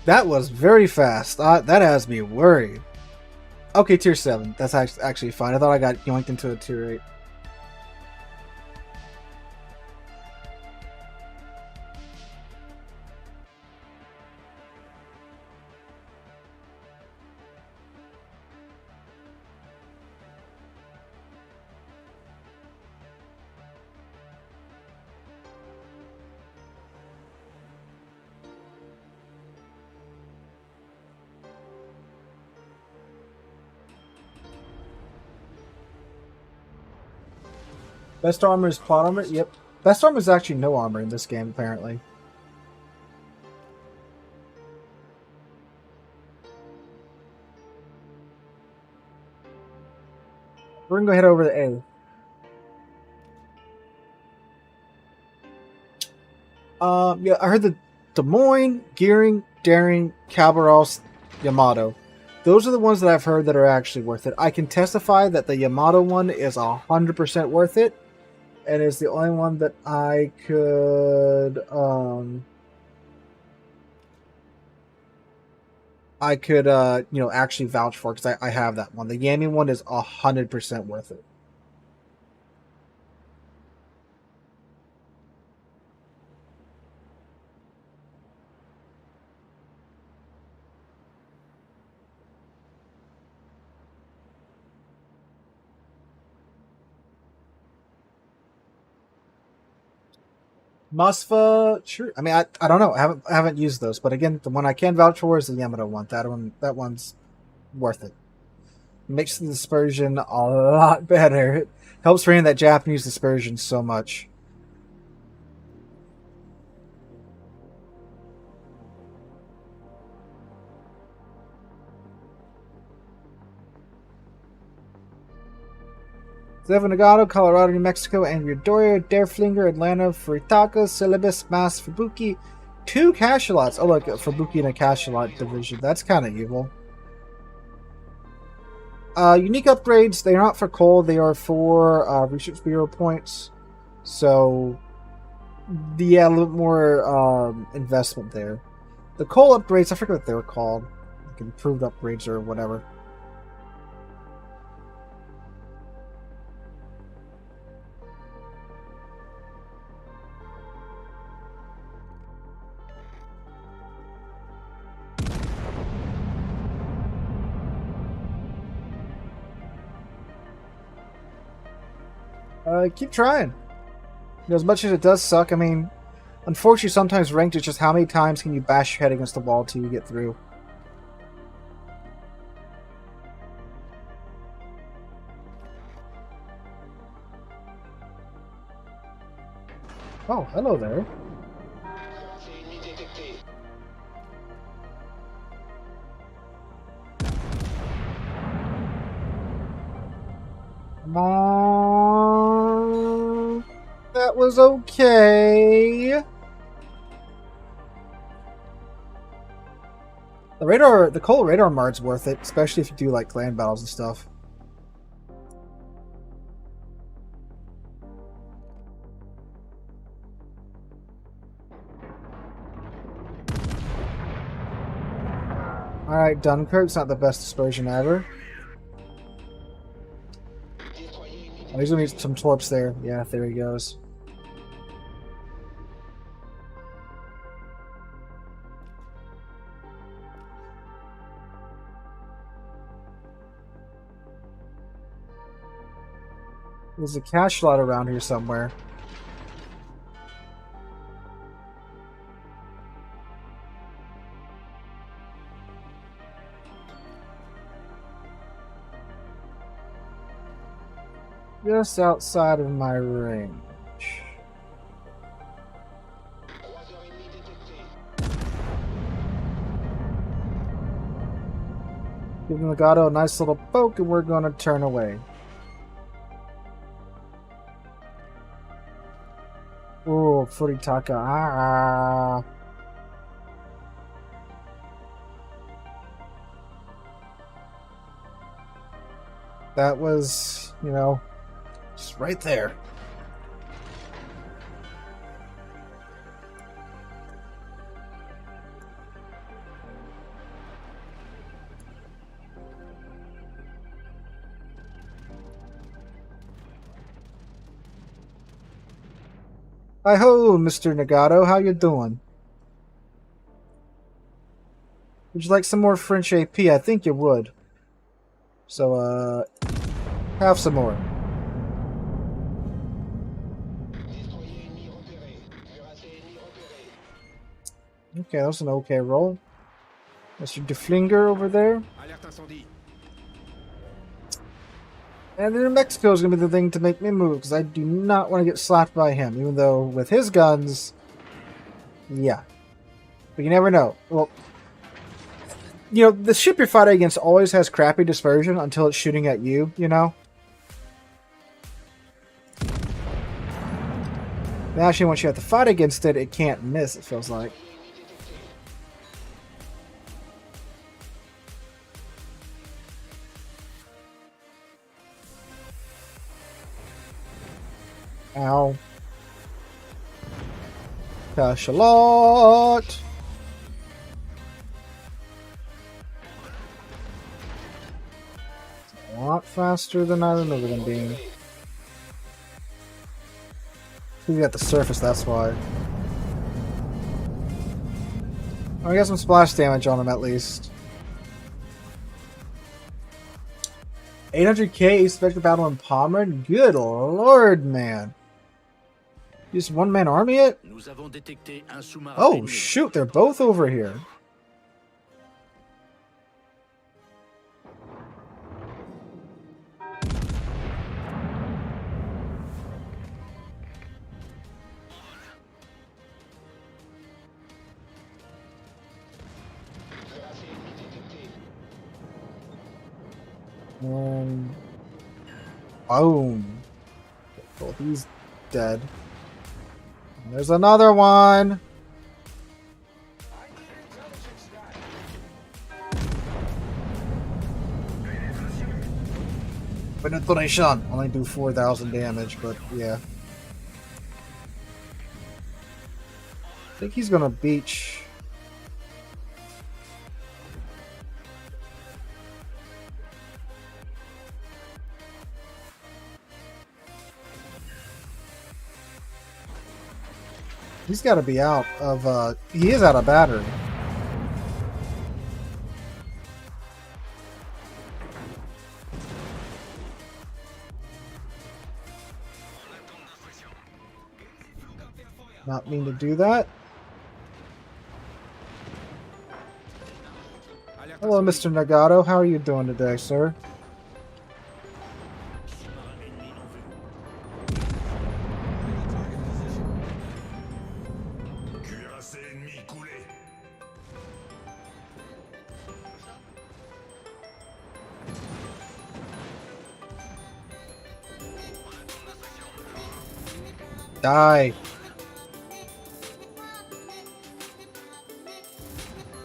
Speaker 1: That was very fast. That has me worried. Okay, tier 7. That's actually fine. I thought I got yoinked into a tier 8. Best armor is plot armor? Yep. Best armor is actually no armor in this game, apparently. We're gonna go head over to A. Yeah, I heard the Des Moines, Gearing, Daring, Cabarros, Yamato. Those are the ones that I've heard that are actually worth it. I can testify that the Yamato one is 100% worth it. And is the only one that I could, you know, actually vouch for, because I have that one. The Yami one is 100% worth it. Musfa, sure. I mean, I don't know. I haven't used those, but again, the one I can vouch for is the Yamato one. That one's worth it. Makes the dispersion a lot better. It helps bring in that Japanese dispersion so much. Nagano, Colorado, New Mexico, Angry-Doria, Derflinger, Atlanta, Furitaka, Celebes, Mass, Fubuki. 2 Cachalots. Oh, look, Fubuki in a Cachalot division. That's kind of evil. Unique upgrades, they are not for coal, they are for Research Bureau points. So, yeah, a little more investment there. The coal upgrades, I forget what they were called. Like improved upgrades or whatever. Keep trying. You know, as much as it does suck, I mean, unfortunately, sometimes ranked is just how many times can you bash your head against the wall till you get through. Oh, hello there. Come on. That was okay. The coal radar mard's worth it, especially if you do like clan battles and stuff. Alright, Dunkirk's not the best dispersion ever. Oh, he's gonna need some torps there. Yeah, there he goes. There's a cash lot around here somewhere. Just outside of my range. Giving Legato a nice little poke and we're gonna turn away. Oh, Furitaka. Ah. That was, you know, just right there. Hi-ho, Mr. Nagato. How you doing? Would you like some more French AP? I think you would. So, have some more. Okay, that was an okay roll. Mr. Deflinger over there. And then Mexico is going to be the thing to make me move, because I do not want to get slapped by him, even though with his guns, yeah. But you never know. Well, you know, the ship you're fighting against always has crappy dispersion until it's shooting at you, you know? And actually, once you have to fight against it, it can't miss, it feels like. Ow. Cachalot! A lot faster than I remember them being. He's got the surface, that's why. Oh, I got some splash damage on him at least. 800k Asymmetric battle in Palmer? Good lord, man. Just one-man army it? Oh, shoot, they're both over here. Boom. Well, he's dead. And there's another one. Penetration. Only do 4,000 damage, but yeah. I think he's gonna beach. He's got to be out of, he is out of battery. Not mean to do that. Hello, Mr. Nagato. How are you doing today, sir? Die.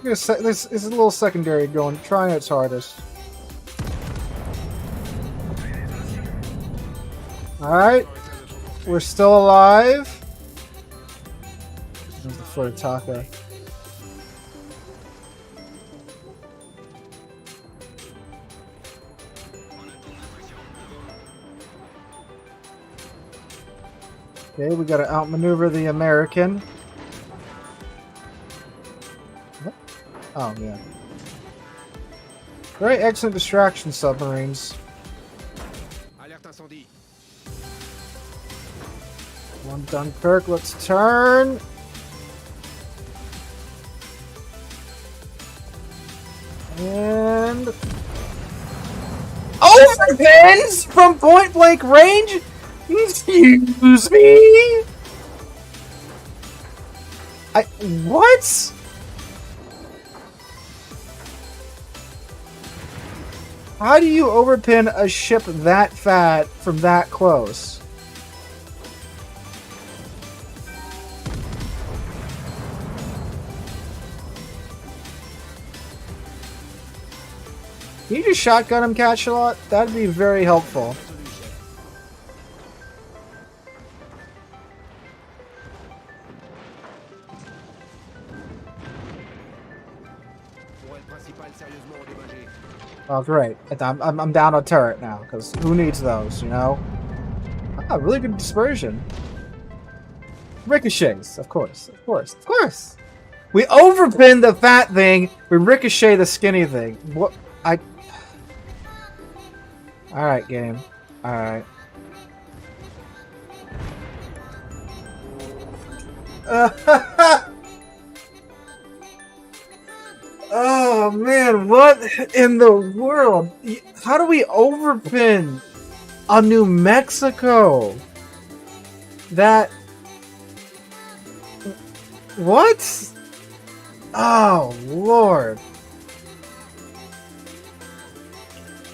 Speaker 1: This is a little secondary going, trying its hardest. Alright. We're still alive. There's the Furutaka. Okay, we gotta outmaneuver the American. Oh, yeah. Very excellent distraction submarines. One Dunkirk, let's turn. And... Overpins from point blank range? Excuse me? What? How do you overpin a ship that fat from that close? Can you just shotgun him, Catch-a-Lot? That'd be very helpful. Oh, great. I'm down a turret now, because who needs those, you know? Ah, really good dispersion. Ricochets, of course, of course, of course! We overpin the fat thing, we ricochet the skinny thing. What? Alright, game. Alright. Oh man, what in the world? How do we overpin a New Mexico? That... What? Oh, Lord.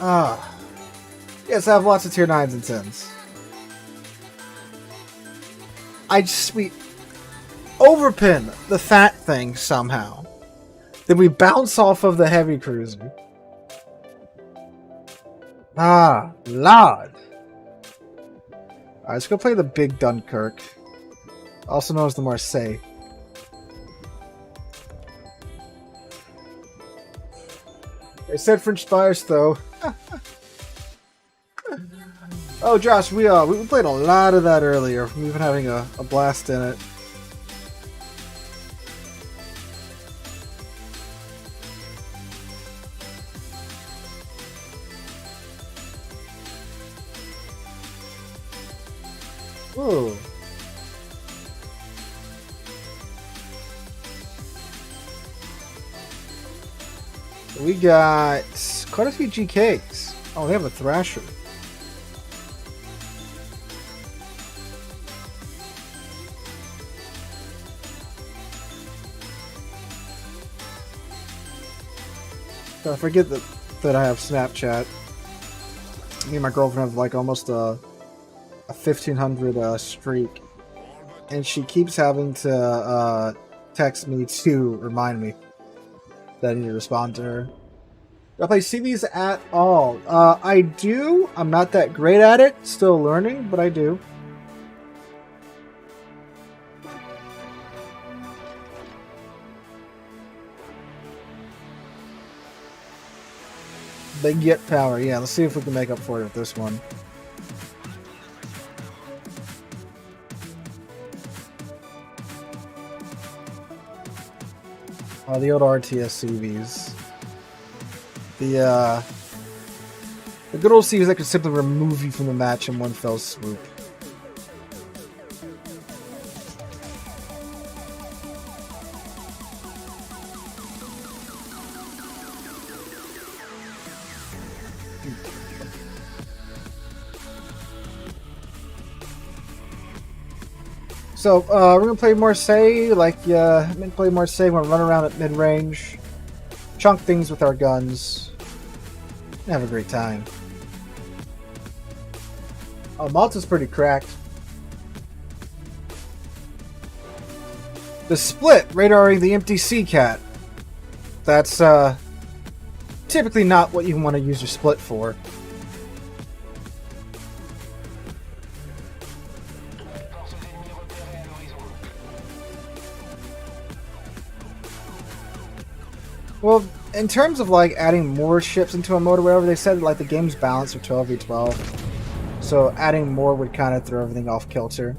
Speaker 1: Ah. Yes, I have lots of tier 9s and 10s. We overpin the fat thing somehow. Then we bounce off of the heavy cruiser. Ah, Lord. Alright, let's go play the big Dunkirk. Also known as the Marseille. They said French bias though. Oh, Josh, we played a lot of that earlier. We've been having a blast in it. Ooh. We got quite a few GKs. Oh, they have a Thrasher. I forget that I have Snapchat. Me and my girlfriend have like almost a 1500 streak, and she keeps having to text me to remind me that I need to respond to her. Do I play CVs at all? I do. I'm not that great at it. Still learning, but I do. Big Get Power. Yeah, let's see if we can make up for it with this one. The old RTS CVs. The good old CVs that could simply remove you from the match in one fell swoop. So, we're gonna play Marseille, like, I'm gonna play Marseille, we're gonna run around at mid-range, chunk things with our guns, and have a great time. Oh, Malta's pretty cracked. The split, radaring the empty sea cat. That's typically not what you want to use your split for. Well, in terms of like adding more ships into a mode or whatever, they said like the game's balanced for 12v12. So adding more would kind of throw everything off kilter.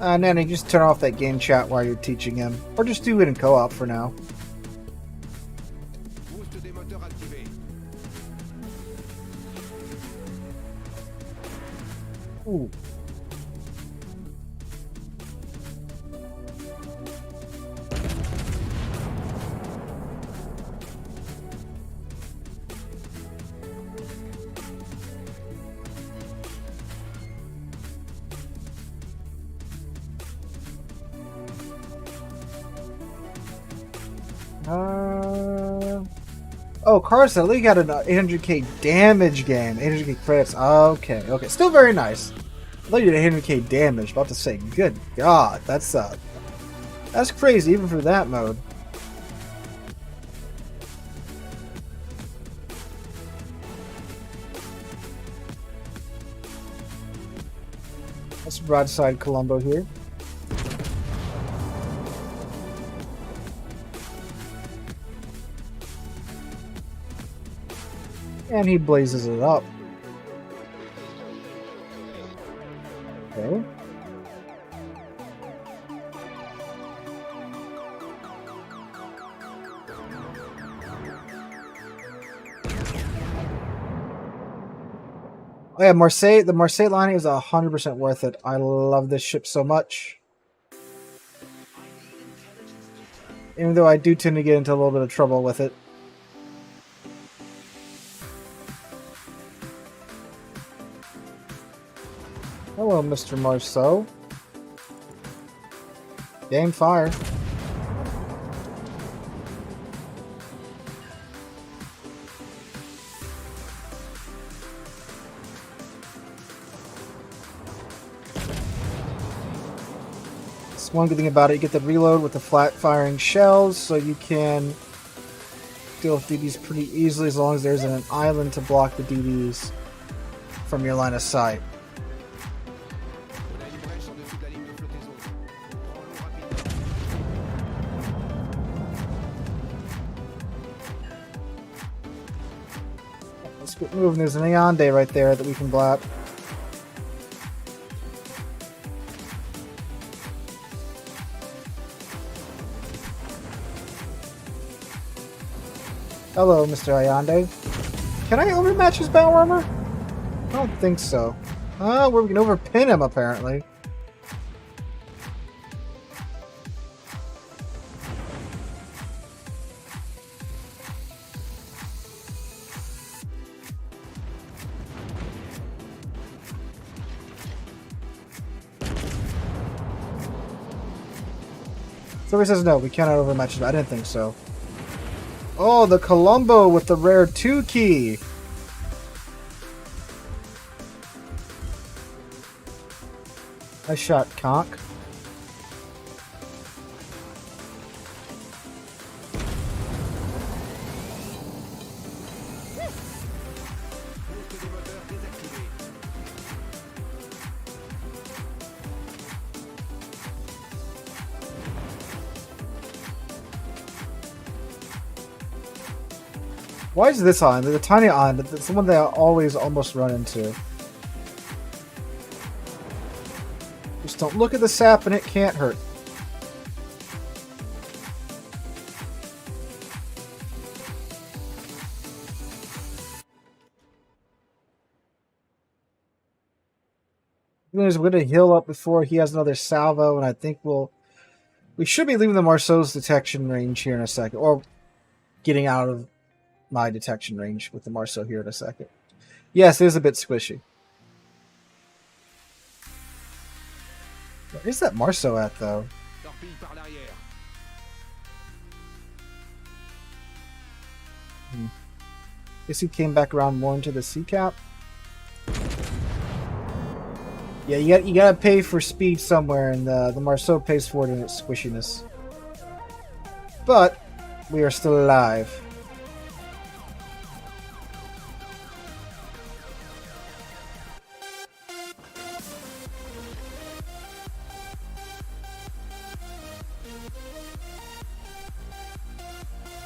Speaker 1: Nanny, just turn off that game chat while you're teaching him. Or just do it in co-op for now.
Speaker 3: Boost des moteurs activé.
Speaker 1: Ooh. Oh, Carson, at least got an 800k damage game. 800k credits. Okay, okay. Still very nice. I thought you did 800k damage. About to say, good God, that's crazy even for that mode. That's broadside Colombo here. And he blazes it up. Okay. Oh yeah, Marseille. The Marseille line is 100% worth it. I love this ship so much. Even though I do tend to get into a little bit of trouble with it. Hello, Mr. Marceau. Game fire. That's one good thing about it. You get the reload with the flat firing shells, so you can deal with DDs pretty easily as long as there's an island to block the DDs from your line of sight. Let's get moving. There's an Ayande right there that we can blap. Hello, Mr. Ayande. Can I overmatch his battle armor? I don't think so. Oh, we can overpin him apparently. So he says no, we cannot overmatch him. I didn't think so. Oh, the Colombo with the rare 2 key. Nice shot, Conk. Why is this island? There's a tiny island, but it's the one that I always almost run into. Just don't look at the sap and it can't hurt. We're going to heal up before he has another salvo, and I think we should be leaving the Marceau's detection range here in a second, or getting out of my detection range with the Marceau here in a second. Yes, it is a bit squishy. Where is that Marceau at, though? Guess he came back around more into the sea cap. Yeah, you gotta pay for speed somewhere, and the Marseille pays for it in its squishiness. But we are still alive.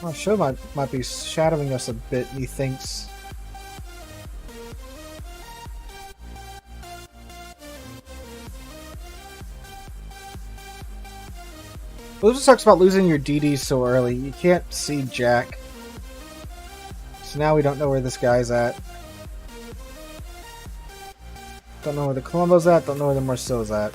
Speaker 1: Well, show might be shadowing us a bit, he thinks. Well, this talks about losing your DD so early. You can't see Jack. So now we don't know where this guy's at. Don't know where the Colombo's at, don't know where the Marceau's at.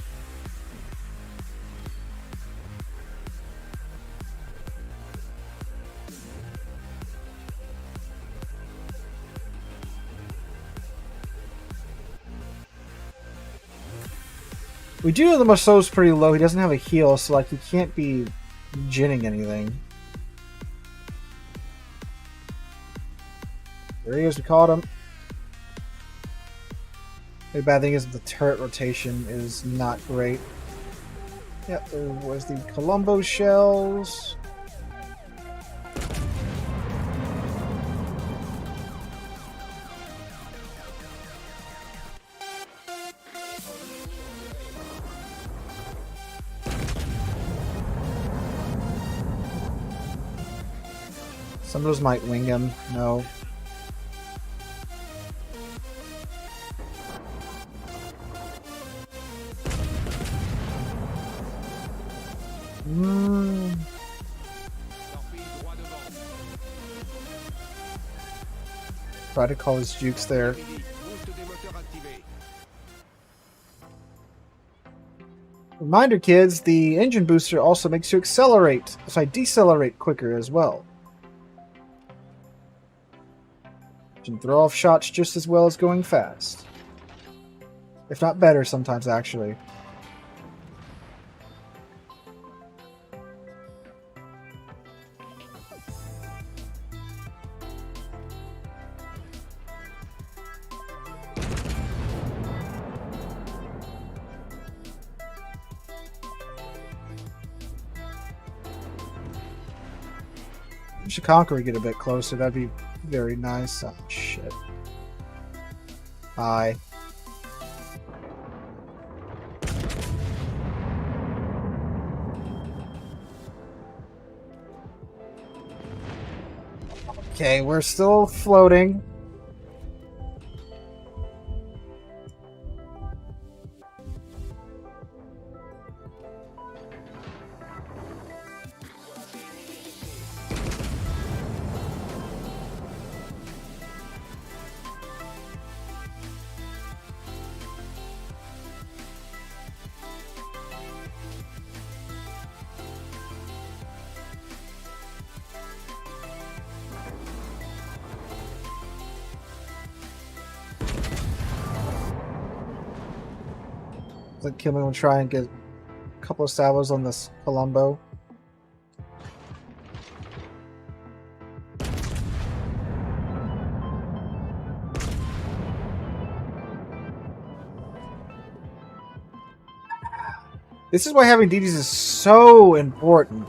Speaker 1: We do know the Marceau's pretty low. He doesn't have a heal, so like he can't be ginning anything. There he is, we caught him. The bad thing is the turret rotation is not great. Yep, there was the Colombo shells. Some of those might wing him. No. Try to call his jukes there. Reminder, kids, the engine booster also makes you accelerate. So I decelerate quicker as well. You can throw off shots just as well as going fast. If not better sometimes, actually. We should conquer get a bit closer. That'd be very nice. Oh, shit. Hi. Okay, we're still floating. Like Kilman will try and get a couple of salvos on this Colombo. This is why having DDs is so important.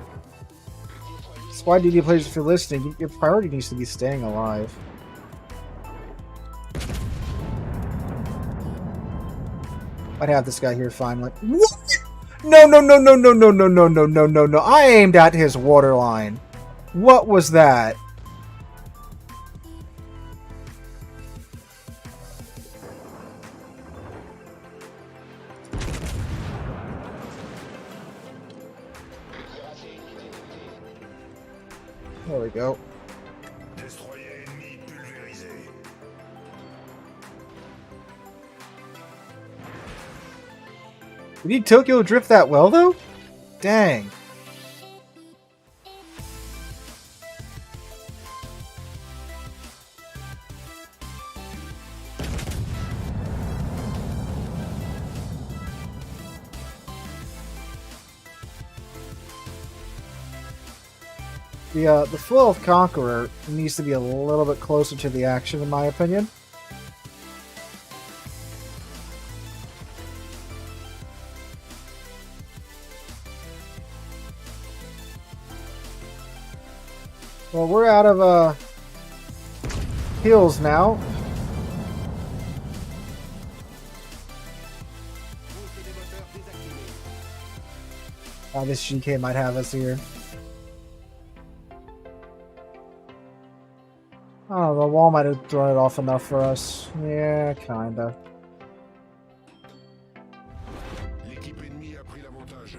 Speaker 1: That's why DD players, if you're listening, your priority needs to be staying alive. I'd have this guy here finally. What? No, no, no, no, no, no, no, no, no, no, no, no. I aimed at his waterline. What was that? There we go. Did he Tokyo drift that well, though? Dang. The full health Conqueror needs to be a little bit closer to the action, in my opinion. Well, we're out of heals now. Oh, this GK might have us here. Oh, the wall might have thrown it off enough for us. Yeah, kinda.
Speaker 3: L'équipe ennemie a pris l'avantage.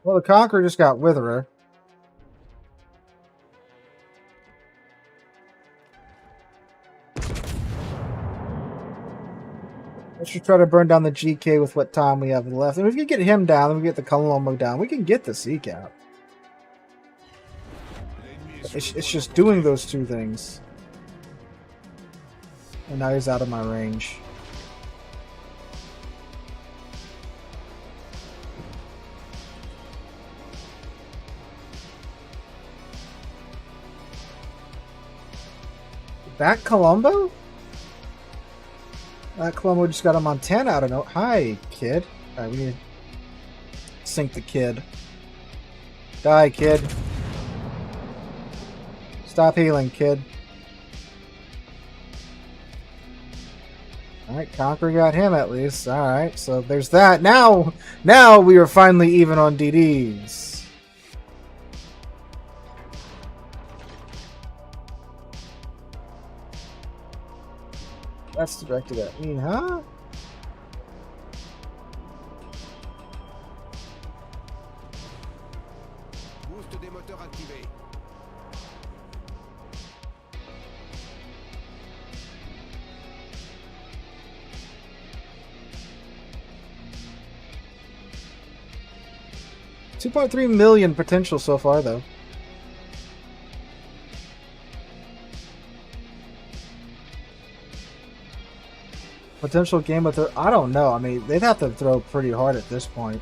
Speaker 1: Well, the Conqueror just got Witherer. I should try to burn down the GK with what time we have left. And if we can get him down, then we get the Colombo down. We can get the Sea Cap. It's just doing those two things. And now he's out of my range. That Colombo? That Colombo just got a Montana out of no. Hi, kid. Alright, we need to sink the kid. Die, kid. Stop healing, kid. Alright, Conqueror got him at least. Alright, so there's that. Now we are finally even on DDs. That's directed at me, huh?
Speaker 3: Boost des moteurs activé.
Speaker 1: $2.3 million potential so far, though. Potential game with her, I don't know. I mean, they'd have to throw pretty hard at this point.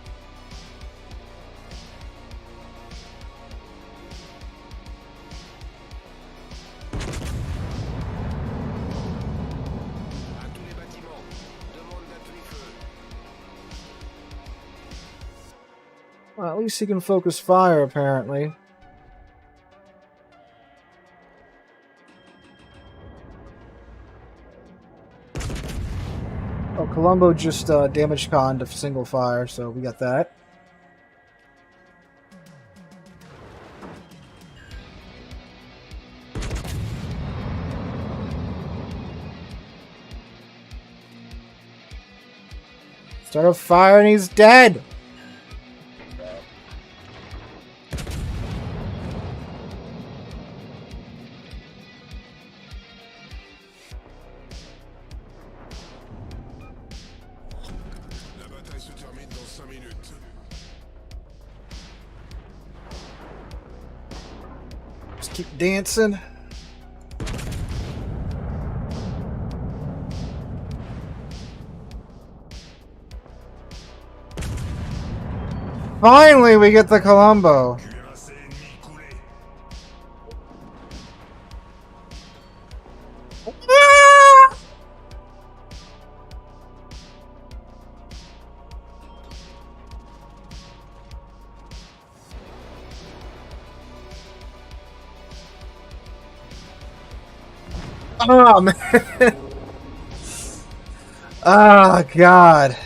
Speaker 1: Well, at least he can focus fire, apparently. Oh, Colombo just damaged Khan to single fire, so we got that. Start a fire and he's dead! Keep dancing. Finally, we get the Colombo. Oh, man. Oh, God.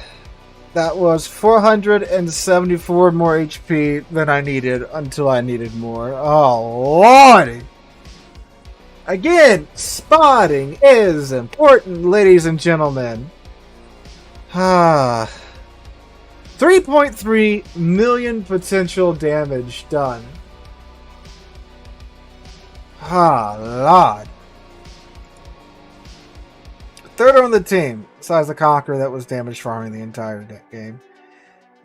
Speaker 1: That was 474 more HP than I needed until I needed more. Oh, Lordy. Again, spotting is important, ladies and gentlemen. 3.3 million potential damage done. Lord. Third on the team, besides the Conqueror that was damage farming the entire game.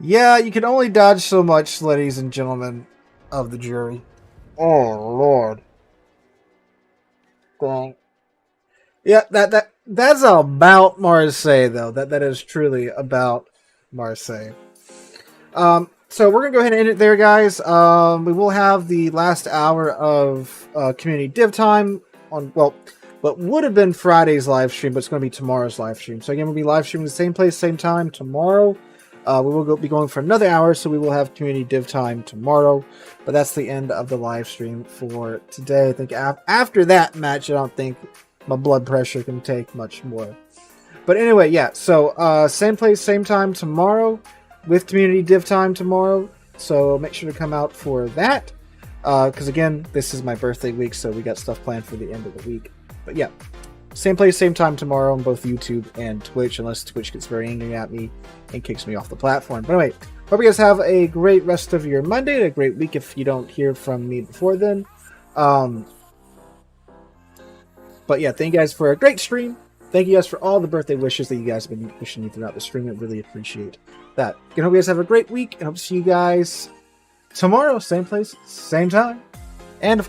Speaker 1: Yeah, you can only dodge so much, ladies and gentlemen of the jury. Oh Lord. Dang. Yeah, that's about Marseille though. That is truly about Marseille. So we're gonna go ahead and end it there, guys. We will have the last hour of community div time on what would have been Friday's live stream, but it's going to be tomorrow's live stream. So again, we'll be live streaming the same place, same time tomorrow. We will be going for another hour, so we will have community div time tomorrow. But that's the end of the live stream for today. I think after that match, I don't think my blood pressure can take much more. But anyway, yeah. So same place, same time tomorrow, with community div time tomorrow. So make sure to come out for that. Because again, this is my birthday week, so we got stuff planned for the end of the week. But yeah, same place, same time tomorrow on both YouTube and Twitch, unless Twitch gets very angry at me and kicks me off the platform. But anyway, hope you guys have a great rest of your Monday, and a great week if you don't hear from me before then. But yeah, thank you guys for a great stream. Thank you guys for all the birthday wishes that you guys have been wishing me throughout the stream. I really appreciate that. And hope you guys have a great week, and hope to see you guys tomorrow, same place, same time. And of